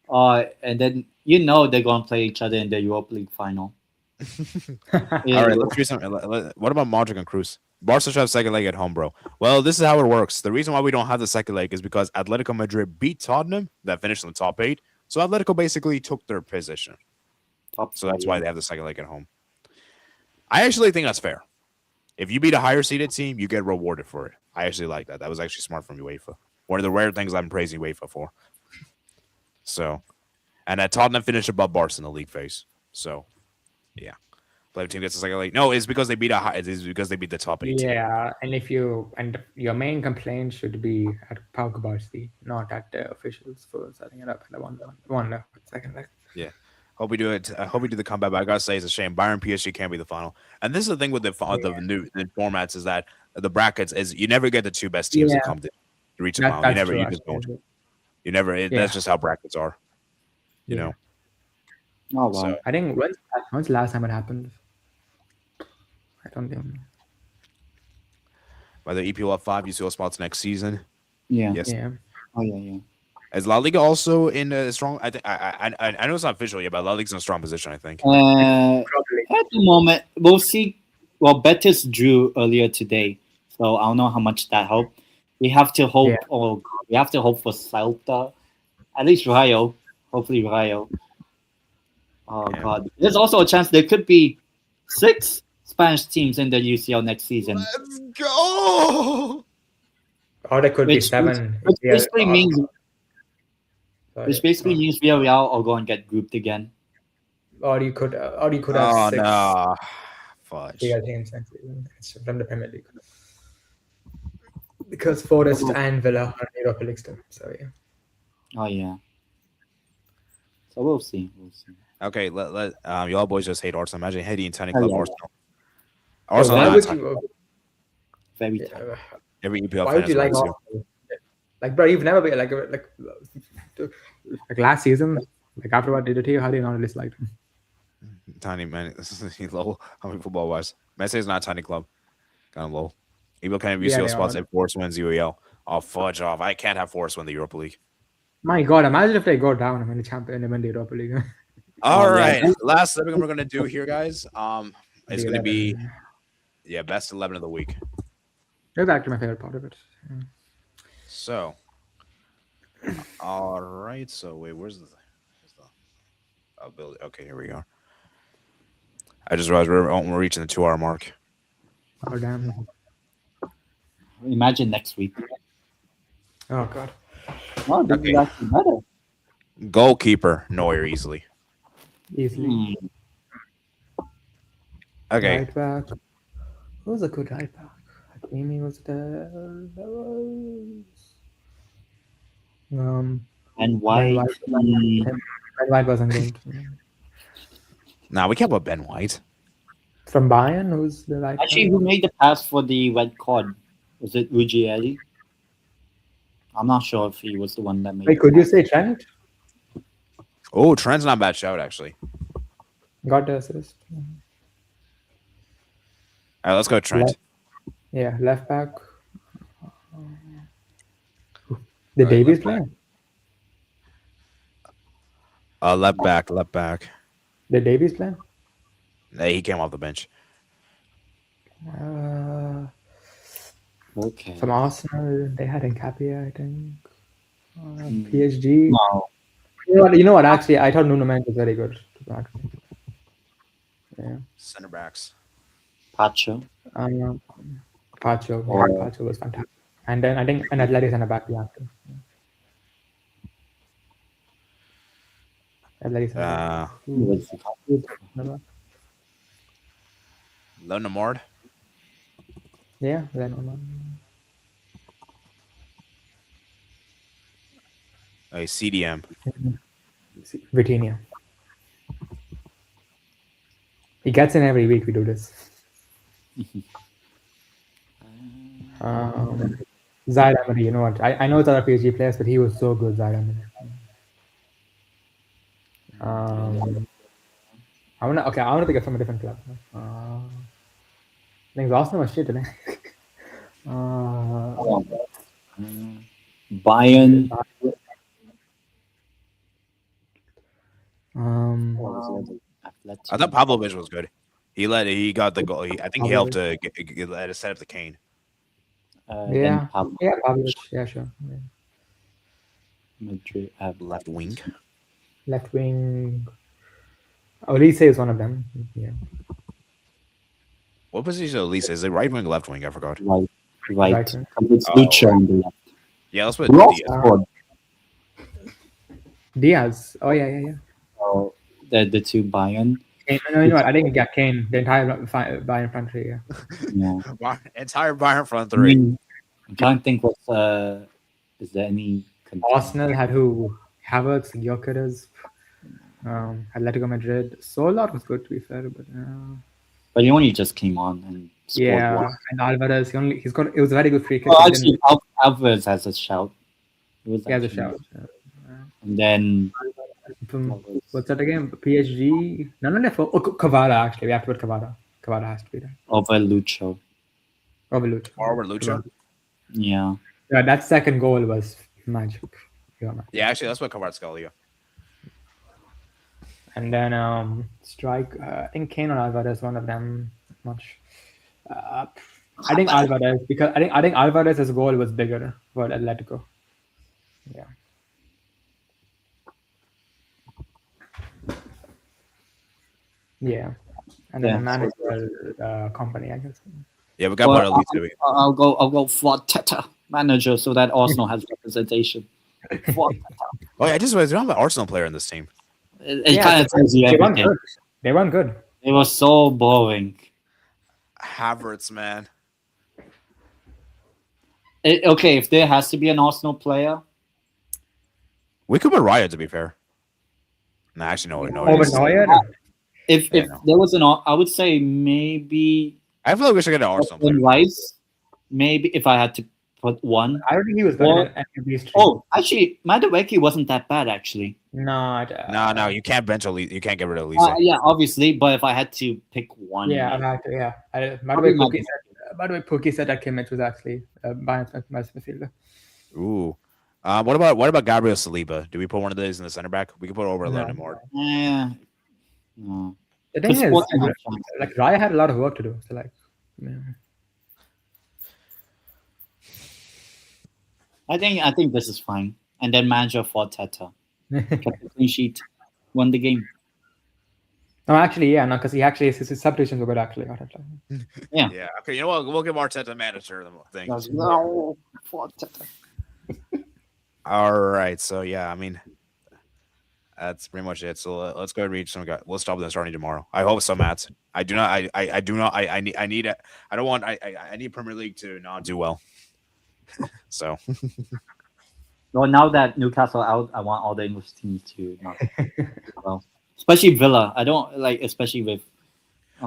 mind. And then they're gonna play each other in the Europa League final. Yeah. All right, let's do something. What about Modric and Cruz? Barca should have second leg at home, bro. Well, this is how it works. The reason why we don't have the second leg is because Atletico Madrid beat Tottenham, that finished in the top 8. So Atletico basically took their position. So that's why they have the second leg at home. I actually think that's fair. If you beat a higher seeded team, you get rewarded for it. I actually like that. That was actually smart from UEFA. One of the rare things I'm praising UEFA for. So, and Tottenham finished above Barca in the league phase. So, yeah. Play team gets the second leg. No, it's because they beat it's because they beat the top 8. Yeah, and your main complaint should be at Pau Kubarski, not at the officials for setting it up in the second leg. Yeah. Hope we do it. I hope we do the comeback. But I gotta say, it's a shame. Bayern PSG can't be the final. And this is the thing with the new formats is that the brackets is you never get the 2 best teams to come to reach the final. You just don't. You never. That's just how brackets are. You know. Oh wow. So, I think when's the last time it happened? I don't think. by the EPL have 5 UCL spots next season. Yeah. Yes. Yeah. Oh yeah. Is La Liga also in a strong? I think I know it's not official yet, but La Liga's in a strong position. I think. Probably. At the moment, we'll see. Well, Betis drew earlier today, so I don't know how much that helped. We have to hope, we have to hope for Celta, at least Rayo. Hopefully, Rayo. Oh Yeah. God, there's also a chance there could be 6 Spanish teams in the UCL next season. Let's go. Or there could be Which 7. Which basically means Sorry. which basically means Villarreal are going to get grouped again. Or you could have Oh 6 no! Fudge. bigger teams next season from the Premier League. Because Forest and Villa are Europa League still. So yeah. Oh yeah. So we'll see. Okay, let y'all boys just hate Arsenal. Imagine hating tiny Oh, club yeah. Arsenal. Arsenal, why not would tiny. you? Very tight. Every EPL Why fan would you is like Arsenal. Arsenal? Like, bro, you've never been like last season. Like after what they did to you, how do you not dislike them? Tiny man, this is low. How many football wise? Messi is not a tiny club. Kind of low. EPL can't have Yeah, UCL they spots are. if Forest wins UEL. Oh fudge off! I can't have Forest win the Europa League. My God, imagine if they go down and win the champion and win the Europa League. All Oh, right, yeah. last thing we're gonna do here, guys. It's The gonna be 11. best 11 of the week. That's actually my favorite part of it. Yeah. So, all right. So wait, where's the ability? Okay, here we go. I just realized we're reaching the 2 hour mark. Oh damn. Imagine next week. Oh god. No, this Okay. is actually better. Goalkeeper, Neuer easily. Easily. Okay. Right back. Who was a good right back? Amy was there. There was. And Ben why? White. Ben White wasn't good. Nah, we can't put Ben White. From Bayern, who's the right Actually, back? who made the pass for the red card? Was it UCL? I'm not sure if he was the one that made. Wait, the could you pass. say Trent? Oh, Trent's not a bad shout actually. Got the assist. All right, let's go Trent. Yeah, left back. The Alright, Davies left playing? Left back. The Davies playing? Hey, he came off the bench. Okay. From Arsenal, they had Nkapia, I think. PSG. No. You know what? Actually, I thought Nuno Mendes was very good. Yeah. Center backs. Pacho. Pacho. Or- Yeah, Pacho was fantastic. And then I think an Atleti center back we have to. Atleti center back. Uh, Was- Leonard. Yeah, then A CDM. Vitinha. He gets in every week. We do this. Zaid Emery, you know what? I know it's other PSG players, but he was so good, Zaid Emery. I want to pick up from a different club. I think Arsenal was shit today. Bayern. Atleti. I thought Pavlovich was good. He got the goal. I think he helped to get set up the Kane. Yeah, Pavlovich. Yeah, sure. Yeah. Madrid. Left wing. Left wing. Olise is one of them. Yeah. What position is Elise? Is it right wing or left wing? I forgot. Right. Right wing. It's Lucha on the left. Yeah, let's put Who else Diaz. scored? Diaz. Oh yeah. Oh, the two Bayern. Kane. No, you know what? I didn't get Kane. The entire Bayern front three. Yeah. Yeah. Entire Bayern front three. I'm trying to think what's is there any Arsenal had who? Havertz, Gyökeres, Atletico Madrid. Solar was good to be fair, but he only just came on and scored yeah, one. and Alvarez. It was a very good free kick. Oh, He actually, Alvarez has a shout. has a actually- shout. And then What's that again? PSG? No, Kvara actually. We have to put Kvara. Kvara has to be there. over Lucho. Over Lucho. Forward Lucha. Yeah. Yeah, that second goal was magic. Yeah, actually, that's what Kvaratskhelia. And then strike. I think Kane or Alvarez, one of them. Much. I think Alvarez because I think Alvarez's goal was bigger for Atletico. Yeah. Yeah. And then Yeah. the manager company, I guess. Yeah, we got Well, one Elise. I'll go for Teta manager so that Arsenal has representation. Oh, yeah, I just realized we don't have an Arsenal player in this team. It kind of tells you They weren't everything. good. They weren't good. It was so boring. Havertz, man. Okay, if there has to be an Arsenal player, We could put Raya, to be fair. Nah, actually, no. Over it is- Neuer. if no. there was I would say maybe I feel like we should get an Arsenal player. Declan Rice. Maybe if I had to put one. I don't think he was better than any of these three. Oh, actually, Madueke wasn't that bad actually. No. No, you can't bench Elise. You can't get rid of Elise. Yeah, obviously, but if I had to pick one, Yeah, I've had to. Yeah. By Probably the Madueke. way, Pookie said that Kimmich was actually Bayern's best midfielder. Ooh. What about Gabriel Saliba? Do we put one of these in the center back? We can put over No. Leonard. Yeah. No. The thing is, Sporting had chance. like Raya had a lot of work to do. So like, yeah. I think this is fine. And then manager for Teta kept the clean sheet, won the game. No, actually, yeah, no, because his substitutions were good actually. Yeah. Yeah. Okay. You know what? We'll give Arteta manager the thing. No, for Teta. All right. So yeah, I mean, that's pretty much it. So let's go read some guys. We'll stop them starting tomorrow. I hope so, Matt. I do not. I do not. I need. I need it. I don't want. I need Premier League to not do well. So Well, now that Newcastle out, I want all the English teams to not do well, especially Villa. I don't like, especially with.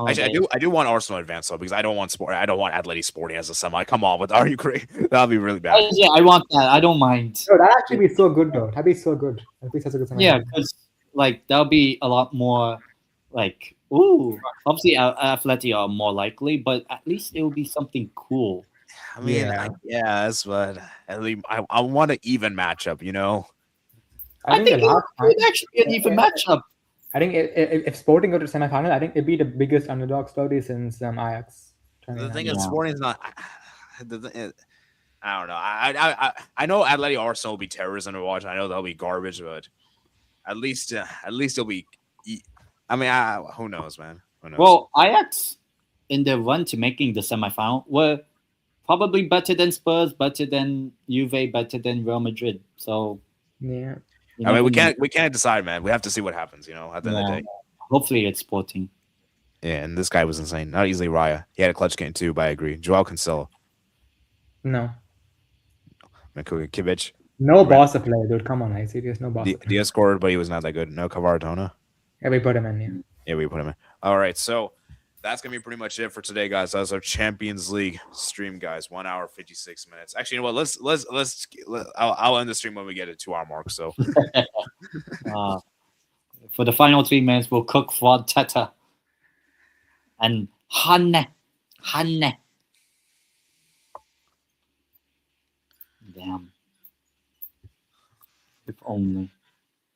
actually, I do want Arsenal to advance though because I don't want sport. I don't want Atleti Sporting as a semi. Come on, but are you crazy? That'll be really bad. Yeah, I want that. I don't mind. No, that'd actually be so good though. That'd be so good. That'd be such a good semi. Yeah, because like that'll be a lot more like obviously Atleti are more likely, but at least it will be something cool. I mean, Yeah. I guess, but at least I want an even matchup. You know. I think the last it would actually be an even matchup. I think if Sporting go to semi-final, I think it'd be the biggest underdog story since Ajax. The thing 2019. is, Sporting's not. I don't know. I know Atleti Arsenal will be terrorism to watch. I know they'll be garbage, but at least it'll be. I mean, who knows, man? Who knows? Well, Ajax in their run to making the semifinal were probably better than Spurs, better than Juve, better than Real Madrid. So Yeah. you I mean, never know. we can't decide, man. We have to see what happens. You know, at the end of the day. Hopefully it's Sporting. Yeah, and this guy was insane. Not easily Raya. He had a clutch game too, but I agree. Joao Cancelo, No. Kibic. No Barca player, dude. Come on, I serious. No Barca player. Diaz scored, but he was not that good. No Kvara. Yeah, we put him in. Yeah. Yeah, we put him in. All right, so that's gonna be pretty much it for today, guys. That's our Champions League stream, guys. 1 hour 56 minutes. Actually, you know what? I'll end the stream when we get a 2 hour mark. So For the final 3 minutes, we'll cook for Teta and Hanne. Damn. If only.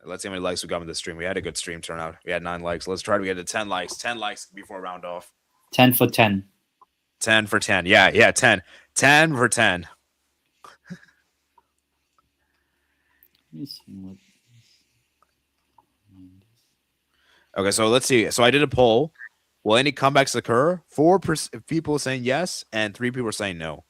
let's see how many likes we got in the stream. We had a good stream turnout. We had 9 likes. Let's try to get to 10 likes. 10 likes before round off. 10 for 10. 10 for 10. Yeah, 10. 10 for 10. Let me see what. Okay, so let's see. So I did a poll. Will any comebacks occur? 4% people saying yes, and 3 people are saying no.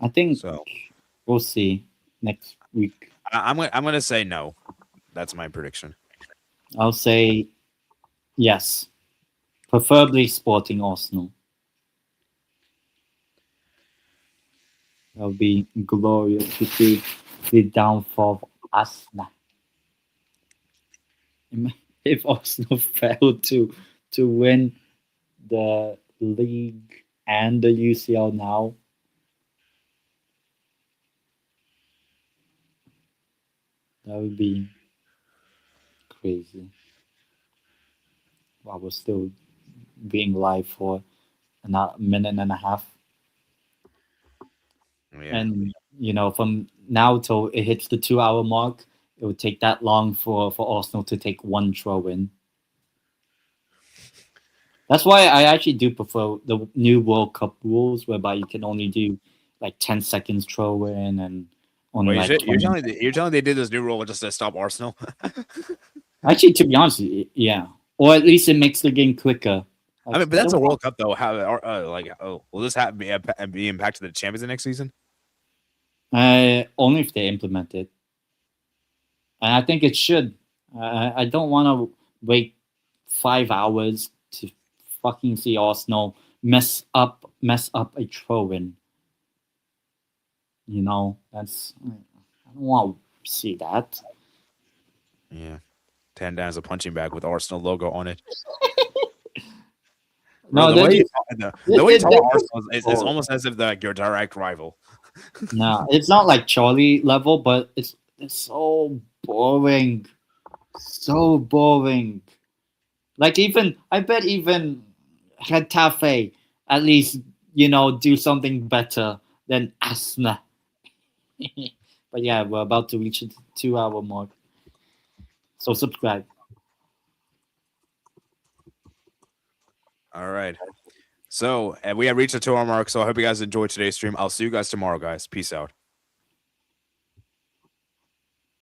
I think So we'll see next week. I'm gonna say no. That's my prediction. I'll say yes. Preferably Sporting Arsenal. That would be glorious to see the downfall of Arsenal. If Arsenal failed to win the league and the UCL now, that would be crazy. While we're still being live for a minute and a half. Yeah. And from now till it hits the 2 hour mark, it would take that long for Arsenal to take one throw in. That's why I actually do prefer the new World Cup rules, whereby you can only do like 10 seconds throw in and only Wait, like you're 20. telling they did this new rule just to stop Arsenal? Actually, to be honest, yeah, or at least it makes the game quicker. I mean, but that's a World Cup though. How will this be impacted the Champions League next season? Only if they implement it, and I think it should. I don't want to wait 5 hours to fucking see Arsenal mess up a throw in. That's I don't want to see that. Yeah, 10 down as a punching bag with Arsenal logo on it. No, the way you talk about they- Arsenal is almost as if they're like your direct rival. No, it's not like Charlie level, but it's so boring. So boring. Like I bet even Getafe at least, do something better than Asna. But yeah, we're about to reach the 2 hour mark. So subscribe. All right. So we have reached the 2 hour mark. So I hope you guys enjoyed today's stream. I'll see you guys tomorrow, guys. Peace out.